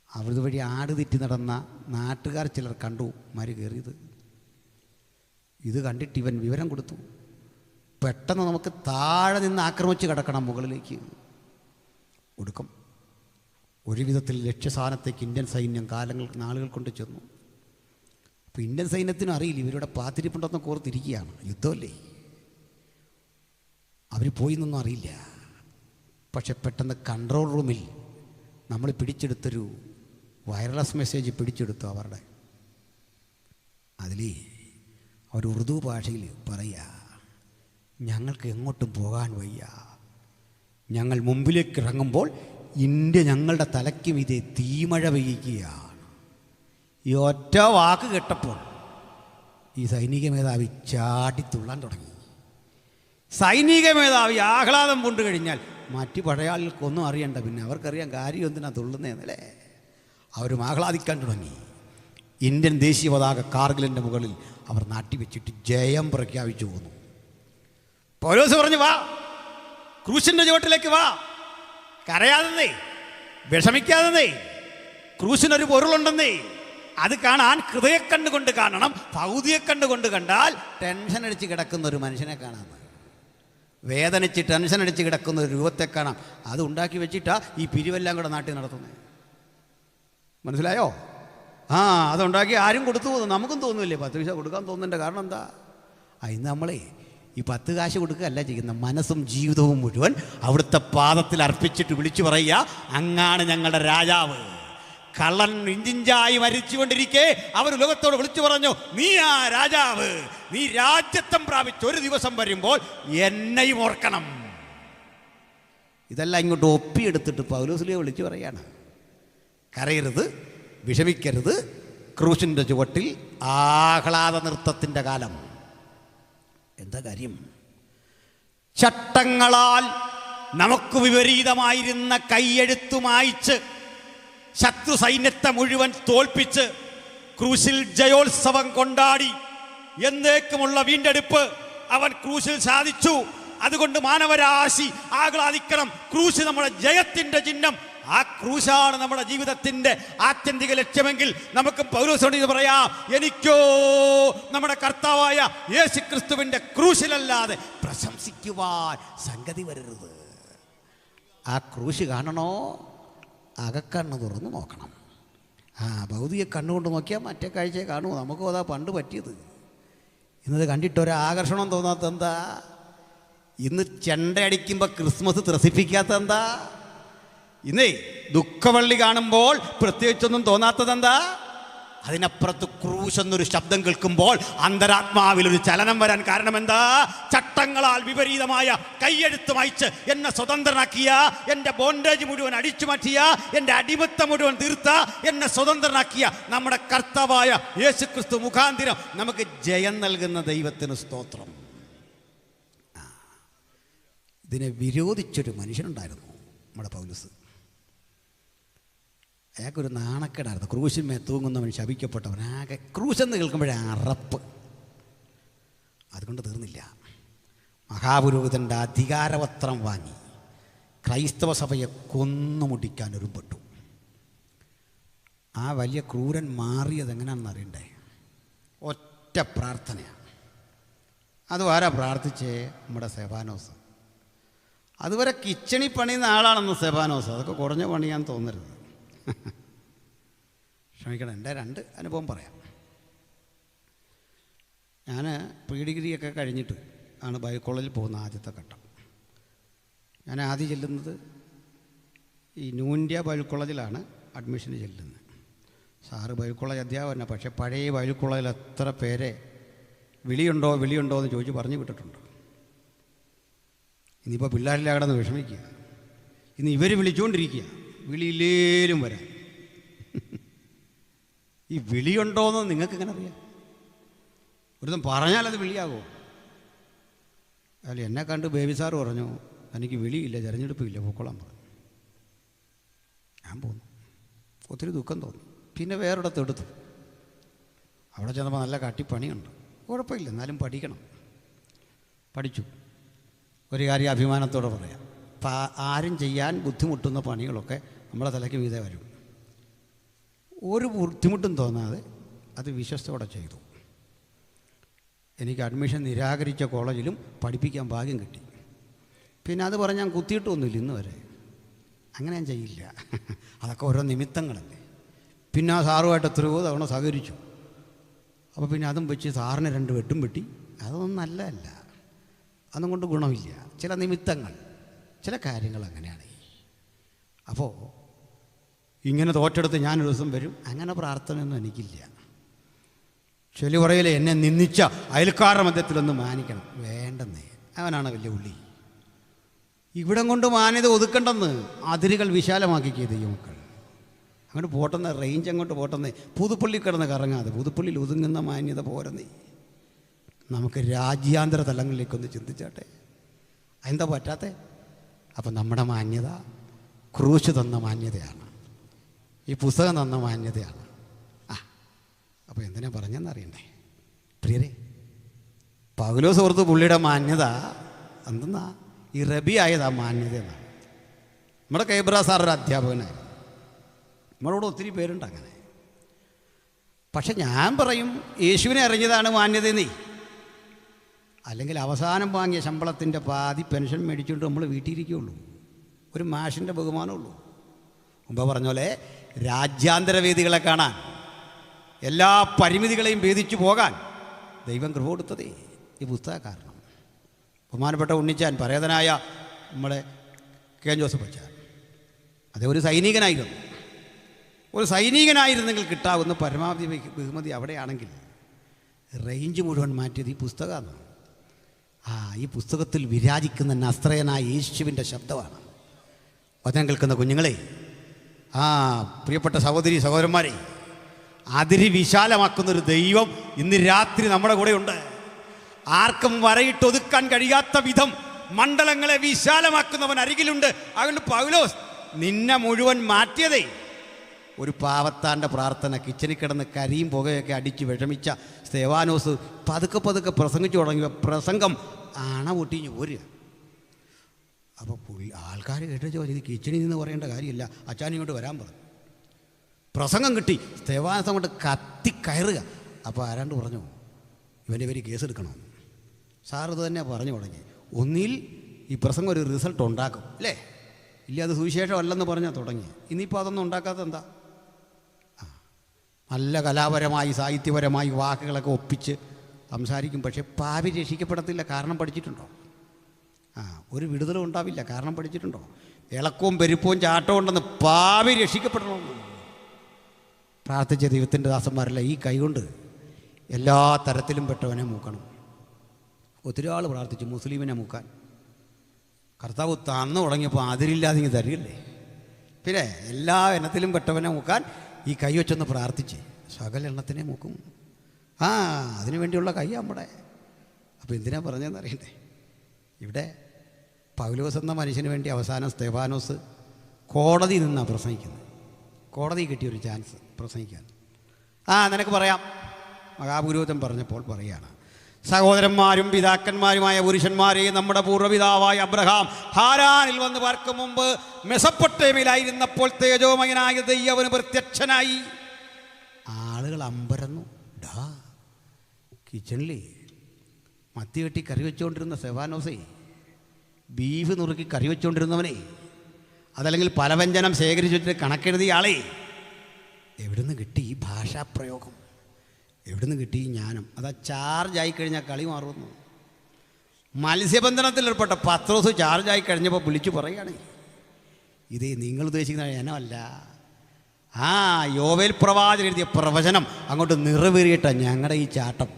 അവരുടെ വഴി ആട് തെറ്റി നടന്ന നാട്ടുകാർ ചിലർ കണ്ടു മാര് കയറിയത്. ഇത് കണ്ടിട്ട് ഇവൻ വിവരം കൊടുത്തു. പെട്ടെന്ന് നമുക്ക് താഴെ നിന്ന് ആക്രമിച്ച് കിടക്കണം മുകളിലേക്ക്. ഒടുക്കം ഒരു വിധത്തിൽ ലക്ഷ്യസ്ഥാനത്തേക്ക് ഇന്ത്യൻ സൈന്യം നാളുകൾ കൊണ്ട് ചെന്നു. അപ്പോൾ ഇന്ത്യൻ സൈന്യത്തിനും അറിയില്ല ഇവരുടെ പാത്തിരിപ്പുണ്ടെന്ന് ഓർത്തിരിക്കുകയാണ്. യുദ്ധമല്ലേ, അവർ പോയി എന്നൊന്നും അറിയില്ല. പക്ഷെ പെട്ടെന്ന് കൺട്രോൾ റൂമിൽ നമ്മൾ പിടിച്ചെടുത്തൊരു വയർലെസ് മെസ്സേജ് പിടിച്ചെടുത്തു അവരുടെ. അതിൽ അവർ ഉറുദു ഭാഷയിൽ പറയുക, ഞങ്ങൾക്ക് എങ്ങോട്ടും പോകാൻ വയ്യ, ഞങ്ങൾ മുമ്പിലേക്ക് ഇറങ്ങുമ്പോൾ ഇന്ത്യ ഞങ്ങളുടെ തലയ്ക്കും ഇതേ തീമഴ പെയ്യിക്കുകയാണ്. ഈ ഒറ്റ വാക്ക് കേട്ടപ്പോൾ ഈ സൈനിക മേധാവി ചാടിത്തുള്ളാൻ തുടങ്ങി. സൈനിക മേധാവി ആഹ്ലാദം കൊണ്ടു കഴിഞ്ഞാൽ മറ്റു പഴയ ആളുകൾക്കൊന്നും അറിയണ്ട, പിന്നെ അവർക്കറിയാൻ കാര്യം എന്തിനാ തുള്ളുന്നതെന്നല്ലേ. അവരും ആഹ്ലാദിക്കാൻ തുടങ്ങി. ഇന്ത്യൻ ദേശീയ പതാക കാർഗിലിൻ്റെ മുകളിൽ അവർ നാട്ടിവെച്ചിട്ട് ജയം പ്രഖ്യാപിച്ചു പോന്നു. പൗലോസ് പറഞ്ഞു, വാ ക്രൂശിൻ്റെ ചുവട്ടിലേക്ക് വാ, കരയാതെ വിഷമിക്കാതെ. ക്രൂശിനൊരു പൊരുളുണ്ടെന്നേ, അത് കാണാൻ ഹൃദയക്കണ്ണുകൊണ്ട് കാണണം. ഭൗതികക്കണ്ണുകൊണ്ട് കണ്ടാൽ ടെൻഷൻ അടിച്ച് കിടക്കുന്ന ഒരു മനുഷ്യനെ കാണാം, വേദനിച്ച് ടെൻഷൻ അടിച്ച് കിടക്കുന്ന ഒരു രൂപത്തെ കാണാം. അത് ഉണ്ടാക്കി വെച്ചിട്ടാ ഈ പിരിവെല്ലാം കൂടെ നാട്ടിൽ നടത്തുന്നത്. മനസ്സിലായോ? അതുണ്ടാക്കി ആരും കൊടുത്തു പോകുന്നു. നമുക്കും തോന്നുന്നില്ലേ 10 പൈസ കൊടുക്കാൻ തോന്നുന്നതിൻ്റെ കാരണം എന്താ? ഇന്ന് നമ്മളെ ഈ 10 കാശ് കൊടുക്കുകയല്ല ചെയ്യുന്ന, മനസ്സും ജീവിതവും മുഴുവൻ അവിടുത്തെ പാദത്തിൽ അർപ്പിച്ചിട്ട് വിളിച്ചു പറയുക, അങ്ങാണ് ഞങ്ങളുടെ രാജാവ്. കള്ളൻ ഇഞ്ചിഞ്ചായി മരിച്ചുകൊണ്ടിരിക്കെ അവർ ലോകത്തോട് വിളിച്ചു പറഞ്ഞു, നീ ആ രാജാവ്, നീ രാജ്യത്വം പ്രാപിച്ച് ഒരു ദിവസം വരുമ്പോൾ എന്നെയും ഓർക്കണം. ഇതെല്ലാം ഇങ്ങോട്ട് ഒപ്പിയെടുത്തിട്ട് പൗലോസ്ലീഹ വിളിച്ചു പറയാണ്, കരയരുത്, വിഷമിക്കരുത്, ക്രൂശിൻ്റെ ചുവട്ടിൽ ആഹ്ലാദ നൃത്തത്തിൻ്റെ കാലം. എന്താ കാര്യം? ചട്ടങ്ങളാൽ നമുക്ക് വിപരീതമായിരുന്ന കൈയെഴുത്തു മായ്ച്ച് ശത്രു സൈന്യത്തെ മുഴുവൻ തോൽപ്പിച്ച് ക്രൂശിൽ ജയോത്സവം കൊണ്ടാടി എന്നേക്കുമുള്ള വീണ്ടെടുപ്പ് അവൻ ക്രൂശിൽ സാധിച്ചു. അതുകൊണ്ട് മാനവരാശി ആഹ്ലാദിക്കണം. ക്രൂശ് നമ്മുടെ ജയത്തിൻ്റെ ചിഹ്നം. ആ ക്രൂശാണ് നമ്മുടെ ജീവിതത്തിൻ്റെ ആത്യന്തിക ലക്ഷ്യമെങ്കിൽ നമുക്ക് പൗലോസിനോട് ഇത് പറയാം, എനിക്കോ നമ്മുടെ കർത്താവായ യേശുക്രിസ്തുവിൻ്റെ ക്രൂശിലല്ലാതെ പ്രശംസിക്കുവാൻ സംഗതി വരരുത്. ആ ക്രൂശ് കാണണോ? അകക്കണ്ണ് തുറന്ന് നോക്കണം. ഭൗതിക കണ്ണുകൊണ്ട് നോക്കിയാൽ മറ്റേ കാഴ്ചയെ കാണുമോ? നമുക്കും അതാ പണ്ട് പറ്റിയത്. ഇന്നത് കണ്ടിട്ടൊരാകർഷണം തോന്നാത്ത എന്താ? ഇന്ന് ചെണ്ടയടിക്കുമ്പോൾ ക്രിസ്മസ് ത്രസിപ്പിക്കാത്ത എന്താ? ഇന്നേ ദുഃഖവള്ളി കാണുമ്പോൾ പ്രത്യേകിച്ചൊന്നും തോന്നാത്തതെന്താ? അതിനപ്പുറത്ത് ക്രൂശ് എന്നൊരു ശബ്ദം കേൾക്കുമ്പോൾ അന്തരാത്മാവിൽ ഒരു ചലനം വരാൻ കാരണം എന്താ? ചട്ടങ്ങളാൽ വിപരീതമായ കൈയെഴുത്ത് വായിച്ച് എന്നെ സ്വതന്ത്രനാക്കിയ, എൻ്റെ ബോണ്ടേജ് മുഴുവൻ അടിച്ചു മാറ്റിയ, എൻ്റെ അടിമത്തം മുഴുവൻ തീർത്ത, എന്നെ സ്വതന്ത്രനാക്കിയ നമ്മുടെ കർത്താവായ യേശുക്രിസ്തു മുഖാന്തിരം നമുക്ക് ജയം നൽകുന്ന ദൈവത്തിന് സ്തോത്രം. ഇതിനെ വിരോധിച്ചൊരു മനുഷ്യനുണ്ടായിരുന്നു നമ്മുടെ പൗലോസ്. അയാൾക്കൊരു നാണക്കേടായിരുന്നു. ക്രൂശിന്മേ തൂങ്ങുന്നവൻ ശപിക്കപ്പെട്ടവൻ. ആകെ ക്രൂശെന്ന് കേൾക്കുമ്പോഴേ അറപ്പ്. അതുകൊണ്ട് തീർന്നില്ല. മഹാപുരോഹിതൻ്റെ അധികാരപത്രം വാങ്ങി ക്രൈസ്തവ സഭയെ കൊന്നുമുടിക്കാൻ ഒരുമ്പെട്ടു. ആ വലിയ ക്രൂരൻ മാറിയത് എങ്ങനെയാണെന്ന് അറിയണ്ടേ? ഒറ്റ പ്രാർത്ഥനയാണ്. അത് ആരാ പ്രാർത്ഥിച്ചേ? നമ്മുടെ സെബാനോസ്. അതുവരെ കിച്ചണി പണിയുന്ന ആളാണെന്ന് സെബാനോസ്. അതൊക്കെ കുറഞ്ഞ പണിയാന്ന് തോന്നരുത്. ക്ഷമിക്കണം, എൻ്റെ 2 അനുഭവം പറയാം. ഞാൻ പ്രീ ഡിഗ്രിയൊക്കെ കഴിഞ്ഞിട്ട് ആണ് ബൈബിൾ കോളേജിൽ പോകുന്ന ആദ്യത്തെ ഘട്ടം. ഞാൻ ആദ്യം ചെല്ലുന്നത് ഈ ന്യൂ ഇന്ത്യ ബൈബിൾ കോളേജിലാണ് അഡ്മിഷന് ചെല്ലുന്നത്. സാറ് ബൈബിൾ കോളേജ് അധ്യാപകനാണ്. പക്ഷേ പഴയ ബൈബിൾ കോളേജിൽ എത്ര പേരെ വിളിയുണ്ടോ എന്ന് ചോദിച്ച് പറഞ്ഞു വിട്ടിട്ടുണ്ട്. ഇനിയിപ്പോൾ പിള്ളേരിലെ കിടന്ന് വിഷമിക്കുക. ഇന്ന് ഇവർ വിളിച്ചുകൊണ്ടിരിക്കുക, വിളിയില്ലേലും വരാൻ. ഈ വിളിയുണ്ടോയെന്ന് നിങ്ങൾക്ക് എങ്ങനെ അറിയാം? ഒരുത്തം പറഞ്ഞാലത് വിളിയാകുമോ? അല്ല, എന്നെ കണ്ട് ബേബി സാറ് പറഞ്ഞു, എനിക്ക് വിളിയില്ല, തിരഞ്ഞെടുപ്പില്ല, പൊക്കോളാൻ പറഞ്ഞു. ഞാൻ പോന്നു. ഒത്തിരി ദുഃഖം തോന്നി. പിന്നെ വേറൊരിടത്ത് എടുത്തു. അവിടെ ചെന്നപ്പോൾ നല്ല കട്ടിപ്പണിയുണ്ട്. കുഴപ്പമില്ല, എന്നാലും പഠിക്കണം. പഠിച്ചു. ഒരു കാര്യം അഭിമാനത്തോടെ പറയാം, ആരും ചെയ്യാൻ ബുദ്ധിമുട്ടുന്ന പണികളൊക്കെ നമ്മളെ തലയ്ക്ക് മീതെ വരും. ഒരു ബുദ്ധിമുട്ടും തോന്നാതെ അത് വിശ്വസ്തയോടെ ചെയ്തു. എനിക്ക് അഡ്മിഷൻ നിരാകരിച്ച കോളേജിലും പഠിപ്പിക്കാൻ ഭാഗ്യം കിട്ടി. പിന്നെ അത് പറഞ്ഞ് ഞാൻ കുത്തിയിട്ടൊന്നുമില്ല ഇന്ന് വരെ. അങ്ങനെ ഞാൻ ചെയ്യില്ല. അതൊക്കെ ഓരോ നിമിത്തങ്ങളല്ലേ. പിന്നെ ആ സാറുമായിട്ട് എത്രയോ തവണ സഹകരിച്ചു. അപ്പോൾ പിന്നെ അതും വെച്ച് സാറിന് 2 വെട്ടും വെട്ടി. അതൊന്നും നല്ലതല്ല. അതും കൊണ്ട് ഗുണമില്ല. ചില നിമിത്തങ്ങൾ, ചില കാര്യങ്ങൾ അങ്ങനെയാണ്. അപ്പോൾ ഇങ്ങനെ തോറ്റെടുത്ത് ഞാനൊരു ദിവസം വരും. അങ്ങനെ പ്രാർത്ഥനയൊന്നും എനിക്കില്ല. ചൊല്ലി പറയില്ലേ, എന്നെ നിന്ദിച്ച അയൽക്കാരുടെ മധ്യത്തിലൊന്ന് മാനിക്കണം. വേണ്ടെന്നേ, അവനാണ് വലിയ ഉള്ളി. ഇവിടം കൊണ്ട് മാന്യത ഒതുക്കണ്ടെന്ന് അതിരുകൾ വിശാലമാക്കിക്കുക ദൈവമക്കൾ. അങ്ങോട്ട് പോട്ടെന്ന്, റേഞ്ച് അങ്ങോട്ട് പോട്ടെന്നേ. പുതുപ്പള്ളി കിടന്ന് കറങ്ങാതെ പുതുപ്പള്ളിയിൽ ഒതുങ്ങുന്ന മാന്യത പോരെന്നേ. നമുക്ക് രാജ്യാന്തര തലങ്ങളിലേക്കൊന്ന് ചിന്തിച്ചാട്ടെ. എന്താ പറ്റാത്തേ? അപ്പം നമ്മുടെ മാന്യത ക്രൂശ് തന്ന മാന്യതയാണ്, ഈ പുസ്തകം തന്ന മാന്യതയാണ്. അപ്പോൾ എന്തിനാ പറഞ്ഞെന്നറിയണ്ടേ പ്രിയരെ? പൗലോസ് ഓർത്ത് പുള്ളിയുടെ മാന്യത എന്തെന്നാ? ഈ റബി ആയത് ആ മാന്യത എന്നാണ്. നമ്മുടെ കേബ്ര സാർ ഒരു അധ്യാപകനായിരുന്നു. നമ്മളോട് ഒത്തിരി പേരുണ്ട് അങ്ങനെ. പക്ഷെ ഞാൻ പറയും, യേശുവിനെ അറിഞ്ഞതാണ് മാന്യതയെന്നേ. അല്ലെങ്കിൽ അവസാനം വാങ്ങിയ ശമ്പളത്തിൻ്റെ പാതി പെൻഷൻ മേടിച്ചുകൊണ്ട് നമ്മൾ വീട്ടിലിരിക്കുകയുള്ളൂ. ഒരു മാഷിൻ്റെ ബഹുമാനമുള്ളൂ. മുമ്പ് പറഞ്ഞ പോലെ രാജ്യാന്തര വേദികളെ കാണാൻ, എല്ലാ പരിമിതികളെയും ഭേദിച്ചു പോകാൻ ദൈവം കൃപ കൊടുത്തതേ ഈ പുസ്തക കാരണം. ബഹുമാനപ്പെട്ട ഉണ്ണിച്ചാൻ, പരേതനായ നമ്മളെ കെ ജോസഫ് അച്ചാൻ, അതേ ഒരു സൈനികനായിരുന്നു. ഒരു സൈനികനായിരുന്നെങ്കിൽ കിട്ടാവുന്ന പരമാവധി ബഹുമതി അവിടെയാണെങ്കിൽ റേഞ്ച് മുഴുവൻ മാറ്റിയത് ഈ പുസ്തകമാണ്. ഈ പുസ്തകത്തിൽ വിരാജിക്കുന്ന നസ്രയനായ യേശുവിൻ്റെ ശബ്ദമാണ്. വചനം കേൾക്കുന്ന കുഞ്ഞുങ്ങളെ, പ്രിയപ്പെട്ട സഹോദരി സഹോദരന്മാരെ, അതിരി വിശാലമാക്കുന്നൊരു ദൈവം ഇന്ന് രാത്രി നമ്മുടെ കൂടെയുണ്ട്. ആർക്കും വരയിട്ടൊതുക്കാൻ കഴിയാത്ത വിധം മണ്ഡലങ്ങളെ വിശാലമാക്കുന്നവൻ അരികിലുണ്ട്. അതുകൊണ്ട് പൗലോസ് നിന്നെ മുഴുവൻ മാറ്റിയതേ ഒരു പാവത്താൻ്റെ പ്രാർത്ഥന. കിച്ചണിൽ കിടന്ന് കരിയും പുകയൊക്കെ അടിച്ച് വിഷമിച്ച സ്തെഫാനോസ് പതുക്കെ പ്രസംഗിച്ചു തുടങ്ങിയ പ്രസംഗം പൊട്ടിഞ്ഞ് പോരുക. അപ്പോൾ ആൾക്കാർ കേട്ട് ചോദിച്ചു, ഇത് കിച്ചണിൽ നിന്ന് പറയേണ്ട കാര്യമില്ല, അച്ചാനിങ്ങോട്ട് വരാൻ പറഞ്ഞു. പ്രസംഗം കിട്ടി. സ്തെഫാനോസ് അങ്ങോട്ട് കത്തിക്കയറുക. അപ്പോൾ ആരാണ്ട് പറഞ്ഞു, ഇവർ കേസെടുക്കണം. സാർ ഇത് തന്നെ പറഞ്ഞു തുടങ്ങി. ഒന്നിൽ ഈ പ്രസംഗം ഒരു റിസൾട്ട് ഉണ്ടാക്കും അല്ലേ? ഇല്ല, അത് സുവിശേഷമല്ലെന്ന് പറഞ്ഞാൽ തുടങ്ങി. ഇനിയിപ്പോൾ അതൊന്നും ഉണ്ടാക്കാത്ത എന്താ? നല്ല കലാപരമായി സാഹിത്യപരമായി വാക്കുകളൊക്കെ ഒപ്പിച്ച് സംസാരിക്കും. പക്ഷേ പാപി രക്ഷിക്കപ്പെടത്തില്ല. കാരണം പഠിച്ചിട്ടുണ്ടോ? ഒരു വിടുതലും ഉണ്ടാവില്ല. കാരണം പഠിച്ചിട്ടുണ്ടോ? ഇളക്കവും പെരുപ്പവും ചാട്ടവും ഉണ്ടെന്ന് പാപി രക്ഷിക്കപ്പെടണമെന്ന്. പ്രാർത്ഥിച്ച ദൈവത്തിൻ്റെ ദാസന്മാരല്ല ഈ കൈകൊണ്ട് എല്ലാ തരത്തിലും പെട്ടവനെ മൂക്കണം. ഒത്തിരി ആൾ പ്രാർത്ഥിച്ചു മുസ്ലിമിനെ മൂക്കാൻ. കർത്താവ് തന്നു തുടങ്ങിയപ്പോൾ അതിരില്ലാതെ ഇങ്ങ് തരികല്ലേ. പിന്നെ എല്ലാ എണ്ണത്തിലും പെട്ടവനെ മൂക്കാൻ ഈ കൈ വെച്ചൊന്ന് പ്രാർത്ഥിച്ച് സകല എണ്ണത്തിനെ മൂക്കും. അതിനു വേണ്ടിയുള്ള കൈ നമ്മുടെ. അപ്പോൾ എന്തിനാ പറഞ്ഞതെന്ന് അറിയണ്ടേ? ഇവിടെ പൗലോസ് എന്ന മനുഷ്യന് വേണ്ടി അവസാനം സ്തെഫാനോസ് കോടതി നിന്നാണ് പ്രസംഗിക്കുന്നത്. കോടതി കിട്ടിയൊരു ചാൻസ് പ്രസംഗിക്കാൻ. നിനക്ക് പറയാം. മഹാപുരോഹിതൻ പറഞ്ഞപ്പോൾ പറയുകയാണ്, സഹോദരന്മാരും പിതാക്കന്മാരുമായ പുരുഷന്മാരെ, നമ്മുടെ പൂർവ്വപിതാവായ അബ്രഹാം ഹാരാനിൽ വന്ന് പാർക്കും മുമ്പ് മെസപ്പൊട്ടേമിലായിരുന്നപ്പോൾ തേജോമയനായ ദൈവന് പ്രത്യക്ഷനായി. ആളുകൾ അമ്പരന്നു. കിച്ചണിൽ മത്തി വെട്ടി കറി വെച്ചുകൊണ്ടിരുന്ന സെവാനോസേ, ബീഫ് നുറുക്കി കറി വെച്ചുകൊണ്ടിരുന്നവനെ, അതല്ലെങ്കിൽ പലവ്യഞ്ജനം ശേഖരിച്ചു വെച്ചിട്ട് കണക്കെഴുതിയ ആളെ എവിടുന്ന് കിട്ടി ഈ ഭാഷാപ്രയോഗം? എവിടുന്ന് കിട്ടി ഈ ജ്ഞാനം? അതാ ചാർജായി കഴിഞ്ഞാൽ കളി മാറുന്നു. മത്സ്യബന്ധനത്തിൽ ഏർപ്പെട്ട പത്രോസ് ചാർജായി കഴിഞ്ഞപ്പോൾ വിളിച്ചു പറയുകയാണ്, ഇതേ നിങ്ങൾ ഉദ്ദേശിക്കുന്ന ഇനമല്ല. യോവേൽ പ്രവാചകൻ എഴുതിയ പ്രവചനം അങ്ങോട്ട് നിറവേറിയിട്ടാണ് ഞങ്ങളുടെ ഈ ചാട്ടം.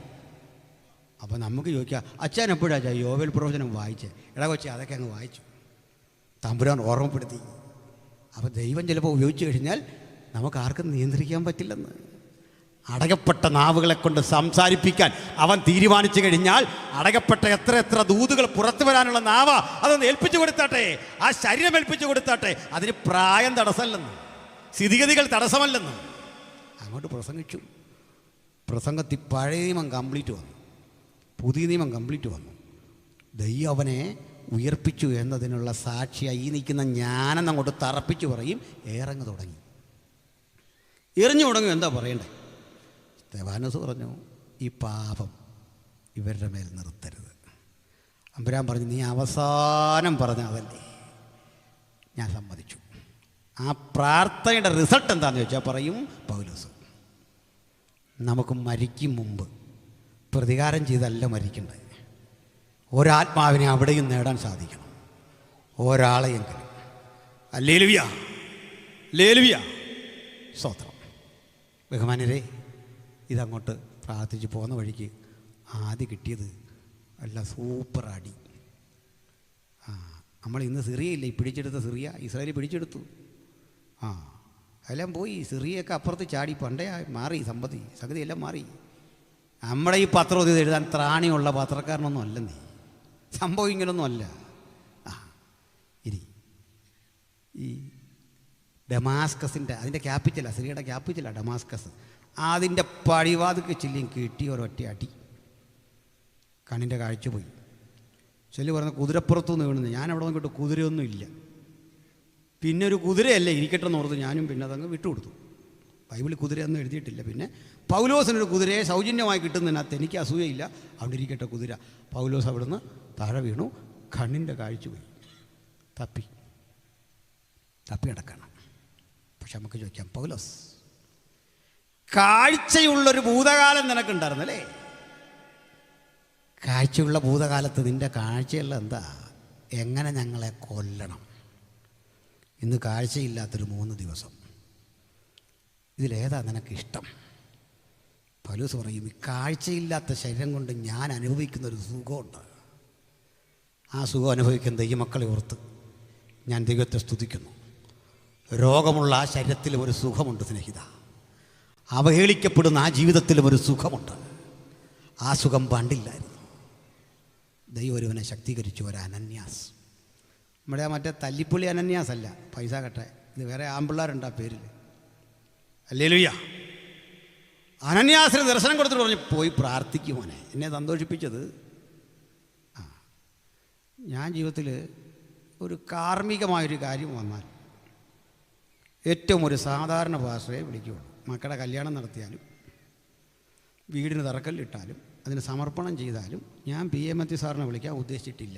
അപ്പോൾ നമുക്ക് ചോദിക്കാം, അച്ഛൻ എപ്പോഴാച്ചാ യോവേൽ പ്രവചനം വായിച്ചേ? എടാ കൊച്ചി, അതൊക്കെ അങ്ങ് വായിച്ചു. തമ്പുരാൻ ഓർമ്മപ്പെടുത്തി. അപ്പോൾ ദൈവം ചിലപ്പോൾ ഉപയോഗിച്ച് കഴിഞ്ഞാൽ നമുക്ക് ആർക്കും നിയന്ത്രിക്കാൻ പറ്റില്ലെന്ന്. അടയപ്പെട്ട നാവുകളെ കൊണ്ട് സംസാരിപ്പിക്കാൻ അവൻ തീരുമാനിച്ചു കഴിഞ്ഞാൽ അടയപ്പെട്ട എത്ര ദൂതുകൾ പുറത്തു വരാനുള്ള നാവ അതൊന്ന് ഏൽപ്പിച്ചു കൊടുത്താട്ടെ. ആ ശരീരം ഏൽപ്പിച്ചു കൊടുത്താട്ടെ. അതിന് പ്രായം തടസ്സമല്ലെന്ന്, സ്ഥിതിഗതികൾ തടസ്സമല്ലെന്ന് അങ്ങോട്ട് പ്രസംഗിച്ചു. പ്രസംഗത്തിൽ പഴയ നിയമം കംപ്ലീറ്റ് വന്നു, പുതിയ നിയമം കംപ്ലീറ്റ് വന്നു. ദൈവം അവനെ ഉയർപ്പിച്ചു എന്നതിനുള്ള സാക്ഷിയായി ഈ നിൽക്കുന്ന ഞാനെന്ന് അങ്ങോട്ട് തറപ്പിച്ചു പറയും. ഏറങ്ങ് തുടങ്ങി, എറിഞ്ഞു തുടങ്ങും. എന്താ പറയണ്ടേ? സ്തെഫാനോസ് പറഞ്ഞു, ഈ പാപം ഇവരുടെ മേൽ നിർത്തരുത്. അമ്പുരാൻ പറഞ്ഞു, നീ അവസാനം പറഞ്ഞ അതല്ലേ? ഞാൻ സമ്മതിച്ചു. ആ പ്രാർത്ഥനയുടെ റിസൾട്ട് എന്താണെന്ന് ചോദിച്ചാൽ പറയും പൗലോസ്, നമുക്ക് മരിക്കും മുമ്പ് പ്രതികാരം ചെയ്തല്ല മരിക്കേണ്ടത്. ഒരാത്മാവിനെ അവിടെയും നേടാൻ സാധിക്കണം, ഒരാളെയെങ്കിലും. ഹല്ലേലൂയ, ഹല്ലേലൂയ, സ്തോത്രം. ബഹുമാനരെ, ഇതങ്ങോട്ട് പ്രാർത്ഥിച്ച് പോകുന്ന വഴിക്ക് ആദ്യം കിട്ടിയത് അല്ല സൂപ്പർ അടി. നമ്മൾ ഇന്ന് സിറിയയില്ലേ പിടിച്ചെടുത്ത സിറിയ, ഇസ്രായേൽ പിടിച്ചെടുത്തു. എല്ലാം പോയി. സിറിയൊക്കെ അപ്പുറത്ത് ചാടി. പണ്ടേ മാറി സംഗതി എല്ലാം മാറി. നമ്മുടെ ഈ പത്രം ഇത് എഴുതാൻ ത്രാണിയുള്ള പത്രക്കാരനൊന്നും അല്ല നീ. സംഭവം ഇങ്ങനൊന്നും അല്ല. ഇനി ഈ ഡമാസ്കസിൻ്റെ അതിൻ്റെ ക്യാപിറ്റലാണ്, സിറിയയുടെ ക്യാപിറ്റലാണ് ഡമാസ്കസ്. അതിൻ്റെ പടിവാതിക്ക് ചില്ലിയും കിട്ടി ഒരൊറ്റ അടി. കണ്ണിൻ്റെ കാഴ്ച പോയി. ചെല്ലു പറഞ്ഞ കുതിരപ്പുറത്തുനിന്ന് വീണു. ഞാൻ അവിടെ നോക്കിയിട്ട് കുതിരയൊന്നും ഇല്ല. പിന്നെ ഒരു കുതിരയല്ലേ ഇരിക്കട്ടെ എന്ന് ഓർത്ത് ഞാനും പിന്നെ അതങ്ങ് വിട്ടുകൊടുത്തു. ബൈബിളിൽ കുതിരയൊന്നും എഴുതിയിട്ടില്ല. പിന്നെ പൗലോസിനൊരു കുതിരയെ സൗജന്യമായി കിട്ടുന്നതിനകത്ത് എനിക്ക് അസൂയയില്ല. അവിടെ ഇരിക്കട്ടെ കുതിര. പൗലോസ് അവിടുന്ന് താഴെ വീണു. കണ്ണിൻ്റെ കാഴ്ച പോയി. തപ്പി കിടക്കണം. പക്ഷെ നമുക്ക് ചോദിക്കാം, പൗലോസ്, കാഴ്ചയുള്ളൊരു ഭൂതകാലം നിനക്കുണ്ടായിരുന്നല്ലേ? കാഴ്ചയുള്ള ഭൂതകാലത്ത് നിൻ്റെ കാഴ്ചയുള്ള എന്താ? എങ്ങനെ ഞങ്ങളെ കൊല്ലണം? ഇന്ന് കാഴ്ചയില്ലാത്തൊരു 3 ദിവസം. ഇതിലേതാ നിനക്കിഷ്ടം? പൗലോസ് പറയും, ഈ കാഴ്ചയില്ലാത്ത ശരീരം കൊണ്ട് ഞാൻ അനുഭവിക്കുന്നൊരു സുഖമുണ്ട്. ആ സുഖം അനുഭവിക്കുന്ന ദൈവമക്കളെ ഓർത്ത് ഞാൻ ദൈവത്തെ സ്തുതിക്കുന്നു. രോഗമുള്ള ആ ശരീരത്തിലും ഒരു സുഖമുണ്ട് സ്നേഹിത. അവഹേളിക്കപ്പെടുന്ന ആ ജീവിതത്തിലും ഒരു സുഖമുണ്ട്. ആ സുഖം പണ്ടില്ലായിരുന്നു. ദൈവം ഒരുവനെ ശക്തീകരിച്ചു. ഒരു അനന്യാസ്. നമ്മുടെ മറ്റേ തല്ലിപ്പുള്ളി അനന്യാസ് അല്ല, പൈസ കട്ടെ. ഇത് വേറെ ആമ്പിള്ളാരുണ്ട് ആ പേരിൽ. ഹല്ലേലൂയ. അനന്യാസിന് ദർശനം കൊടുത്തിട്ട് പറഞ്ഞു, പോയി പ്രാർത്ഥിക്കുമോനെ. എന്നെ സന്തോഷിപ്പിച്ചത്, ഞാൻ ജീവിതത്തിൽ ഒരു കാർമ്മികമായൊരു കാര്യം വന്നാൽ ഏറ്റവും ഒരു സാധാരണ ഭാഷയെ വിളിക്കുകയുള്ളൂ. മക്കളുടെ കല്യാണം നടത്തിയാലും വീടിന് തറക്കല്ലിട്ടാലും അതിന് സമർപ്പണം ചെയ്താലും ഞാൻ PM സാറിനെ വിളിക്കാൻ ഉദ്ദേശിച്ചിട്ടില്ല.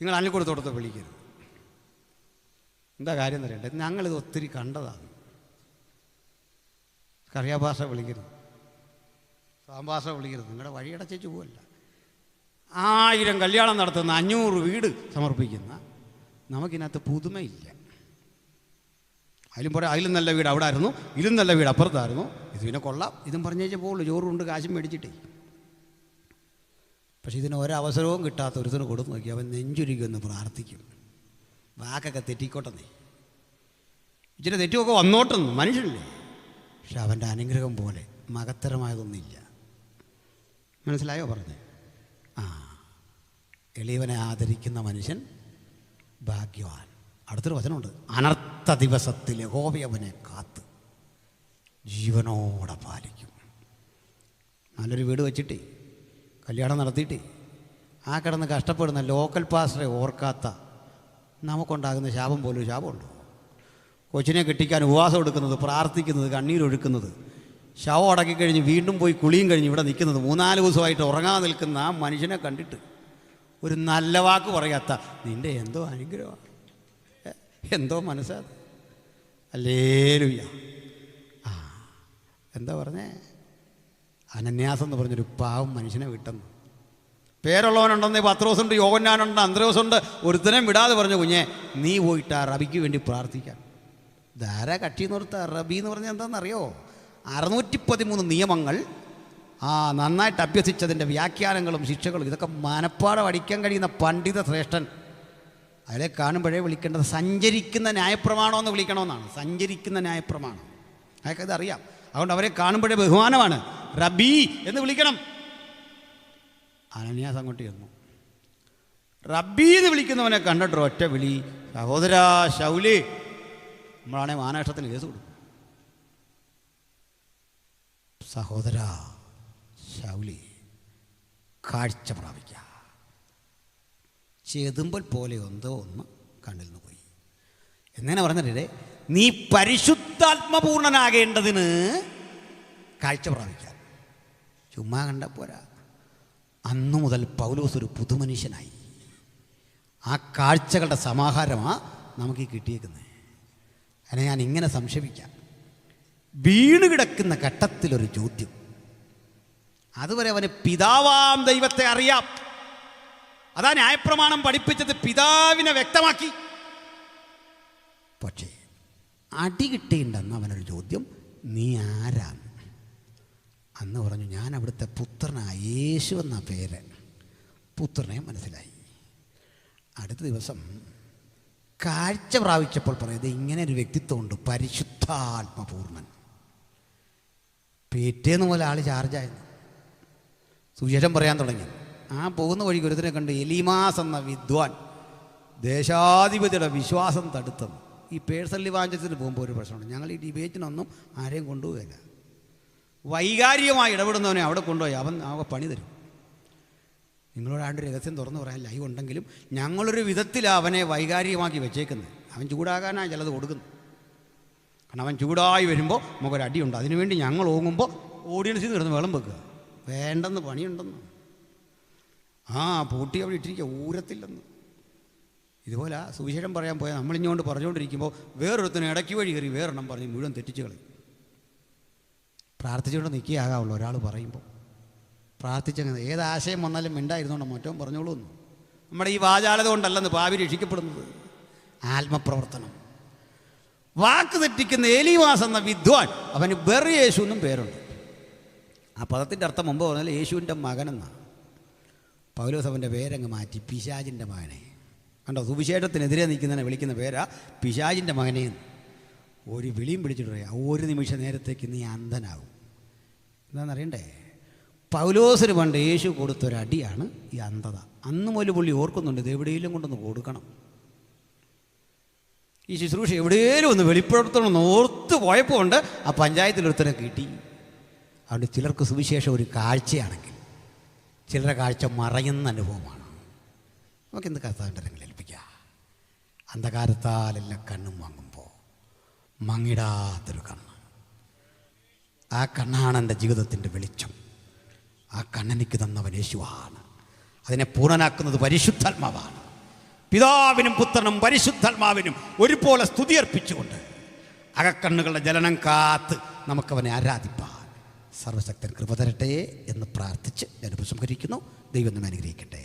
നിങ്ങൾ അനിൽക്കുടത്തോടത്ത് വിളിക്കരുത്. എന്താ കാര്യം എന്നറിയട്ടെ? ഞങ്ങളിത് ഒത്തിരി കണ്ടതാണ്. കറിയാഭാഷ വിളിക്കരുത്, സാമ്പാഷ വിളിക്കരുത്. നിങ്ങളുടെ വഴിയടച്ചു പോവല്ല. 1000 കല്യാണം നടത്തുന്ന 500 വീട് സമർപ്പിക്കുന്ന നമുക്കിനകത്ത് പുതുമയില്ല. അതിലും നല്ല വീട് അവിടെ ആയിരുന്നു, ഇതിലും നല്ല വീട് അപ്പുറത്തായിരുന്നു. ഇത് പിന്നെ കൊള്ളാം, ഇതും പറഞ്ഞേച്ചേ പോകുള്ളൂ, ചോറുണ്ട് കാശും മേടിച്ചിട്ടേ. പക്ഷെ ഇതിന് ഒരവസരവും കിട്ടാത്ത ഒരുത്തിന് കൊടുത്തു നോക്കി, അവൻ നെഞ്ചുരുക്കൊന്ന് പ്രാർത്ഥിക്കും, വാക്കൊക്കെ തെറ്റിക്കോട്ടെന്നേ, ഇച്ചിരി തെറ്റുമൊക്കെ വന്നോട്ടെന്ന്, മനുഷ്യനല്ലേ. പക്ഷെ അവൻ്റെ അനുഗ്രഹം പോലെ മകത്തരമായതൊന്നുമില്ല. മനസ്സിലായോ പറഞ്ഞേ? എളിയവനെ ആദരിക്കുന്ന മനുഷ്യൻ ഭാഗ്യവാൻ. അടുത്തൊരു വചനമുണ്ട്, അനർത്ഥ ദിവസത്തിൽ യഹോവ അവനെ കാത്ത് ജീവനോടെ പാലിക്കും. നല്ലൊരു വീട് വെച്ചിട്ടേ, കല്യാണം നടത്തിയിട്ടേ, ആ കിടന്ന് കഷ്ടപ്പെടുന്ന ലോക്കൽ പാസ്റ്ററെ ഓർക്കാത്ത നമുക്കുണ്ടാകുന്ന ശാപം പോലും ശാപമുണ്ടോ? കൊച്ചിനെ കെട്ടിക്കാൻ ഉപവാസം എടുക്കുന്നത്, പ്രാർത്ഥിക്കുന്നത്, കണ്ണീരൊഴുക്കുന്നത്, ശവം അടക്കിക്കഴിഞ്ഞ് വീണ്ടും പോയി കുളിയും കഴിഞ്ഞ് ഇവിടെ നിൽക്കുന്നത്, 3-4 ദിവസമായിട്ട് ഉറങ്ങാൻ നിൽക്കുന്ന ആ മനുഷ്യനെ കണ്ടിട്ട് ഒരു നല്ല വാക്ക് പറയാത്ത നിൻ്റെ എന്തോ അനുഗ്രഹമാണ്, എന്തോ മനസ്സാ. ഹല്ലേലൂയ. എന്താ പറഞ്ഞേ? അനന്യാസം എന്ന് പറഞ്ഞൊരു പാവം മനുഷ്യനെ വിട്ടെന്ന്. പേരുള്ളവനുണ്ടെന്ന് പത്രോസുണ്ട്, യോഹന്നാനുണ്ട്, അന്ത്രയോസുണ്ട്. ഒരുത്തനെയും വിടാതെ പറഞ്ഞു, കുഞ്ഞെ നീ പോയിട്ട് ആ റബിക്ക് വേണ്ടി പ്രാർത്ഥിക്കാൻ. ധാരാ കക്ഷി നിർത്ത. റബി എന്ന് പറഞ്ഞാൽ എന്താണെന്നറിയോ? 613 നിയമങ്ങൾ നന്നായിട്ട് അഭ്യസിച്ചതിൻ്റെ വ്യാഖ്യാനങ്ങളും ശിക്ഷകളും ഇതൊക്കെ മനപ്പാടം അടിക്കാൻ കഴിയുന്ന പണ്ഡിത ശ്രേഷ്ഠൻ. അതിലെ കാണുമ്പോഴേ വിളിക്കേണ്ടത് സഞ്ചരിക്കുന്ന ന്യായപ്രമാണമെന്ന് വിളിക്കണമെന്നാണ്. സഞ്ചരിക്കുന്ന ന്യായപ്രമാണം, അതൊക്കെ ഇതറിയാം. അതുകൊണ്ട് അവരെ കാണുമ്പോഴേ ബഹുമാനമാണ്, റബി എന്ന് വിളിക്കണം. അനന്യാസ് അങ്ങോട്ട് ചെന്നു, റബ്ബി എന്ന് വിളിക്കുന്നവനെ കണ്ടിട്ട് ഒറ്റ വിളി, സഹോദരാ ശൗലേ. നമ്മളാണെ മാനനഷ്ടത്തിന് കേസ് കൊടുക്കും. സഹോദരാ ശൗലി, കാഴ്ച പ്രാപിക്കുക. ചെതുമ്പൽ പോലെ ഒന്ന് കണ്ണിൽ നിന്ന് പോയി. എങ്ങനെ പറഞ്ഞിട്ടേ, നീ പരിശുദ്ധാത്മപൂർണനാകേണ്ടതിന് കാഴ്ച പ്രാപിക്കാൻ. ചുമ്മാ കണ്ട പോരാ. അന്നു മുതൽ പൗലോസ് ഒരു പുതുമനുഷ്യനായി. ആ കാഴ്ചകളുടെ സമാഹാരമാണ് നമുക്ക് കിട്ടിയേക്കുന്നത്. അതിനെ ഞാൻ ഇങ്ങനെ സംശയിക്കാം. വീണ് കിടക്കുന്ന ഘട്ടത്തിലൊരു ചോദ്യം. അതുവരെ അവന് പിതാവാം ദൈവത്തെ അറിയാം. അതാ ന്യായപ്രമാണം പഠിപ്പിച്ചത്, പിതാവിനെ വ്യക്തമാക്കി. പക്ഷേ അടി കിട്ടേണ്ടെന്ന് അവനൊരു ചോദ്യം, നീ ആരാണ്? അന്ന് പറഞ്ഞു, ഞാൻ അവിടുത്തെ പുത്രനായ യേശു എന്ന പേര്. പുത്രനെ മനസ്സിലായി. അടുത്ത ദിവസം കാഴ്ച പ്രാപിച്ചപ്പോൾ പറയുന്നത്, ഇങ്ങനെ ഒരു വ്യക്തിത്വമുണ്ട്, പരിശുദ്ധാത്മപൂർണൻ. പേറ്റേന്ന് പോലെ ആൾ ചാർജായിരുന്നു. സുവിശേഷം പറയാൻ തുടങ്ങി. പോകുന്ന വഴിക്ക് ഒരുത്തനെ കണ്ട്, എലീമാസ് എന്ന വിദ്വാൻ ദേശാധിപതിയുടെ വിശ്വാസം തടുത്തെന്ന്. ഈ പേഴ്സണൽ ഇവാഞ്ചലിസത്തിന് പോകുമ്പോൾ ഒരു പ്രശ്നമുണ്ട്, ഞങ്ങൾ ഈ ഡിബേറ്റിനൊന്നും ആരെയും കൊണ്ടുപോകില്ല. വൈകാരികമായി ഇടപെടുന്നവനെ അവിടെ കൊണ്ടുപോയി അവൻ പണി തരും. നിങ്ങളോടാണ്ട് രഹസ്യം തുറന്നു പറയാൻ ലൈവ് ഉണ്ടെങ്കിലും ഞങ്ങളൊരു വിധത്തിലാണ് അവനെ വൈകാരികമാക്കി വെച്ചേക്കുന്നത്. അവൻ ചൂടാകാനാണ് ചിലത് കൊടുക്കുന്നത്. കാരണം അവൻ ചൂടായി വരുമ്പോൾ നമുക്കൊരടിയുണ്ട്. അതിനുവേണ്ടി ഞങ്ങൾ ഓങ്ങുമ്പോൾ ഓഡിയൻസിൽ നിന്ന് കിടന്ന് വെള്ളം വെക്കുക, വേണ്ടെന്ന് പണിയുണ്ടെന്ന്. പൂട്ടി അവിടെ ഇട്ടിരിക്കുക, ഊരത്തില്ലെന്ന്. ഇതുപോലെ സുവിശേഷം പറയാൻ പോയാൽ നമ്മളിഞ്ഞുകൊണ്ട് പറഞ്ഞുകൊണ്ടിരിക്കുമ്പോൾ വേറൊരുത്തിന് ഇടയ്ക്ക് വഴി കയറി വേറെണ്ണം പറഞ്ഞ് മുഴുവൻ തെറ്റിച്ച് കളയും. പ്രാർത്ഥിച്ചുകൊണ്ട് നിൽക്കുകയാകാവുള്ളൂ ഒരാൾ പറയുമ്പോൾ. പ്രാർത്ഥിച്ചങ്ങനെ ഏതാശയം വന്നാലും മിണ്ടായിരുന്നോണ്ട് മറ്റോ പറഞ്ഞോളൂ എന്ന്. നമ്മുടെ ഈ വാചാലത കൊണ്ടല്ലെന്ന് ഭാവി രക്ഷിക്കപ്പെടുന്നത്. ആത്മപ്രവർത്തനം. വാക്ക് തെറ്റിക്കുന്ന എലീമാസ് എന്ന വിദ്വാൻ, അവന് ബെറി യേശു എന്നും പേരുണ്ട്. ആ പദത്തിൻ്റെ അർത്ഥം മുമ്പ് പറഞ്ഞാൽ യേശുവിൻ്റെ മകനെന്നാണ്. പൗലോസ് അവൻ്റെ പേരങ്ങ് മാറ്റി പിശാചിൻ്റെ മകനെ. കണ്ടോ, സുവിശേഷത്തിനെതിരെ നിൽക്കുന്നതിനെ വിളിക്കുന്ന പേരാ പിശാചിൻ്റെ മകനെ. ഒരു വിളിയും പിടിച്ചിട്ട് പറയാം, ഒരു നിമിഷ നേരത്തേക്ക് നീ അന്ധനാകും. എന്താണെന്നറിയണ്ടേ? പൗലോസിന് പണ്ട് യേശു കൊടുത്തൊരടിയാണ് ഈ അന്ധത. അന്ന് മുതൽ പുള്ളി ഓർക്കുന്നുണ്ട്, ഇത് എവിടെയെങ്കിലും കൊണ്ടൊന്ന് കൊടുക്കണം. ഈ ശുശ്രൂഷ എവിടെയെങ്കിലും ഒന്ന് വെളിപ്പെടുത്തണമെന്ന് ഓർത്ത് പോയപ്പോൾ ഉണ്ട് ആ പഞ്ചായത്തിലൊരുത്തനെ കിട്ടി. അതുകൊണ്ട് ചിലർക്ക് സുവിശേഷം ഒരു കാഴ്ചയാണെങ്കിൽ ചിലരുടെ കാഴ്ച മറയുന്ന അനുഭവമാണ്. നമുക്കെന്ത് കർത്താവിൻ്റെ ഏൽപ്പിക്കാം. അന്ധകാരത്താലെല്ലാം കണ്ണും വാങ്ങുമ്പോൾ മങ്ങിടാത്തൊരു കണ്ണ്, ആ കണ്ണാണ് എൻ്റെ ജീവിതത്തിൻ്റെ വെളിച്ചം. ആ കണ്ണെനിക്ക് തന്നവൻ യേശുവാണ്. അതിനെ പൂർണ്ണനാക്കുന്നത് പരിശുദ്ധാത്മാവാണ്. പിതാവിനും പുത്രനും പരിശുദ്ധാത്മാവിനും ഒരുപോലെ സ്തുതിയർപ്പിച്ചുകൊണ്ട് അകക്കണ്ണുകളുടെ ജലനം കാത്ത് നമുക്കവനെ ആരാധിപ്പാൻ സർവശക്തൻ കൃപ തരട്ടെ എന്ന് പ്രാർത്ഥിച്ച് ഞാൻ ഉപസംഹരിക്കുന്നു. ദൈവം നമ്മെ അനുഗ്രഹിക്കട്ടെ.